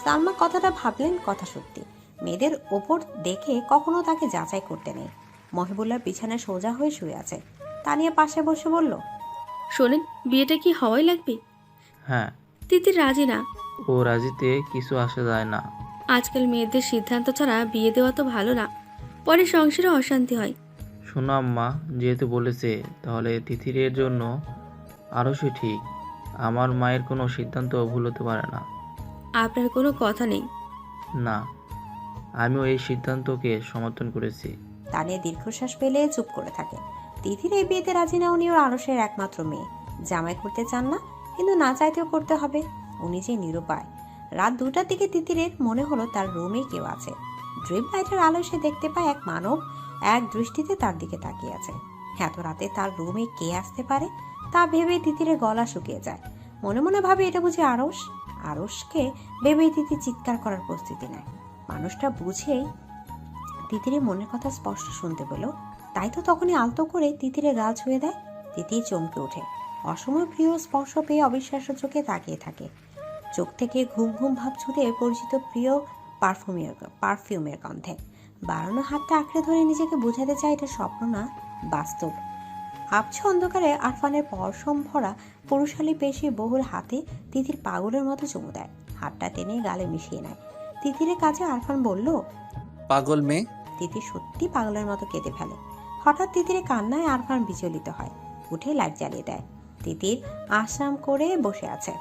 সালমা কথাটা ভাবলেন, কথা সত্যি। মেয়েদের ওপর দেখে কখনো তাকে যাচাই করতে নেই। মহিবুল্লাহ বিছানায় সোজা হয়ে শুয়ে আছে। তানিয়া পাশে বসে বলল, শোনেন, বিয়েটা কি হওয়াই লাগবে? হ্যাঁ। তিতির রাজি না। ও রাজিতে কিছু আসা যায় না। আজকাল মেয়েদের সিদ্ধান্ত ছাড়া বিয়ে দেওয়া তো ভালো না, পরে সংসারে অশান্তি হয়। শোনো আম্মা, যেহেতু বলেছে তাহলে তিথিরের জন্য আরও সে ঠিক। আমার মায়ের কোনো সিদ্ধান্ত ভুল হতে পারে না। আপনার কোনো কথা নেই? না, আমিও এই সিদ্ধান্তকে সমর্থন করেছি। তানিয়া দীর্ঘশ্বাস ফেলে চুপ করে থাকে। তিথির এই বিয়েতে রাজি না। উনি ওর আরশের একমাত্র মেয়ে, জামাই করতে চান না, কিন্তু না চাইতেও করতে হবে। উনি যে নিরুপায়। রাত 2টার দিকে তিতিরের মনে হলো তার রুমে কেউ আছে। ড্রিম লাইটের আলো সে দেখতে পায় এক মানব এক দৃষ্টিতে তার দিকে তাকিয়ে আছে। এত রাতে তার রুমে কে আসতে পারে তা ভেবে তিতিরের গলা শুকিয়ে যায়। মনে মনে ভাবে এটা বুঝি আরশ। আরশকে ভেবেই তিতি চিৎকার করার প্রস্তুতি নেয়। মানুষটা বুঝেই তিতিরের মনের কথা স্পষ্ট শুনতে পেল, তাই তো তখনই আলতো করে তিতিরের গাল ছুঁয়ে দেয়। তিতির চমকে ওঠে। অসময় প্রিয় স্পর্শ পেয়ে অবিশ্বাস্য চোখে তাকিয়ে থাকে। চোখ থেকে ঘুম ঘুম ভাব ছুটে পরিচিত প্রিয় পারফিউমের গন্ধে। বাড়ানো হাতটা আঁকড়ে ধরে নিজেকে বোঝাতে চায় এটা স্বপ্ন না, বাস্তব। আবছা অন্ধকারে আরফানের পরশম ভরা পুরুষালী পেশি বহুল হাতে তিতির পাগলের মতো চুমু দেয়। হাতটা টেনে গালে মিশিয়ে নেয়। তিতিরের কাছে আরফান বলল, পাগল মেয়ে। তিতির সত্যি পাগলের মতো কেঁদে ফেলে। হঠাৎ তিতিরের কান্নায় আরফান বিচলিত হয়, উঠে লাইট জ্বালিয়ে দেয়। তিতির আশ্রাম করে বসে আছে।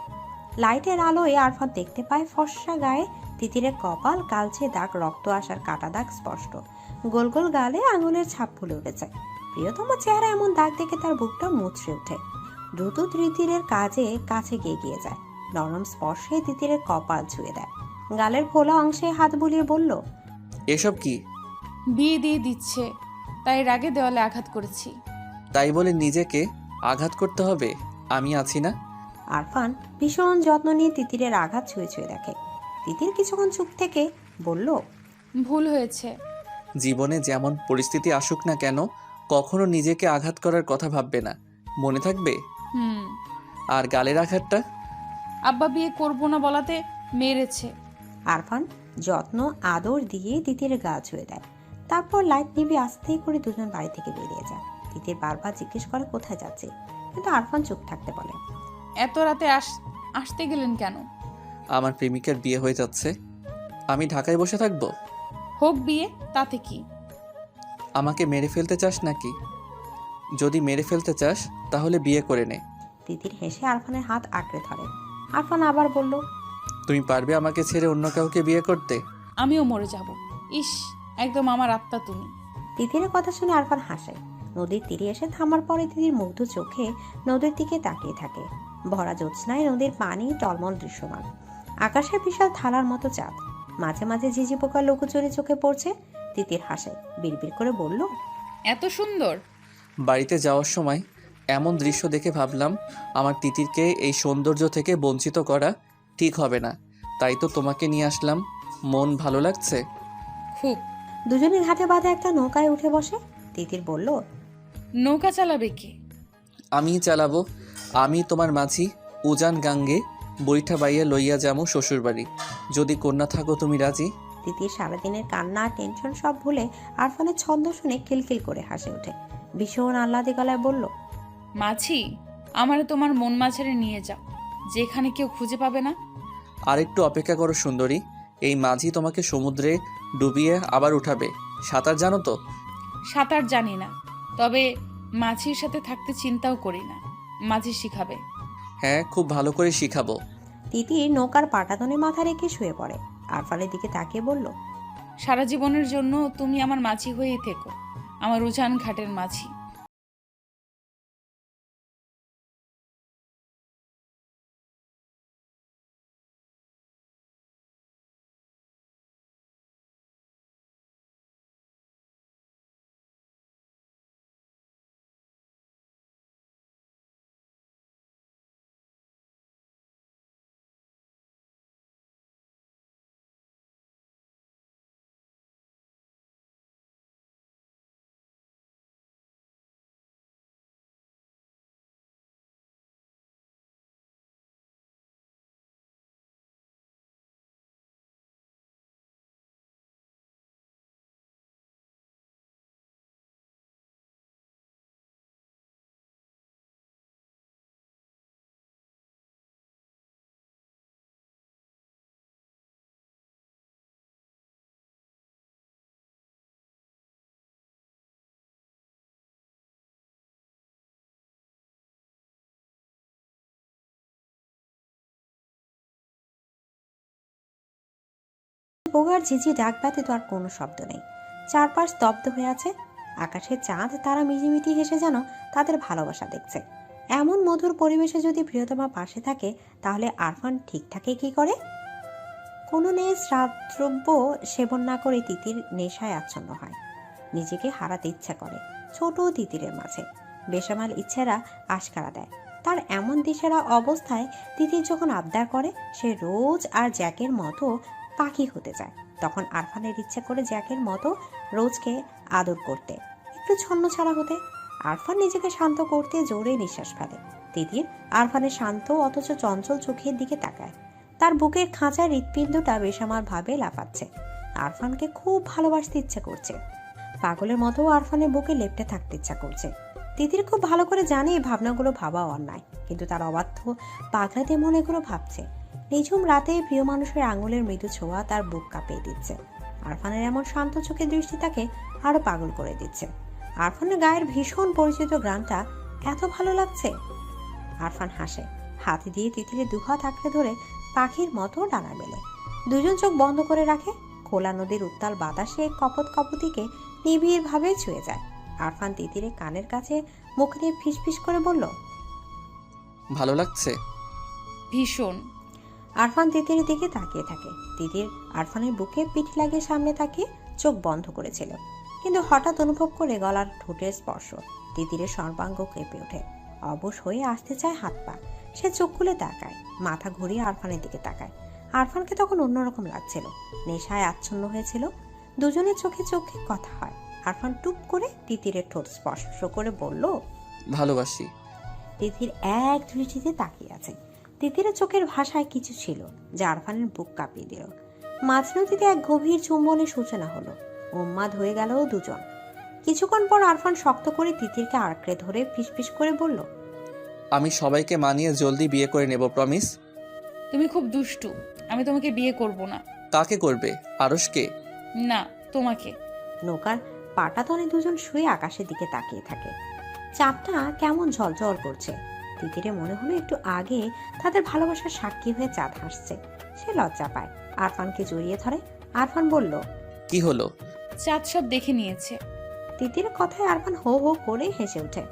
লাইটের আলোয় আরফান দেখতে পায় ফর্সা গায়ে তিতিরের কপাল, কালচে দাগ, রক্ত আসার কাটা দাগ স্পষ্ট। গোল গোল গালে আঙুলের ছাপ ফুলে উঠেছে। প্রিয়তম চেহারা এমন দাগ দেখে তার বুকটা মুচড়ে ওঠে। দ্রুত তিতিরের কাছে গিয়ে যায়। নরম স্পর্শে তিতিরের কপাল ছুঁয়ে দেয়। গালের ফোলা অংশে হাত বুলিয়ে বলল, এসব কি? বিয়ে দিয়ে দিচ্ছে, তাই রাগে দেওয়ালে আঘাত করেছি। তাই বলে নিজেকে আঘাত করতে হবে? আমি আছি না। আরফান ভীষণ যত্ন নিয়ে তিতিরের আঘাত ছুঁয়ে ছুঁয়ে দেখে। তিতির কিছুক্ষণ চুপ থেকে বলল, ভুল হয়েছে। জীবনে যেমন পরিস্থিতি আসুক না কেন, কখনো নিজেকে আঘাত করার কথা ভাববে না, মনে থাকবে? আর গালের আঘাতটা? আব্বা বিয়ে করবো না বলাতে মেরেছে। আরফান যত্ন আদর দিয়ে তিতির গা ছুঁয়ে দেয়। তারপর লাইট নিভে আস্তে করে দুজন বাড়ি থেকে বেরিয়ে যায়। তিতির বারবার জিজ্ঞেস করে কোথায় যাচ্ছে, কিন্তু আরফান চুপ থাকতে বলে। এত রাতে আসতে গেলেন কেন? আমার প্রেমিকার বিয়ে হয়ে যাচ্ছে, আমি ঢাকায় বসে থাকবো? হোক বিয়ে, তাতে কি? আমাকে মেরে ফেলতে চাস নাকি? যদি মেরে ফেলতে চাস তাহলে বিয়ে করে নে। তিতির হেসে আরফানের হাত আঁকড়ে ধরে। আরফান আবার বলল, তুমি পারবে আমাকে ছেড়ে অন্য কাউকে বিয়ে করতে? আমিও মরে যাব। ইস, একদম আমার আত্মা তুমি। তিতিরের কথা শুনে আরফান হাসে। নদীর তীরে এসে থামার পরে তিতির মুগ্ধ চোখে নদীর দিকে তাকিয়ে থাকে। ভরা জ্যোৎস্নায় নদীর পানি টলমল দৃশ্যমান। আকাশে বিশাল থালার মতো চাঁদ, মাঝে মাঝে ঝিঝি পোকার লুকোচুরি চোখে পড়ছে। তিতির হাসে, বিড়বিড় করে বলল, এত সুন্দর। বাড়িতে যাওয়ার সময় এমন দৃশ্য দেখে ভাবলাম আমার তিতিরকে এই সৌন্দর্য থেকে বঞ্চিত করা ঠিক হবে না, তাই তো তোমাকে নিয়ে আসলাম। মন ভালো লাগছে? খুব। দুজনে ঘাটে বাঁধা একটা নৌকায় উঠে বসে। তিতির বলল, নৌকা চালাবে কে? আমিই চালাবো। আমি তোমার মাঝি উজান গাঙ্গে বইটা বাইয়া লইয়া যামো শ্বশুরবাড়ি। যদি কন্যা থাকো তুমি রাজি? তিতির সারাদিনের কান্না টেনশন সব ভুলে আরফানের ছন্দ শুনে খিলখিল করে হাসে ওঠে। ভীষণ আহ্লাদে গলায় বলল, মাছি, আমারে তোমার মন মাঝারে নিয়ে যাও, যেখানে কেউ খুঁজে পাবে না। আরেকটু অপেক্ষা করো সুন্দরী, এই মাঝি তোমাকে সমুদ্রে ডুবিয়ে আবার উঠাবে। সাঁতার জানো তো? সাঁতার জানি না, তবে মাছির সাথে থাকতে চিন্তাও করি না। মাঝি শিখাবে। হ্যাঁ, খুব ভালো করে শিখাবো। তিতির নৌকার পাটাতনে মাথা রেখে শুয়ে পড়ে। আরফানের দিকে তাকিয়ে বলল, সারা জীবনের জন্য তুমি আমার মাছি হয়েই থেকো, আমার উজান ঘাটের মাছি। গোগার ঝিঝি ডাক ব্যতীত আর কোনো শব্দ নেই। চারপাশ স্তব্ধ হয়ে আছে। আকাশে চাঁদ তারা মিটিমিটি হেসে যেন তাদের ভালোবাসা দেখছে। এমন মধুর পরিবেশে যদি প্রিয়তমা পাশে থাকে, তাহলে আরফান ঠিক থাকে কি করে? কোনো শ্রাদ্রব্য সেবন না করে তিতির নেশায় আচ্ছন্ন হয়। নিজেকে হারাতে ইচ্ছা করে ছোট তিতিরের মাঝে। বেসামাল ইচ্ছেরা আশকারা দেয়। তার এমন দিশেরা অবস্থায় তিতির যখন আবদার করে সে রোজ আর জ্যাকের মতো পাখি হতে চায়, তখন আরফানের ইচ্ছে করে জ্যাকের মতো রোজকে আদর করতে, একটু ছন্ন ছাড়া হতে। আরফান নিজেকে শান্ত করতে জোরে নিঃশ্বাস ফেলে। তিতির আরফানের শান্ত অথচ চঞ্চল চোখের দিকে তাকায়। তার বুকের খাঁচার হৃৎপিণ্ডটা বেসামাল ভাবে লাফাচ্ছে। আরফানকে খুব ভালোবাসতে ইচ্ছে করছে। পাগলের মতো আরফানের বুকে লেপ্টে থাকতে ইচ্ছা করছে। তিতির খুব ভালো করে জানে এই ভাবনাগুলো ভাবা অন্যায়, কিন্তু তার অবাধ্য পাগলাতে মনে এগুলো ভাবছে। নিঝুম রাতে প্রিয় মানুষের আঙুলের মৃদু ছোঁয়া তার বুক কাঁপিয়ে দিচ্ছে। আরফানের এমন শান্ত চোখের দৃষ্টি তাকে আরো পাগল করে দিচ্ছে। আরফানের গায়ের ভীষণ পরিচিত গ্রামটা এত ভালো লাগছে। আরফান হাসে, হাতে দিয়ে তিতিরের দুহাত আঁকড়ে ধরে পাখির মতো ডানা মেলে। দুজন চোখ বন্ধ করে রাখে। খোলা নদীর উত্তাল বাতাসে কপত কপতিকে নিবিড় ভাবে ছুঁয়ে যায়। আরফান তিতিরের কানের কাছে মুখ নিয়ে ফিসফিস করে বলল, ভালো লাগছে? ভীষণ। আরফান তিতিরের দিকে তাকিয়ে থাকে। তিতির আরফানের বুকে পিঠ লাগিয়ে সামনে তাকিয়ে চোখ বন্ধ করেছিল, কিন্তু হঠাৎ অনুভব করে গলার ঠোঁটের স্পর্শ। তিতিরের সর্বাঙ্গ কেঁপে ওঠে। অবশ হয়ে আসতে চায় হাত পা। সে চোখ খুলে তাকায়, মাথা ঘুরিয়ে আরফানের দিকে তাকায়। আরফানকে তখন অন্যরকম লাগছিল, নেশায় আচ্ছন্ন হয়েছিল। দুজনের চোখে চোখে কথা হয়। আরফান টুপ করে তিতিরের ঠোঁট স্পর্শ করে বলল, ভালোবাসি। তিথির এক দৃষ্টিতে তাকিয়ে আছে। তিতিরের চোখের ভাষায় কিছু ছিল যা আরফানের বুক কাঁপিয়ে দিল। মাঝ নদীতে এক গভীর চুম্বনের সূচনা হলো। উন্মাদ হয়ে গেল দুজন। কিছুক্ষণ পর আরফান শক্ত করে তিতিরকে আঁকড়ে ধরে ফিসফিস করে বলল, আমি সবাইকে মানিয়ে জলদি বিয়ে করে নেব, প্রমিস। তুমি খুব দুষ্টু, আমি তোমাকে বিয়ে করব না। কাকে করবে? আরশকে? না, তোমাকে। নৌকার পাটাতনে দুজন শুয়ে আকাশের দিকে তাকিয়ে থাকে। চাঁদটা কেমন ঝলঝল করছে। তিতিরে মনে হলো একটু আগে তাদের ভালোবাসার সাক্ষী হয়ে চাঁদ হাসছে। সে লজ্জা পায়, আরফানকে জড়িয়ে ধরে। আরফান বলল, কি হলো? চাঁদ সব দেখে নিয়েছে। তিতিরের কথায় আরফান হো হো করে হেসে ওঠে।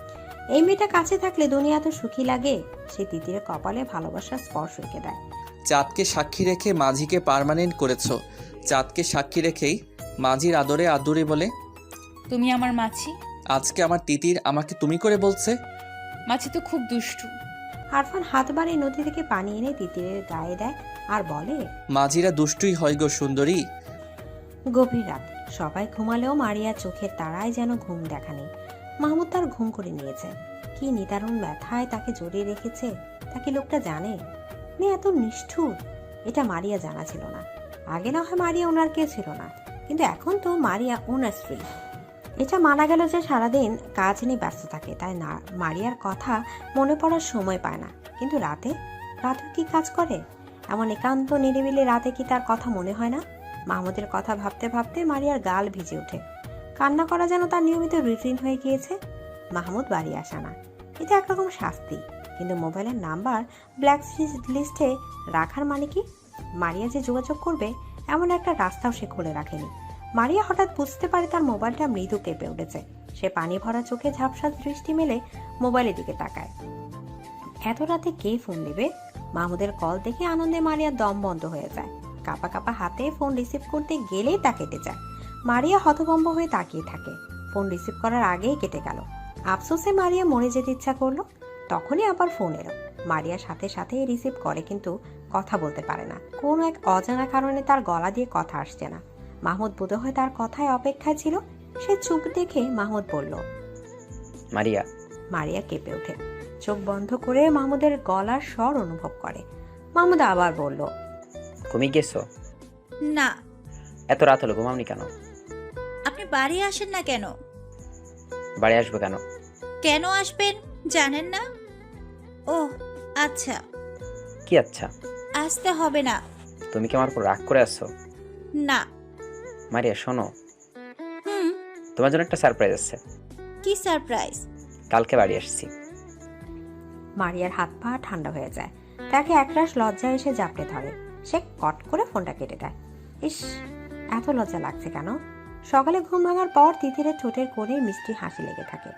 এই মেয়েটা কাছে থাকলে দুনিয়া তো সুখী লাগে। সে তিতিরের কপালে ভালোবাসার স্পর্শ রেখে দেয়। চাঁদকে সাক্ষী রেখে মাঝিকে পার্মানেন্ট করেছ। চাঁদকে সাক্ষী রেখেই মাঝির আদরে আদুরে বলে, তুমি আমার মাছি। আজকে আমার তিতির আমাকে তুমি করে বলছে। মাছি তো খুব দুষ্টু। আরফান হাত বাড়িয়ে নদী থেকে পানি এনে তিতিরের গায়ে দেয় আর বলে, মাঝিরা দুষ্টুই হয় গো সুন্দরী। গভীর রাত, সবাই ঘুমালেও মারিয়ার চোখের তারায় যেন ঘুম দেখা নেই। মাহমুদ তার ঘুম করে নিয়েছে। কি নিদারুণ ব্যথায় তাকে জড়িয়ে রেখেছে, তাকে লোকটা জানে। মেয়ে এত নিষ্ঠুর, এটা মারিয়া জানা ছিল না। আগে না হয় মারিয়া ওনার কেউ ছিল না, কিন্তু এখন তো মারিয়া ওনার স্ত্রী। এটা মানা গেল যে সারাদিন কাজ নিয়ে ব্যস্ত থাকে, তাই না মারিয়ার কথা মনে পড়ার সময় পায় না। কিন্তু রাতেও কি কাজ করে? এমন একান্ত নিরিবিলি রাতে কি তার কথা মনে হয় না? মাহমুদের কথা ভাবতে ভাবতে মারিয়ার গাল ভিজে ওঠে। কান্না করা যেন তার নিয়মিত রুটিন হয়ে গিয়েছে। মাহমুদ বাড়ি আসে না, এটা একরকম শাস্তি। কিন্তু মোবাইলের নাম্বার ব্ল্যাক লিস্টে রাখার মানে কি? মারিয়া যে যোগাযোগ করবে এমন একটা রাস্তাও সে খুলে রাখেনি। মারিয়া হঠাৎ বুঝতে পারে তার মোবাইলটা মৃদু কেঁপে উঠেছে। সে পানি ভরা চোখে ঝাপসা দৃষ্টি মেলে মোবাইলের দিকে তাকায়। এত রাতে কে ফোন দেবে? মাহমুদের কল দেখে আনন্দে মারিয়ার দম বন্ধ হয়ে যায়। কাপা কাপা হাতে ফোন রিসিভ করতে গেলেই তা কেটে যায়। মারিয়া হতভম্ব হয়ে তাকিয়ে থাকে। ফোন রিসিভ করার আগেই কেটে গেল। আফসোসে মারিয়া মরে যেতে ইচ্ছা করলো। তখনই আবার ফোন এলো। মারিয়া সাথে সাথে রিসিভ করে, কিন্তু কথা বলতে পারে না। কোনো এক অজানা কারণে তার গলা দিয়ে কথা আসছে না। মাহমুদ বোধহয় তার কথায় অপেক্ষায় ছিল। সে চুপ দেখে মাহমুদ বলল, মারিয়া। মারিয়া কেঁপে ওঠে। চোখ বন্ধ করে মাহমুদের গলার স্বর অনুভব করে। মাহমুদ আবার বলল, ঘুমিয়ে গেছো? না। এত রাত হলো, ঘুমাওনি কেন? আপনি বাড়ি আসেন না কেন? বাড়ি আসবো কেন? কেন আসবেন জানেন না? ও আচ্ছা। কি আচ্ছা? আসতে হবে না। তুমি কি আমার উপর রাগ করে আসছো? না। মারিয়া শোনো, হুম। তোমার জন্য একটা সারপ্রাইজ আছে। কি সারপ্রাইজ? কালকে বাড়ি আসছি। মারিয়ার হাত পা ঠান্ডা হয়ে যায়। তাকে একরাশ লজ্জা এসে জাপটে ধরে। সে কট করে ফোনটা কেটে দেয়। ইস, এত লজ্জা লাগছে কেন? সকালে ঘুম ভাঙার পর তিতিরের ঠোঁটের কোণে মিষ্টি হাসি লেগে থাকে।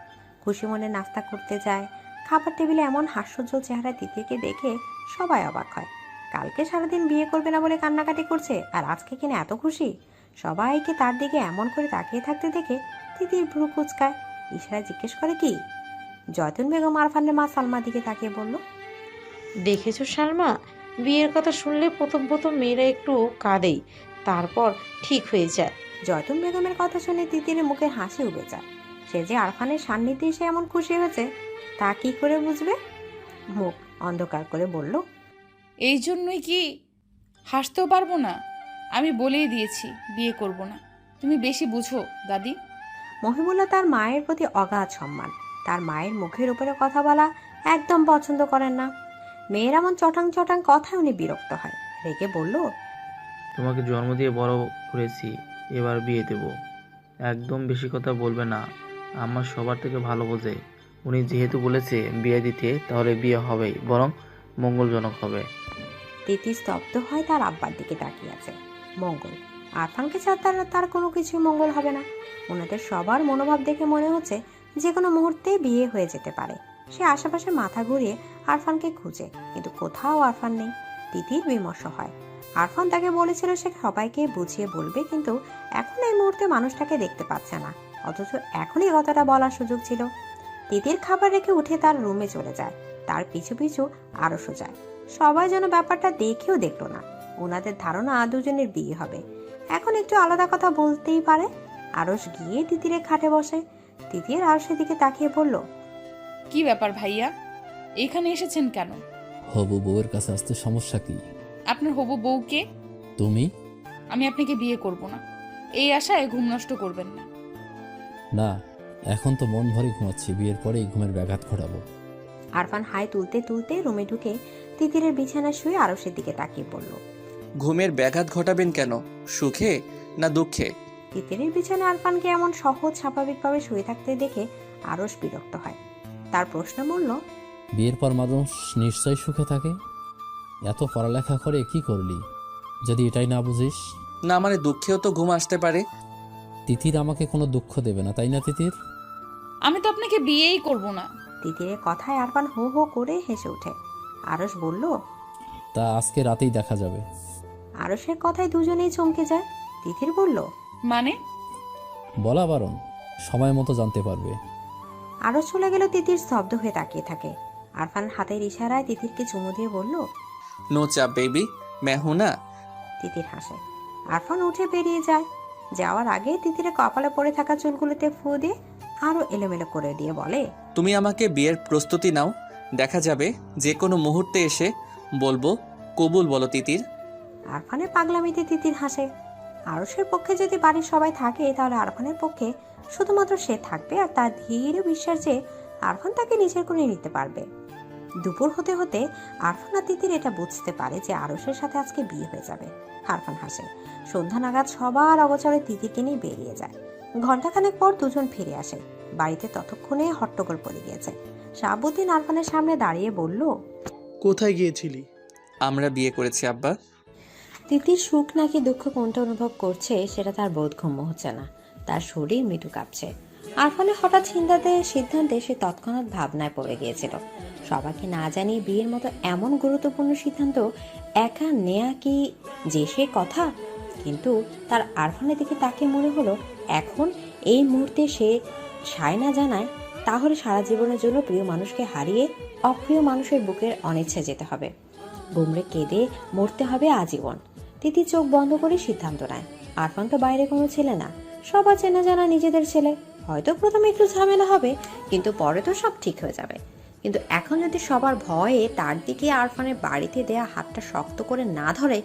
খুশি মনে নাস্তা করতে যায়। খাবার টেবিলে এমন হাস্যোজ্জ্বল চেহারা তিতিরকে দেখে সবাই অবাক হয়। কালকে সারাদিন বিয়ে করবে না বলে কান্নাকাটি করছে, আর আজকে কিনা এত খুশি। সবাইকে তার দিকে এমন করে তাকিয়ে থাকতে দেখে তিতির ভ্রু কুচকায়। ইশারায় জিজ্ঞেস করে, কি? জয়তুন বেগম আরফানের মা সালমার দিকে তাকিয়ে বলল, দেখেছো সালমা, বিয়ের কথা শুনলে প্রথম প্রথম মেয়েরা একটু কাঁদেই, তারপর ঠিক হয়ে যায়। জয়তুন বেগমের কথা শুনে তিতিরের মুখে হাসি উবে যায়। সে যে আরফানের সান্নিধ্যে এসে এমন খুশি হয়েছে তা কি করে বুঝবে? মুখ অন্ধকার করে বলল, এই জন্যই কি হাসতেও পারবো না? আমি বলেই দিয়েছি বিয়ে করব না। তুমি বেশি বুঝো দাদি। মহিবুল্লাহ তার মায়ের প্রতি অগাধ সম্মান। তার মায়ের মুখের উপরে কথা বলা একদম পছন্দ করেন না। মেয়ের এমন চটাং চটাং কথায় উনি বিরক্ত হয়। রেগে বলল, তোমাকে জন্ম দিয়ে বড় করেছি, এবার বিয়ে দেব। একদম বেশি কথা বলবে না, আমার সবার থেকে ভালো বোঝে। উনি যেহেতু বলেছে বিয়ে দিতে, তাহলে বিয়ে হবেই, বরং মঙ্গলজনক হবে। তিতি স্তব্ধ হয় তার আব্বার দিকে তাকিয়ে আছে। মঙ্গল? আরফানকে ছাড়া তার কোনো কিছু মঙ্গল হবে না। ওনাদের সবার মনোভাব দেখে মনে হচ্ছে যে কোনো মুহূর্তে বিয়ে হয়ে যেতে পারে। সে আশেপাশে মাথা ঘুরিয়ে আরফানকে খুঁজে, কিন্তু কোথাও আরফান নেই। তিতির বিমর্ষ হয়। আরফান তাকে বলেছিল সে সবাইকে বুঝিয়ে বলবে, কিন্তু এখন এই মুহূর্তে মানুষটাকে দেখতে পাচ্ছে না। অথচ এখনই কথাটা বলার সুযোগ ছিল। তিতির খাবার রেখে উঠে তার রুমে চলে যায়। তার পিছু পিছু আরশও যায়। সবাই যেন ব্যাপারটা দেখেও দেখলো না। ওনাদের ধারণা দুজনের বিয়ে হবে। এখন একটু আলাদা কথা বলতেই পারে। আরশ গিয়ে তিতিরের খাটে বসে। তিতির আরশের দিকে তাকিয়ে বলল, কি ব্যাপার ভাইয়া? এখানে এসেছেন কেন? হবু বউয়ের কাছে আসতে সমস্যা কি? আপনার হবু বউকে? তুমি? আমি আপনাকে বিয়ে করব না, এই আশায় ঘুম নষ্ট করবেন না। না, এখন তো মন ভরে ঘুমাচ্ছি, বিয়ের পরে এই ঘুমের ব্যাঘাত ঘটাবো। আরফান হাই তুলতে তুলতে রুমে ঢুকে তিতিরের বিছানায় শুয়ে আরশের দিকে তাকিয়ে পড়ল। ঘুমের ব্যাঘাত ঘটাবেন কেন? সুখে না দুঃখে? তিতিরের বিছানায় আরফানকে এমন সহজ স্বাভাবিকভাবে শুয়ে থাকতে দেখে আরশ বিরক্ত হয়। তার প্রশ্ন বলল, বিয়ের পর মানুষ নিশ্চয়ই সুখে থাকে। এত পড়ালেখা করে কি করলি যদি এটাই না বুঝিস? না মানে দুঃখেও তো ঘুম আসতে পারে। তিতির আমাকে কোনো দুঃখ দেবে না, তাই না তিতির? আমি তো আপনাকে বিয়েই করব না। তিতিরের কথায় আরফান হো হো করে হেসে ওঠে। আরশ বলল, তা আজকে রাতেই দেখা যাবে। আরশের কথায় দুজনেই চমকে যায়। তিতির বলল, মানে? বলা বারণ, সময় মতো জানতে পারবে। আরশ চলে গেল। তিতির স্তব্ধ হয়ে তাকিয়ে থাকে। আরফান হাতের ইশারায় তিতিরকে চুমু দিয়ে বলল, নো চাপ বেবি, मैं हूं ना। তিতির হাসে। আরফান উঠে বেরিয়ে যায়। যাওয়ার আগে তিতিরে কপালে পড়ে থাকা চুলগুলোতে ফু দিয়ে আরো এলোমেলো করে দিয়ে বলে, তুমি আমাকে বিয়ের প্রস্তুতি নাও, দেখা যাবে যে কোনো মুহূর্তে এসে বলবো কবুল বলো তিতির। আরফানের পাগলামিতে তিতির হাসে। আরশের পক্ষে যদি বাড়ির সবাই থাকে তাহলে আরফানের পক্ষে শুধুমাত্র সে থাকবে, আর তার ধীর বিশ্বাস যে আরফান তাকে নিজের করে নিতে পারবে। দুপুর হতে হতে আরফান আর তিতির এটা বুঝতে পারে যে আরশের সাথে আজকে বিয়ে হয়ে যাবে। আরফান হাসে। সন্ধ্যা নাগাদ সবার অগোচরে তিতিরকে নিয়ে বেরিয়ে যায়। ঘণ্টাখানেক পর দুজন ফিরে আসে। বাড়িতে ততক্ষণে হট্টগোল পড়ে গিয়েছে। শাহাবুদ্দিন আরফানের সামনে দাঁড়িয়ে বলল, কোথায় গিয়েছিলি? আমরা বিয়ে করেছি আব্বা। তিতির সুখ নাকি দুঃখ কোনটা অনুভব করছে সেটা তার বোধগম্য হচ্ছে না। তার শরীর মৃদু কাঁপছে। আরফানের হঠাৎ সিদ্ধান্তে সে তৎক্ষণাৎ ভাবনায় পড়ে গিয়েছিল। সবাইকে না জানিয়ে বিয়ের মতো এমন গুরুত্বপূর্ণ সিদ্ধান্ত একা নেয়া কি যে সে কথা? কিন্তু তার আরফানের দিকে তাকে মনে হলো এখন এই মুহূর্তে সে সায় না জানায় তাহলে সারা জীবনের জন্য প্রিয় মানুষকে হারিয়ে অপ্রিয় মানুষের বুকের অনিচ্ছা যেতে হবে। বুমড়ে কেঁদে মরতে হবে আজীবন। তিতি চোখ বন্ধ করে সিদ্ধান্ত নেয়। আরফান তো বাইরে কোনো ছেলে না, সবার চেনা জানা নিজেদের ছেলে। হয়তো প্রথমে একটু ঝামেলা হবে, কিন্তু পরে তো সব ঠিক হয়ে যাবে। কিন্তু এখন যদি সবার ভয়ে তার দিকে আরফানের বাড়িতে দেয়া হাতটা শক্ত করে না ধরে,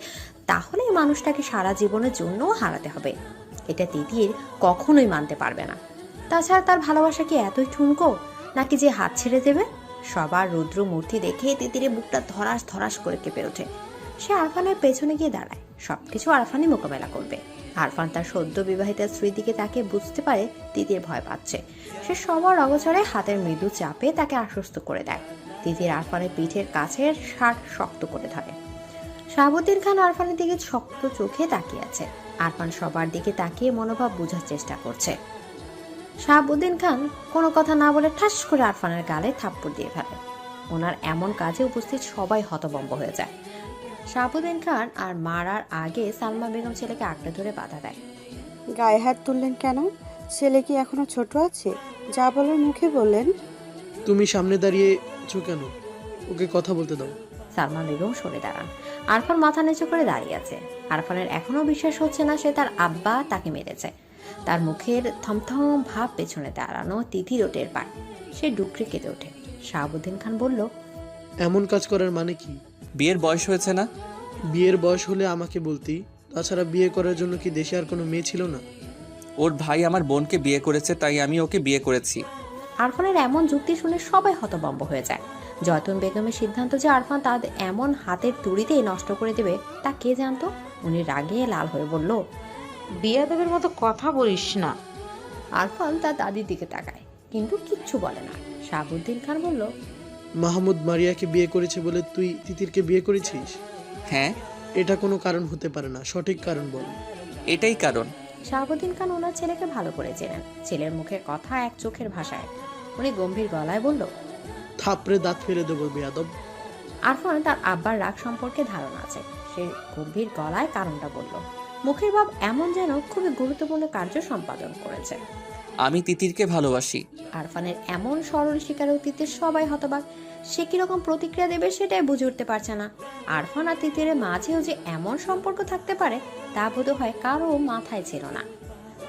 তাহলে এই মানুষটাকে সারা জীবনের জন্যও হারাতে হবে। এটা তিতির কখনোই মানতে পারবে না। তাছাড়া তার ভালোবাসা কি এতই ঠুনকো নাকি যে হাত ছেড়ে দেবে? সবার রুদ্র মূর্তি দেখে তিতিরে বুকটা ধরাস ধরাস করে কেঁপে ওঠে। সে আরফানের পেছনে গিয়ে দাঁড়ায়। সবকিছু আরফানই মোকাবেলা করবে। আরফান তার সদ্য বিবাহিতা স্ত্রীর দিকে তাকে বুঝতে পারে তিতির ভয় পাচ্ছে। সে সবার অগোচরে হাতের মৃদু চাপে তাকে আশ্বস্ত করে দেয়। তিতির আরফানের পিঠের কাছের শার্ট শক্ত করে ধরে। শাহাবুদ্দিন খান আরফানের দিকে শক্ত চোখে তাকিয়ে আছে। আরফান সবার দিকে তাকিয়ে মনোভাব বোঝার চেষ্টা করছে। শাহাবুদ্দিন খান কোনো কথা না বলে ঠাস করে আরফানের গালে থাপ্পড় দিয়ে ফেলে। ওনার এমন কাজে উপস্থিত সবাই হতভম্ব হয়ে যায়। শাহাবুদ্দিন খান আর মারার আগে সালমা বেগম ছেলেকে আঁকড়ে ধরে বাধা দেয়। গায়ে হাত তুললেন কেন? ছেলে কি এখনো ছোট আছে? যা বলার মুখে বললেন। তুমি সামনে দাঁড়িয়েছো কেন? ওকে কথা বলতে দাও। সালমা বেগম সরে দাঁড়ান। আরফান মাথা নিচু করে দাঁড়িয়ে আছে। আরফানের এখনো বিশ্বাস হচ্ছে না সে তার আব্বা তাকে মেরেছে। তার মুখের থমথম ভাব পেছনে দাঁড়ানো তিথির টের পায়। সে ডুকরে কেঁদে ওঠে। শাহাবুদ্দিন খান বলল, এমন কাজ করার মানে কি? বিয়ের বয়স হয়েছে না? বিয়ের বয়স হলে আমাকে বলতি। তাছাড়া বিয়ে করার জন্য কি দেশে আর কোনো মেয়ে ছিল না? ওর ভাই আমার বোনকে বিয়ে করেছে, তাই আমি ওকে বিয়ে করেছি। আরফানের এমন যুক্তি শুনে সবাই হতভম্ব হয়ে যায়। জয়তুন বেগমের সিদ্ধান্ত যে আরফান তাদের এমন হাতের তুড়িতেই নষ্ট করে দেবে তা কে জানতো? উনি রাগে লাল হয়ে বলল, বিয়াদবের মতো কথা বলিস না। আরফান তার দাদির দিকে তাকায় কিন্তু কিচ্ছু বলে না। শাহাবুদ্দিন খান বলল, মাহমুদ মারিয়াকে বিয়ে করেছে বলে তুই তিতিরকে বিয়ে করেছিস? হ্যাঁ। এটা কোনো কারণ হতে পারে না, সঠিক কারণ বল। এটাই কারণ। শাহাবুদ্দিন খান ওনার ছেলেকে ভালো করে চেনেন। ছেলের মুখের কথা এক চোখের ভাষায়। উনি গম্ভীর গলায় বলল, থাপড়ে দাঁত ফেলে দেবো বেয়াদব। আরফান তার আব্বার রাগ সম্পর্কে ধারণা আছে। সে গম্ভীর গলায় কারণটা বলল। মুখের ভাব এমন যেন খুবই গুরুত্বপূর্ণ কার্য সম্পাদন করেছে। আমি তিতিরকে ভালোবাসি। আরফানের এমন সরল স্বীকারোক্তিতে সবাই হতবাক। সে কিরকম প্রতিক্রিয়া দেবে সেটাই বুঝে উঠতে পারছে না। আরফান আর তিতিরের মাঝেও যে এমন সম্পর্ক থাকতে পারে তা বোধ হয় কারো মাথায় ছিল না।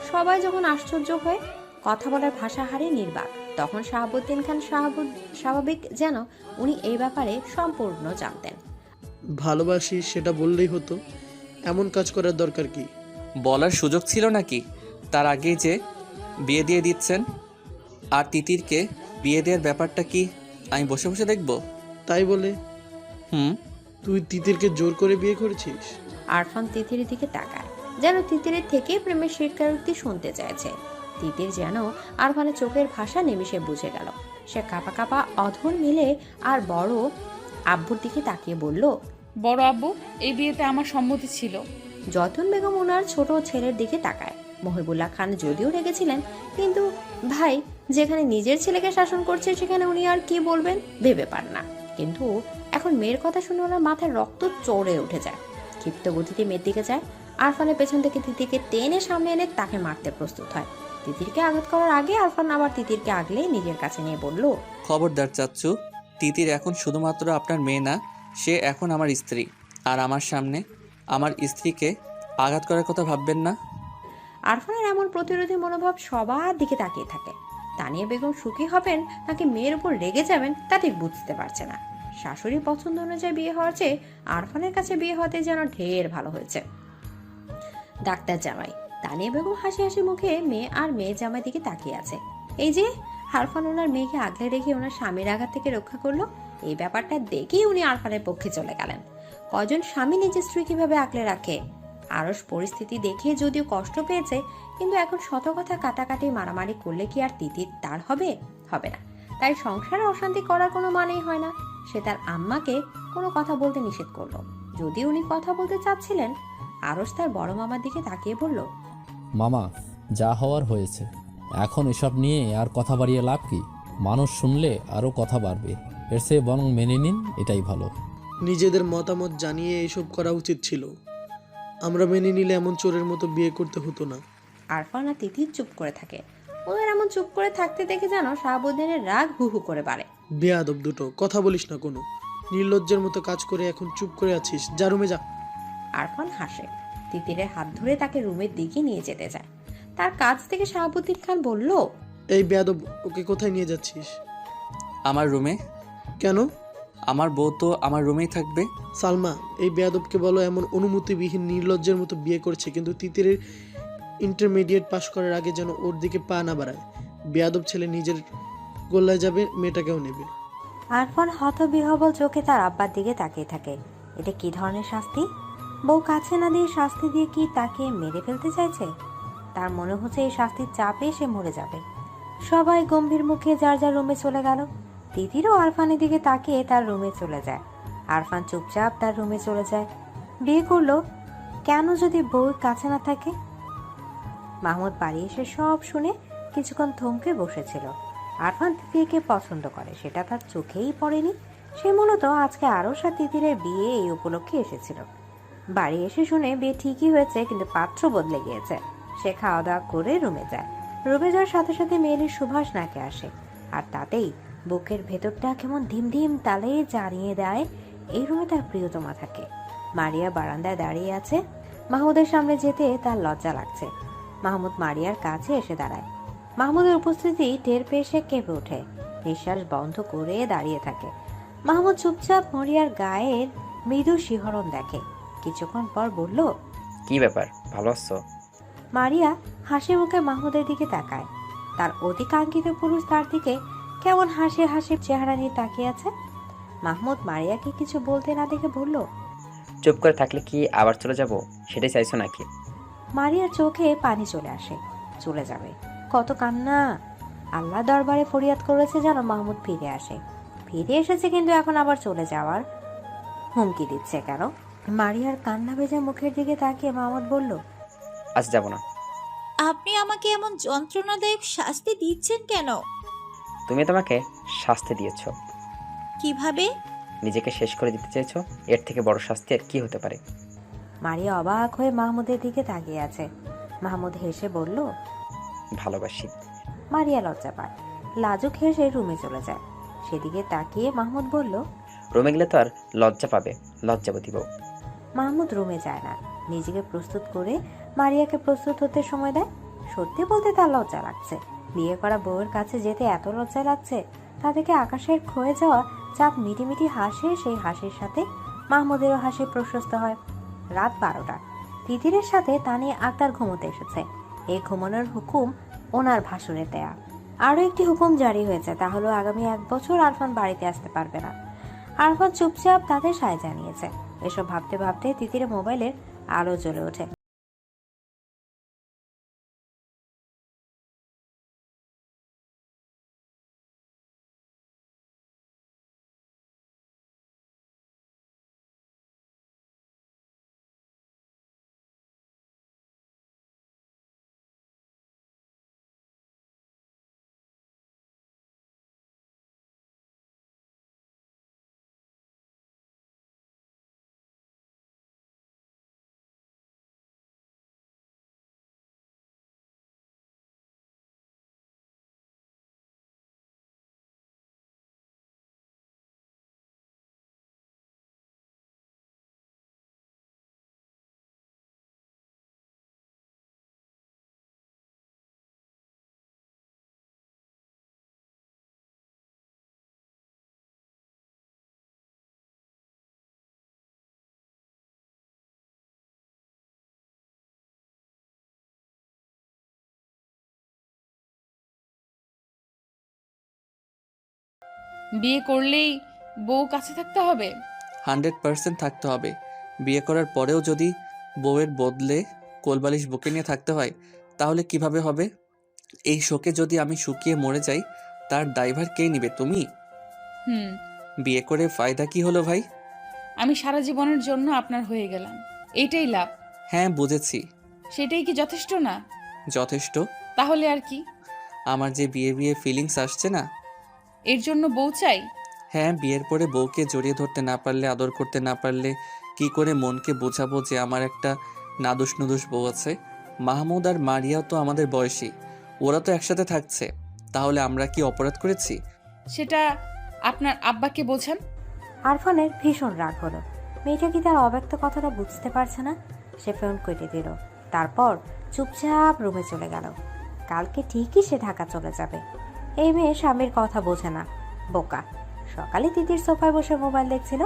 সবাই যখন আশ্চর্য হয়ে কথা বলার ভাষা হারিয়ে নির্বাক। তখন শাহাবুদ্দিন খান স্বাভাবিক যেন উনি এই ব্যাপারে সম্পূর্ণ জানতেন। ভালোবাসি সেটা বললেই হতো, এমন কাজ করার দরকার কি? বলার সুযোগ ছিল নাকি? তার আগেই যে বিয়ে দিয়ে দিচ্ছেন। আর তিতিরকে বিয়ে দেওয়ার ব্যাপারটা কি আমি বসে বসে দেখব? তাই বলে হুম। তুই তিতিরকে জোর করে বিয়ে করেছিস? আরফান তিতিরের দিকে তাকায়, যেন তিতিরের থেকে প্রেমের স্বীকারোক্তি শুনতে চাইছে। তিতির যেন আরফানের চোখের ভাষা নিমিষে বুঝে গেল। সে কাঁপা কাঁপা অধর মিলে আর বড় আব্বুর দিকে তাকিয়ে বলল, বড় আব্বু, এই বিয়েতে আমার সম্মতি ছিল। যতন বেগম ওনার ছোট ছেলের দিকে তাকায়। মহিবুল্লাহ খান যদিও রেগেছিলেন, কিন্তু ভাই যেখানে নিজের ছেলেকে শাসন করছে সেখানে উনি আর কি বলবেন ভেবে পান না। কিন্তু এখন মেয়ের কথা শুনে ওনার মাথায় রক্ত চড়ে উঠে যায়। ক্ষিপ্ত গতিতে মেয়ের দিকে যায়। আরফানের পেছন থেকে তিতিরকে টেনে সামনে এনে তাকে মারতে প্রস্তুত হয়। তিতিরকে আঘাত করার আগে আরফান আবার তিতিরকে আগলে নিজের কাছে নিয়ে বলল, খবরদার চাচ্চু, তিতির এখন শুধুমাত্র আপনার মেয়ে না, সে এখন আমার স্ত্রী। আর আমার সামনে আমার স্ত্রীকে আঘাত করার কথা ভাববেন না। আরফানের এমন প্রতিরোধী মনোভাব সবার দিকে তাকিয়ে থাকে। তানিয়া বেগম সুখী হবেন নাকি মেয়ের উপর রেগে যাবেন তা ঠিক বুঝতে পারছে না। শাশুড়ি পছন্দ অনুযায়ী বিয়ে হওয়ার চেয়ে আরফানের কাছে বিয়ে হতে যেন ঢের ভালো হয়েছে। ডাক্তার জামাই তানিয়া বেগম হাসি হাসি মুখে মেয়ে আর মেয়ে জামাই দিকে তাকিয়ে আছে। এই যে আরফান ওনার মেয়েকে আগলে রেখে ওনার স্বামীর আঘাত থেকে রক্ষা করলো, এই ব্যাপারটা দেখেই উনি আরফানের পক্ষে চলে গেলেন। কজন স্বামী নিজের স্ত্রী কিভাবে আগলে রাখে। আরস পরিস্থিতি দেখে যদিও কষ্ট পেয়েছে, কিন্তু এখন শত কথা কাটাকাটি মারামারি করলে কি আর তিতির তার হবে? হবে না। তাই সংসারে অশান্তি করার কোনো মানেই হয় না। সে তার আম্মাকে কোনো কথা বলতে নিষেধ করলো। যদি উনি কথা বলতে চাচ্ছিলেন, আরস তার বড় মামার দিকে তাকিয়ে বলল, মামা, যা হওয়ার হয়েছে, এখন এসব নিয়ে আর কথা বাড়িয়ে লাভ কি? মানুষ শুনলে আরও কথা বাড়বে। এর চেয়ে বরং মেনে নিন, এটাই ভালো। নিজেদের মতামত জানিয়ে এসব করা উচিত ছিল। আমরা মেনে নিলে এমন চোরের মতো বিয়ে করতে হতো না। আরফান আর তিতির চুপ করে থাকে। ওদের এমন চুপ করে থাকতে দেখে যেন শাহাবুদ্দিনের রাগ হু হু করে বাড়ে। বেয়াদব দুটো, কথা বলিস না কোনো। নির্লজ্জের মতো কাজ করে এখন চুপ করে আছিস, যা রুমে যা। আরফান হাসে। তিতিরের হাত ধরে তাকে রুমের দিকে নিয়ে যেতে যায়। তার কাছ থেকে শাহাবুদ্দিন খান বলল, এই বেয়াদব, ওকে কোথায় নিয়ে যাচ্ছিস? আমার রুমে। কেন? আমার বউ তো আমার রুমেই থাকবে। সালমা, এই বেয়াদবকে বলো এমন অনুমতিবিহীন নির্লজ্জের মতো বিয়ে করছে, কিন্তু তিতিরের ইন্টারমিডিয়েট পাশ করার আগে যেন ওর দিকে পা না বাড়ায়। বেয়াদব ছেলে নিজের গোল্লায় যাবে, মেয়েটাকেও নেবে। আরফান হতবিহ্বল চোখে তার আব্বার দিকে তাকিয়ে থাকে। এটা কি ধরনের শাস্তি? বউ কাছে না দিয়ে শাস্তি দিয়ে কি তাকে মেরে ফেলতে চাইছে? তার মনে হচ্ছে এই শাস্তির চাপে সে মরে যাবে। সবাই গম্ভীর মুখে যার যার রুমে চলে গেল। তিতিরও আরফানের দিকে তাকিয়ে তার রুমে চলে যায়। আরফান চুপচাপ তার রুমে চলে যায়। বিয়ে করলো কেন যদি বউ কাছে না থাকে? মাহমুদ বাড়ি এসে সব শুনে কিছুক্ষণ থমকে বসেছিল। আরফান তিতিরকে পছন্দ করে, সেটা তার চোখেই পড়েনি। সে মূলত আজকে আরশ আর তিতিরের বিয়ে এই উপলক্ষে এসেছিল। বাড়ি এসে শুনে বিয়ে ঠিকই হয়েছে, কিন্তু পাত্র বদলে গিয়েছে। সে খাওয়া দাওয়া করে রুমে যায়। রুমে যাওয়ার সাথে সাথে মেয়েলির সুভাষ নাকে আসে, আর তাতেই বুকের ভেতরটা কেমন ধিম ধিম তালে জানিয়ে দেয় এই রুমে তার প্রিয়তমা থাকে। মারিয়া বারান্দায় দাঁড়িয়ে আছে। মাহমুদের সামনে যেতে তার লজ্জা লাগছে। মাহমুদ মারিয়ার কাছে এসে দাঁড়ায়। মাহমুদের উপস্থিতি টের পেয়ে সে কেঁপে ওঠে, নিঃশ্বাস বন্ধ করে দাঁড়িয়ে থাকে। মাহমুদ চুপচাপ মারিয়ার গায়ের মৃদু শিহরণ দেখে। কিছুক্ষণ পর বলল, কি ব্যাপার, ভালো আছো? মারিয়া হাসি মুখে মাহমুদের দিকে তাকায়। তার অধিকাঙ্ক্ষিত পুরুষ তার দিকে কেমন হাসি হাসি চেহারা নিয়ে তাকিয়ে আছে। মাহমুদ মারিয়াকে কিছু বলতে না দেখে বলল, চুপ করে থাকলে কি আবার চলে যাব, সেটাই চাইছো নাকি? মারিয়ার চোখে পানি চলে আসে। চলে যাবে? কত কান্না! আল্লাহ দরবারে ফরিয়াদ করেছে যেন মাহমুদ ফিরে আসে। ফিরে এসেছে, কিন্তু এখন আবার চলে যাওয়ার হুমকি দিচ্ছে কেন? মারিয়ার কান্না ভেজা মুখের দিকে তাকিয়ে মাহমুদ বলল, আজ যাব না। আপনি আমাকে এমন যন্ত্রণাদায়ক শাস্তি দিচ্ছেন কেন? তুমি তোমাকে শাস্তি দিয়েছো। কিভাবে? নিজেকে শেষ করে দিতে চেয়েছো। এর থেকে বড় শাস্তি আর কি হতে পারে? মারিয়া অবাক হয়ে মাহমুদের দিকে তাকিয়ে আছে। মাহমুদ হেসে বলল, ভালোবাসি। মারিয়া লজ্জা পায়। লাজুক হেসে রুমে চলে যায়। সেদিকে তাকিয়ে মাহমুদ বলল, রুমে গেলে তো আর লজ্জা পাবে, লজ্জাবতী বউ। মাহমুদ রুমে যায় না, নিজেকে প্রস্তুত করে মারিয়াকে প্রস্তুত হতে সময় দেয়। সত্যি বলতে তার লজ্জা লাগছে। বিয়ে করা বউয়ের কাছে যেতে এত লজ্জা লাগছে, তা থেকে আকাশের ক্ষয়ে যাওয়া চাঁদ মিটিমিটি হাসে, সেই হাসির সাথে মাহমুদেরও হাসি প্রশস্ত হয়। রাত 12টা। তিতিরের সাথে তানিয়া আক্তার ঘুমোতে এসেছে। এই ঘুমানোর হুকুম ওনার ভাসুরের দেয়া। আরও একটি হুকুম জারি হয়েছে, তা হলো আগামী 1 বছর আরফান বাড়িতে আসতে পারবে না। আরফান চুপচাপ তাদের সায় জানিয়েছে। এসব ভাবতে ভাবতে তিতিরের মোবাইলের আলো জ্বলে ওঠে। বিয়ে করলেই বউ কাছে থাকতে হবে? 100% থাকতে হবে। বিয়ে করার পরেও যদি বউয়ের বদলে কোলবালিশ বুকে নিয়ে থাকতে হয়, তাহলে কিভাবে হবে? এই শোকে যদি আমি শুকিয়ে মরে যাই, তার দায়ভার কে নিবে? তুমি? হুম। বিয়ে করে ফায়দা কি হলো ভাই? আমি সারা জীবনের জন্য আপনার হয়ে গেলাম, এইটাই লাভ। হ্যাঁ বুঝেছি। সেটাই কি যথেষ্ট না? যথেষ্ট। তাহলে আর কি? আমার যে বিয়ে বিয়ে ফিলিংস আসছে না, এর জন্য বউ চাই? হ্যাঁ, বিয়ের পরে বউকে জড়িয়ে ধরতে না পারলে, আদর করতে না পারলে কি করে মনকে বোঝাবো যে আমার একটা নাদুস নুদুস বউ আছে? মাহমুদ আর মারিয়াও তো আমাদের বয়সী, ওরা তো একসাথে থাকছে, তাহলে আমরা কি অপরাধ করেছি? সেটা আপনার আব্বাকে বোঝান। আরফানের ভীষণ রাগ হলো। মেয়েটা কি তার অব্যক্ত কথাটা বুঝতে পারছে না? সে ফোন কেটে দিল, তারপর চুপচাপ রুমে চলে গেল। কালকে ঠিকই সে ঢাকা চলে যাবে। এই মেয়ে স্বামীর কথা বোঝে না, বোকা। সকালে তিতির সোফায় বসে মোবাইল দেখছিল,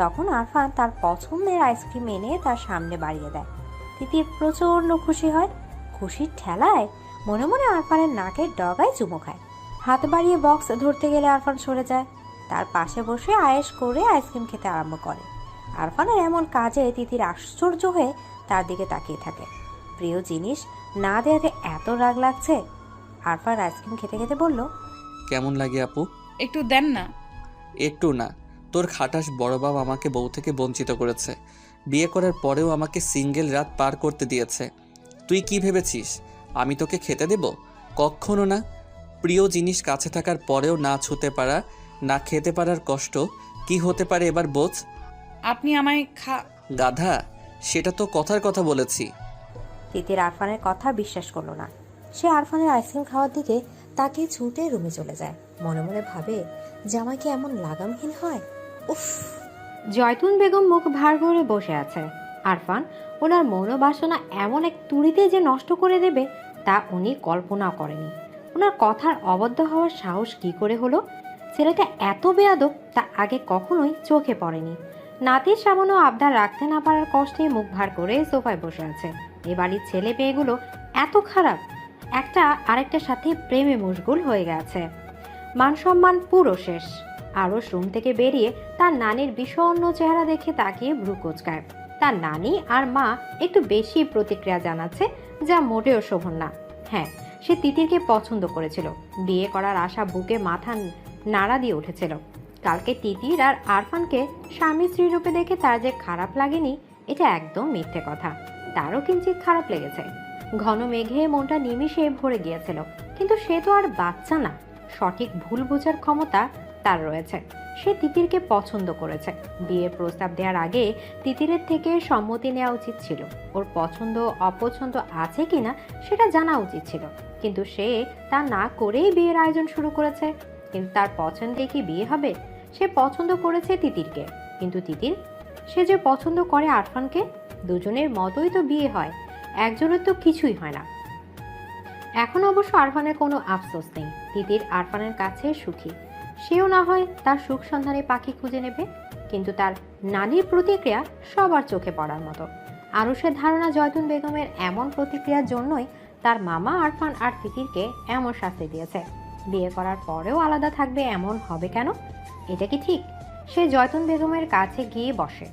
তখন আরফান তার পছন্দের আইসক্রিম এনে তার সামনে বাড়িয়ে দেয়। তিতির প্রচণ্ড খুশি হয়। খুশির ঠেলায় মনে মনে আরফানের নাকের ডগায় চুমো খায়। হাত বাড়িয়ে বক্স ধরতে গেলে আরফান সরে যায়। তার পাশে বসে আয়েশ করে আইসক্রিম খেতে আরম্ভ করে। আরফানের এমন কাজে তিতির আশ্চর্য হয়ে তার দিকে তাকিয়ে থাকে। প্রিয় জিনিস না দেওয়াতে এত রাগ লাগছে। আরফান আইসক্রিম খেতে খেতে বলল, কেমন লাগে আপু? একটু দেন না। একটু না, তোর খাটাস বড় বাবা আমাকে বউ থেকে বঞ্চিত করেছে। বিয়ে করার পরেও আমাকে সিঙ্গেল রাত পার করতে দিয়েছে। তুই কি ভেবেছিস আমি তোকে খেতে দেব? কখনো না। প্রিয় জিনিস কাছে থাকার পরেও না ছুতে পারা, না খেতে পারার কষ্ট কি হতে পারে এবার বোঝ। আপনি আমায় গাধা, সেটা তো কথার কথা বলেছি। তিতির আরফানের কথা বিশ্বাস করলো না। সে আরফানের আইসক্রিম খাওয়ার দিকে তাকে ছুটে রুমে চলে যায়। মনে মনে ভাবে, জামাই কি এমন লাগামহীন হয়? উফ। জয়তুন বেগম মুখ ভার করে বসে আছে। আরফান ওনার মনোবাসনা এমন এক তুড়িতে যে নষ্ট করে দেবে তা উনি কল্পনাও করেনি। ওনার কথার অবদ্ধ হওয়ার সাহস কি করে হলো? ছেলেটা এত বেয়াদব তা আগে কখনোই চোখে পড়েনি। নাতির সামান্য আবদার রাখতে না পারার কষ্টে মুখ ভার করে সোফায় বসে আছে। এ বাড়ির ছেলে মেয়েগুলো এত খারাপ, একটা আরেকটার সাথে প্রেমে মশগুল হয়ে গেছে। মান সম্মান পুরো শেষ। আরও রুম থেকে বেরিয়ে তার নানির বিষণ্ণ চেহারা দেখে তাকিয়ে ভ্রু কোচকায়। তার নানি আর মা একটু বেশি প্রতিক্রিয়া জানাচ্ছে, যা মোটেও শোভন না। হ্যাঁ, সে তিতিরকে পছন্দ করেছিল। বিয়ে করার আশা বুকে মাথা নাড়া দিয়ে উঠেছিল। কালকে তিতির আর আরফানকে স্বামী স্ত্রী রূপে দেখে তার যে খারাপ লাগেনি এটা একদম মিথ্যে কথা। তারও কিঞ্চিত খারাপ লেগেছে। ঘন মেঘে মনটা নিমিষে ভরে গিয়েছিল, কিন্তু সে তো আর বাচ্চা না। সঠিক ভুল বোঝার ক্ষমতা তার রয়েছে। সে তিতিরকে পছন্দ করেছে। বিয়ের প্রস্তাব দেওয়ার আগে তিতিরের থেকে সম্মতি নেওয়া উচিত ছিল। ওর পছন্দ অপছন্দ আছে কিনা সেটা জানা উচিত ছিল, কিন্তু সে তা না করেই বিয়ের আয়োজন শুরু করেছে। কিন্তু তার পছন্দে কি বিয়ে হবে? সে পছন্দ করেছে তিতিরকে, কিন্তু তিতির সে যে পছন্দ করে আরফানকে। দুজনের মতোই তো বিয়ে হয়, একজনের তো কিছুই হয় না। এখন অবশ্য আরফানের কোনো আফসোস নেই। তিতির আরফানের কাছে সুখী। সেও না হয় তার সুখ সন্ধানে পাখি খুঁজে নেবে, কিন্তু তার নানির প্রতিক্রিয়া সবার চোখে পড়ার মতো। আরুষের ধারণা জয়তুন বেগমের এমন প্রতিক্রিয়ার জন্যই তার মামা আরফান আর তিতিরকে এমন শাস্তি দিয়েছে। বিয়ে করার পরেও আলাদা থাকবে এমন হবে কেন? এটা কি ঠিক? সে জয়তুন বেগমের কাছে গিয়ে বসে।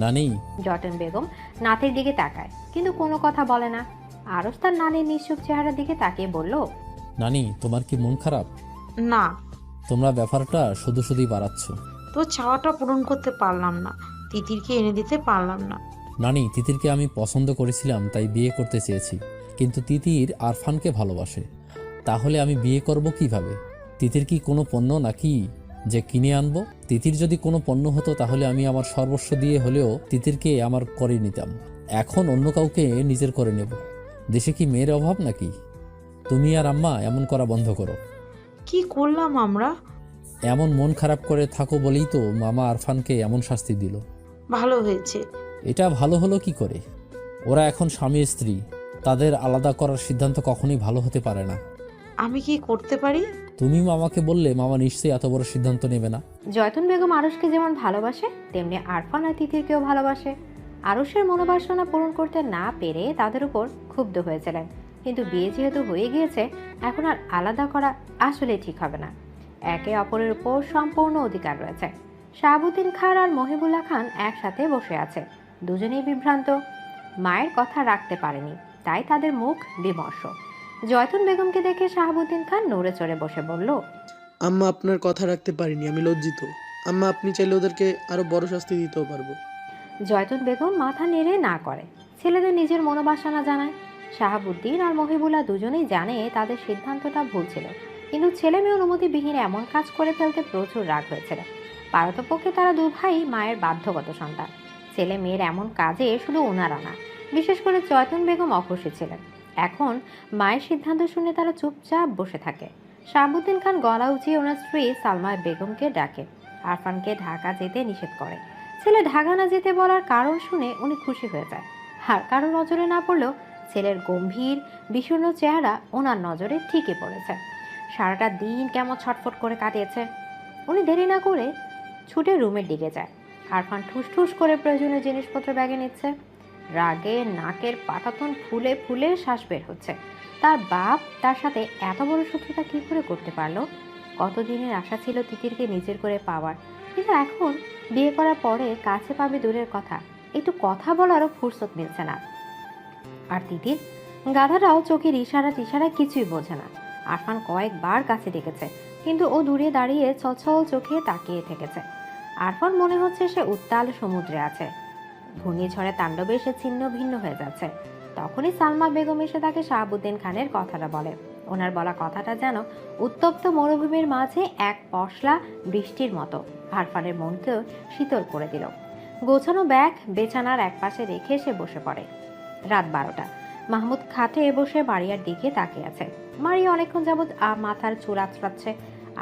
নানি, জয়তুন বেগম নাতির দিকে তাকায়, কিন্তু কোনো কথা বলে না। আরস তার নানির নিঃসুক চেহারার দিকে তাকিয়ে বলল, নানি তোমার কি মন খারাপ? না, তোমরা ব্যাপারটা শুধু শুধুই বাড়াচ্ছ। তোর চাওয়াটা পূরণ করতে পারলাম না, তিতিরকে এনে দিতে পারলাম না। নানি, তিতিরকে আমি পছন্দ করেছিলাম তাই বিয়ে করতে চেয়েছি, কিন্তু তিতির আরফানকে ভালোবাসে। তাহলে আমি বিয়ে করব কিভাবে? তিতির কি কোনো পণ্য নাকি যে কিনে আনবো? তিতির যদি কোনো পণ্য হতো তাহলে আমি আমার সর্বস্ব দিয়ে হলেও তিতিরকে আমার করে নিতাম। এখন অন্য কাউকে নিজের করে নেব। দেশে কি মেয়ের অভাব নাকি? তুমি আর আম্মা এমন করা বন্ধ করো। কি করলাম আমরা? এমন মন খারাপ করে থাকো বলেই তো মামা আরফানকে এমন শাস্তি দিল। ভালো হয়েছে। এটা ভালো হলো কি করে? ওরা এখন স্বামী স্ত্রী, তাদের আলাদা করার সিদ্ধান্ত কখনোই ভালো হতে পারে না। আমি কি করতে পারি? তুমি মামাকে বললে মামা নিশ্চয়ই এত বড় সিদ্ধান্ত নেবে না। জয়তুন বেগম আরুষকে যেমন ভালোবাসে তেমনি আরফান আর তিতিরকেও ভালোবাসে। আরুষের মনোবাসনা পূরণ করতে না পেরে তাদের উপর ক্ষুব্ধ হয়েছিলেন, কিন্তু বিয়ে যেহেতু হয়ে গিয়েছে এখন আর আলাদা করা আসলে ঠিক হবে না। একে অপরের উপর সম্পূর্ণ অধিকার রয়েছে। শাহাবুদ্দিন খান আর মহিবুল্লাহ খান একসাথে বসে আছে, দুজনেই বিভ্রান্ত। মায়ের কথা রাখতে পারেনি, তাই তাদের মুখ বিমর্ষ। জয়তুন বেগমকে দেখে শাহাবুদ্দিন খান নড়ে চড়ে বসে বলল, আম্মা, আপনার কথা রাখতে পারিনি, আমি লজ্জিত। আম্মা, আপনি চাইলে ওদেরকে আরো বড় শাস্তি দিতেও পারবো। জয়তুন বেগম মাথা নেড়ে না করে, ছেলেদের নিজের মনোবাসনা জানায়। শাহাবুদ্দিন আর মহিবুল্লাহ দুজনেই জানে তাদের সিদ্ধান্তটা ভুল ছিল, কিন্তু ছেলে মেয়ে অনুমতিবিহীন এমন কাজ করে ফেলতে প্রচুর রাগ হয়েছিল। পারতপক্ষে তারা দু ভাই মায়ের বাধ্যগত সন্তান। ছেলে মেয়ের এমন কাজে শুধু ওনারা না, বিশেষ করে জয়তুন বেগম অখুশি ছিলেন। এখন মায়ের সিদ্ধান্ত শুনে তারা চুপচাপ বসে থাকে। শাহাবুদ্দিন খান গলা উঁচিয়ে ওনার স্ত্রী সালমা বেগমকে ডাকে, আরফানকে ঢাকা যেতে নিষেধ করে। ছেলে ঢাকা না যেতে বলার কারণ শুনে উনি খুশি হয়ে যায়। আর কারো নজরে না পড়লেও ছেলের গম্ভীর বিষণ্ণ চেহারা ওনার নজরে ঠিকই পড়েছে। সারাটা দিন কেমন ছটফট করে কাটিয়েছে। উনি দেরি না করে ছুটে রুমের দিকে যায়। আরফান ঠুস ঠুস করে প্রয়োজনীয় জিনিসপত্র ব্যাগে নিচ্ছে। রাগে নাকের পাটাতন ফুলে ফুলে শ্বাস বের হচ্ছে। তার বাপ তার সাথে এত বড় শত্রুতা কী করে করতে পারলো? কতদিনের আশা ছিল তিতিরকে নিজের করে পাওয়ার, কিন্তু এখন বিয়ে করার পরে কাছে পাবে দূরের কথা, একটু কথা বলারও ফুরসত মিলছে না। আর তিতির গাধাটাও চোখের ইশারায় কিছুই বোঝে না। আরফান কয়েকবার কাছে ডেকেছে, কিন্তু ও দূরে দাঁড়িয়ে ছলছল চোখে তাকিয়ে থেকেছে। আরফান মনে হচ্ছে সে উত্তাল সমুদ্রে আছে, ঘূর্ণিঝড়ে তাণ্ডবে সে ছিন্ন ভিন্ন হয়ে যাচ্ছে। তখনই সালমা বেগম এসে তাকে শাহাবুদ্দিন খানের কথাটা বলে। ওনার বলা কথাটা যেন উত্তপ্ত মরুভূমির মাঝে এক পশলা বৃষ্টির মতো আরফানের মনকেও শীতল করে দিল। গোছানো ব্যাগ বেছানার একপাশে রেখে সে বসে পড়ে। রাত 12টা। মাহমুদ খাটে বসে মারিয়ার দিকে তাকিয়ে আছে। মারিয়া অনেকক্ষণ যাবৎ মাথার চুল আঁচড়াচ্ছে।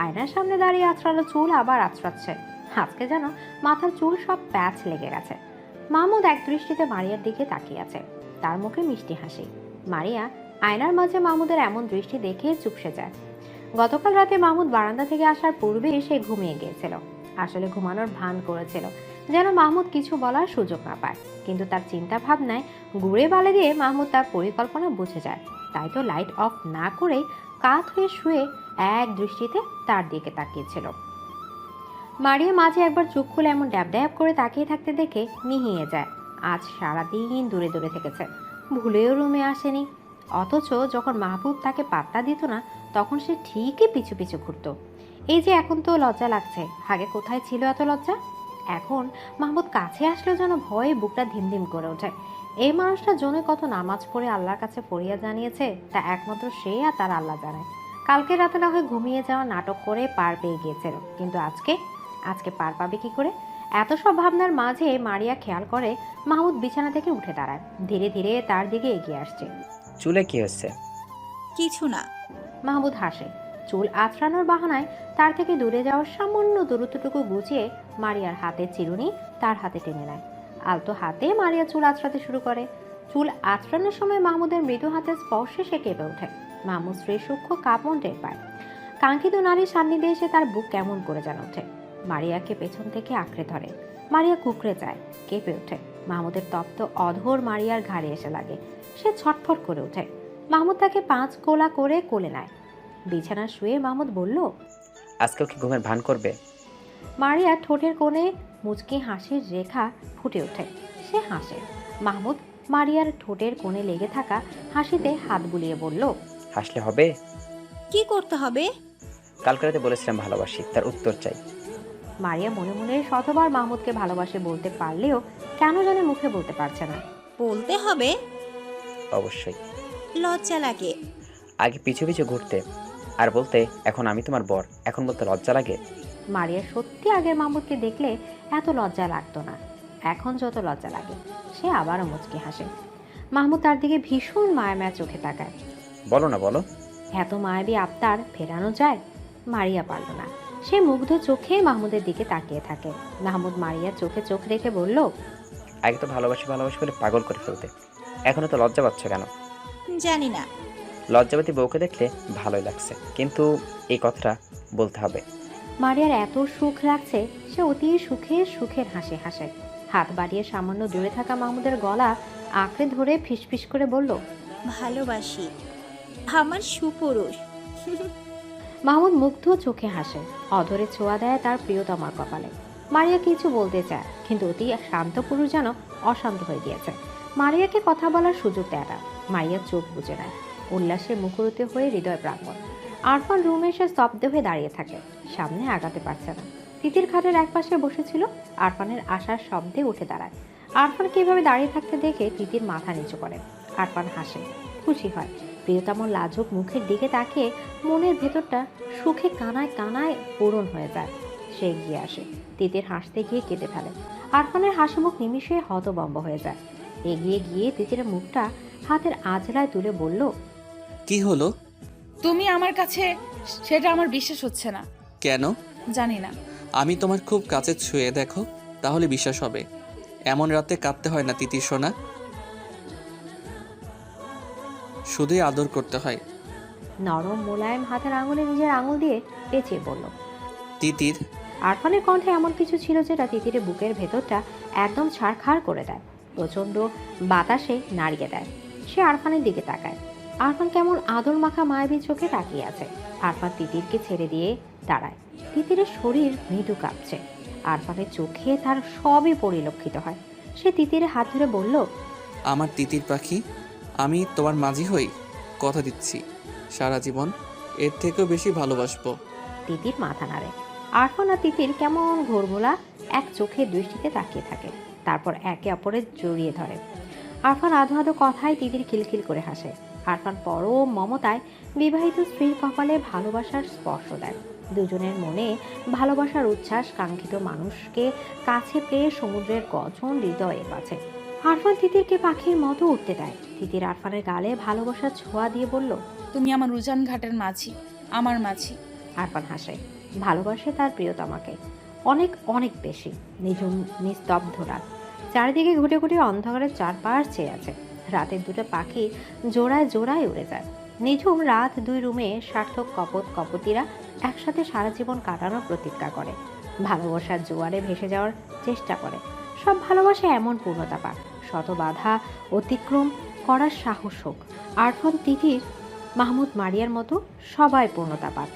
আয়নার সামনে দাঁড়িয়ে আঁচড়ালো চুল আবার আঁচড়াচ্ছে। আজকে যেন মাথার চুল সব প্যাচ লেগে গেছে। মাহমুদ এক দৃষ্টিতে মারিয়ার দিকে তাকিয়ে আছে, তার মুখে মিষ্টি হাসি। মারিয়া আয়নার মাঝে মাহমুদের এমন দৃষ্টি দেখে চুপসে যায়। গতকাল রাতে মাহমুদ বারান্দা থেকে আসার পূর্বে সে ঘুমিয়ে গিয়েছিল। আসলে ঘুমানোর ভান করেছিল, যেন মাহমুদ কিছু বলার সুযোগ না পায়। কিন্তু তার চিন্তা ভাবনায় গুড়ে বালে দিয়ে মাহমুদ তার পরিকল্পনা বুঝে যায়। তাই তো লাইট অফ না করেই কাত হয়ে শুয়ে এক দৃষ্টিতে তার দিকে তাকিয়েছিল। মারিয়া মাঝে একবার চোখ খুলে এমন ড্যাব ড্যাব করে তাকিয়ে থাকতে দেখে মিহিয়ে যায়। আজ সারাদিন দূরে দূরে থেকেছে, ভুলেও রুমে আসেনি। অথচ যখন মাহবুব তাকে পাত্তা দিত না তখন সে ঠিকই পিছু পিছু ঘুরত। এই যে এখন তো লজ্জা লাগছে, আগে কোথায় ছিল এত লজ্জা? এখন মাহমুদ কাছে আসলেও যেন ভয়ে বুকটা ধিমধিম করে ওঠে। এই মানুষটার জন্য কত নামাজ পড়ে আল্লাহর কাছে ফরিয়া জানিয়েছে, তা একমাত্র সে আর তার আল্লাহ জানে। কালকে রাতে না হয় ঘুমিয়ে যাওয়া নাটক করে পার পেয়ে গিয়েছিল, কিন্তু আজকে পার পাবে কি করে? এত সব ভাবনার মাঝে মারিয়া খেয়াল করে মাহমুদ বিছানা থেকে উঠে দাঁড়ায়, ধীরে ধীরে তার দিকে এগিয়ে আসছে। চুলে কি হচ্ছে? কিছু না। মাহমুদ হাসে। চুল আঁচড়ানোর বাহানায় তার থেকে দূরে যাওয়ার সামান্য দূরত্বটুকু বুঝিয়ে মারিয়ার হাতের চিরুনি তার হাতে টেনে নেয়। আলতো হাতে মারিয়া চুল আঁচড়াতে শুরু করে। চুল আঁচড়ানোর সময় মাহমুদের মৃদু হাতের স্পর্শে সে কেঁপে ওঠে। মাহমুদ স্ত্রীর সূক্ষ্ম কাঁপন টের পায়। কাঙ্ক্ষিত নারীর সান্নিধ্যে এসে তার বুক কেমন করে যেন ওঠে। মারিয়াকে পেছন থেকে আঁকড়ে ধরে। মারিয়া কুকড়ে যায়, কেঁপে ওঠে। মাহমুদের তপ্ত অধর মারিয়ার ঘাড়ে এসে লাগে। সে ছটফট করে ওঠে। মাহমুদ তাকে 5 কোলা করে কোলে নেয়। বিছানা শুয়ে মাহমুদ বলল, আজকেও কি ঘুমের ভান করবে? মারিয়া ঠোঁটের কোণে মুচকি হাসির রেখা ফুটে ওঠে। সে হাসে। মাহমুদ মারিয়ার ঠোঁটের কোণে লেগে থাকা হাসিতে হাত বুলিয়ে বলল, হাসলে হবে? কি করতে হবে? কালকে রাতে বলেছিলাম ভালোবাসি, তার উত্তর চাই। মারিয়া মনে মনে শতবার মাহমুদকে ভালোবাসে বলতে পারলেও কেন জানে মুখে বলতে পারছে না। বলতে হবে। অবশ্যই। লজ্জা লাগে। আগে পিছু পিছু ঘুরতে আর বলতে এখন আমি তোমার বর, এখন বলতে লজ্জা লাগে? মারিয়া সত্যি আগের মাহমুদকে দেখলে এত লজ্জা লাগতো না, এখন যত লজ্জা লাগে। সে আবারও মুচকি হাসে। মাহমুদ তার দিকে ভীষণ মায়া চোখে তাকায়। বলো না, বলো। এত মায়াবী আবতার ফেরানো যায়? মারিয়া পারল না। সে মুগ্ধ চোখে মাহমুদের দিকে তাকিয়ে থাকে। মাহমুদ মারিয়ার চোখে চোখ রেখে বলল, আগে তো ভালোবাসি ভালোবাসি বলে পাগল করে ফেলতে, এখনো তো লজ্জা পাচ্ছ কেন? জানি না। লজ্জাবতী বউকে দেখলে ভালোই লাগছে, কিন্তু এই কথাটা বলতে হবে। মারিয়ার এত সুখ লাগছে, সে অতি সুখের হাসি হাসে। হাত বাড়িয়ে সামান্য দূরে থাকা মাহমুদের গলা আঁকড়ে ধরে ফিসফিস করে বলল, ভালোবাসি আমার সুপুরুষ। মাহমুদ মুগ্ধ চোখে হাসে। অধরে ছোঁয়া দেয় তার প্রিয়তমার কপালে। মারিয়া কিছু বলতে চায়, কিন্তু অতি শান্ত পুরুষ যেন অশান্ত হয়ে গিয়েছে। মারিয়াকে কথা বলার সুযোগ দেয় না। মারিয়া চোখ বুজে নেয়। উল্লাসে মুখরিত হয়ে হৃদয় প্রাঙ্গণ। আরফান রুমে এসে স্তব্ধ হয়ে দাঁড়িয়ে থাকে। সামনে আগাতে পারছে না। তিতির খাটের একপাশে বসেছিল। আরফানের আসার শব্দে উঠে দাঁড়ায়। আরফানকে এভাবে দাঁড়িয়ে থাকতে দেখে তিতির মাথা নিচু করে। আরফান হাসে, খুশি হয়। প্রিয়তম লাজুক মুখের দিকে তাকিয়ে মনের ভেতরটা সুখে কানায় কানায় পূরণ হয়ে যায়। সে এগিয়ে আসে। তিতির হাসতে গিয়ে কেঁদে ফেলে। আরফানের হাসি মুখ নিমিষে হতবম্ব হয়ে যায়। এগিয়ে গিয়ে তিতির মুখটা হাতের আঁচড়ায় তুলে বলল, কি হলো? তুমি আমার কাছে, সেটা আমার বিশ্বাস হচ্ছে না। কেন? জানি না। আমি তোমার খুব কাছে ছুঁয়ে দেখো, তাহলে বিশ্বাস হবে। এমন রাতে কাঁদতে হয় না তিতির সোনা, শুধুই আদর করতে হয়। নরম মোলায়েম হাতের আঙুলে নিজের আঙুল দিয়ে পেঁচিয়ে বলল, তিতির। আরফানের কণ্ঠে এমন কিছু ছিল যেটা তিতিরের বুকের ভেতরটা একদম ছাড়খাড় করে দেয়। প্রচণ্ড বাতাসে নাড়িয়ে দেয়। সে আরফানের দিকে তাকায়। আরফান কেমন আদর মাখা মায়াবী চোখে তাকিয়ে আছে। আরফান তিতিরকে ছেড়ে দিয়ে দাঁড়ায়। তিতিরের শরীর মৃদু কাঁপছে। আরফানের চোখে তার সবই পরিলক্ষিত হয়। সে তিতিরের হাত ধরে বলল, আমার তিতির পাখি, আমি তোমার মাঝি হই, কথা দিচ্ছি সারা জীবন এর থেকেও বেশি ভালোবাসবো। তিতির মাথা নাড়ে। আরফান আর তিতির কেমন ঘোরঘোলা এক চোখের দৃষ্টিতে তাকিয়ে থাকে। তারপর একে অপরের জড়িয়ে ধরে। আরফান আধো আধো কথায় তিতির খিলখিল করে হাসে। আরফান পরম মমতায় বিবাহিত স্ত্রীর কপালে ভালোবাসার স্পর্শ দেয়। দুজনের মনে ভালোবাসার উচ্ছ্বাস, কাঙ্ক্ষিত মানুষকে কাছে পেয়ে সমুদ্রের গর্জন হৃদয়ে বাজে। আরফান তিতিরকে পাখির মতো উঠতে দেয়। তিতির আরফানের গালে ভালোবাসার ছোঁয়া দিয়ে বলল, তুমি আমার উজান ঘাটের মাঝি, আমার মাঝি। আরফান হাসে। ভালোবাসে তার প্রিয়তমাকে অনেক অনেক বেশি। নিঝুম নিস্তব্ধ রাত। চারিদিকে ঘুটে ঘুটে অন্ধকারের চারপাশ চেয়ে আছে। রাতের দুটো পাখি জোড়ায় জোড়ায় উড়ে যায়। নিঝুম রাত, 2 রুমে সার্থক কপতিরা একসাথে সারা জীবন কাটানোর প্রতিজ্ঞা করে। ভালোবাসার জোয়ারে ভেসে যাওয়ার চেষ্টা করে। সব ভালোবাসা এমন পূর্ণতা পাক, শত বাধা অতিক্রম করার সাহস হোক। আরফান, তিতির, মাহমুদ, মারিয়ার মতো সবাই পূর্ণতা পাক।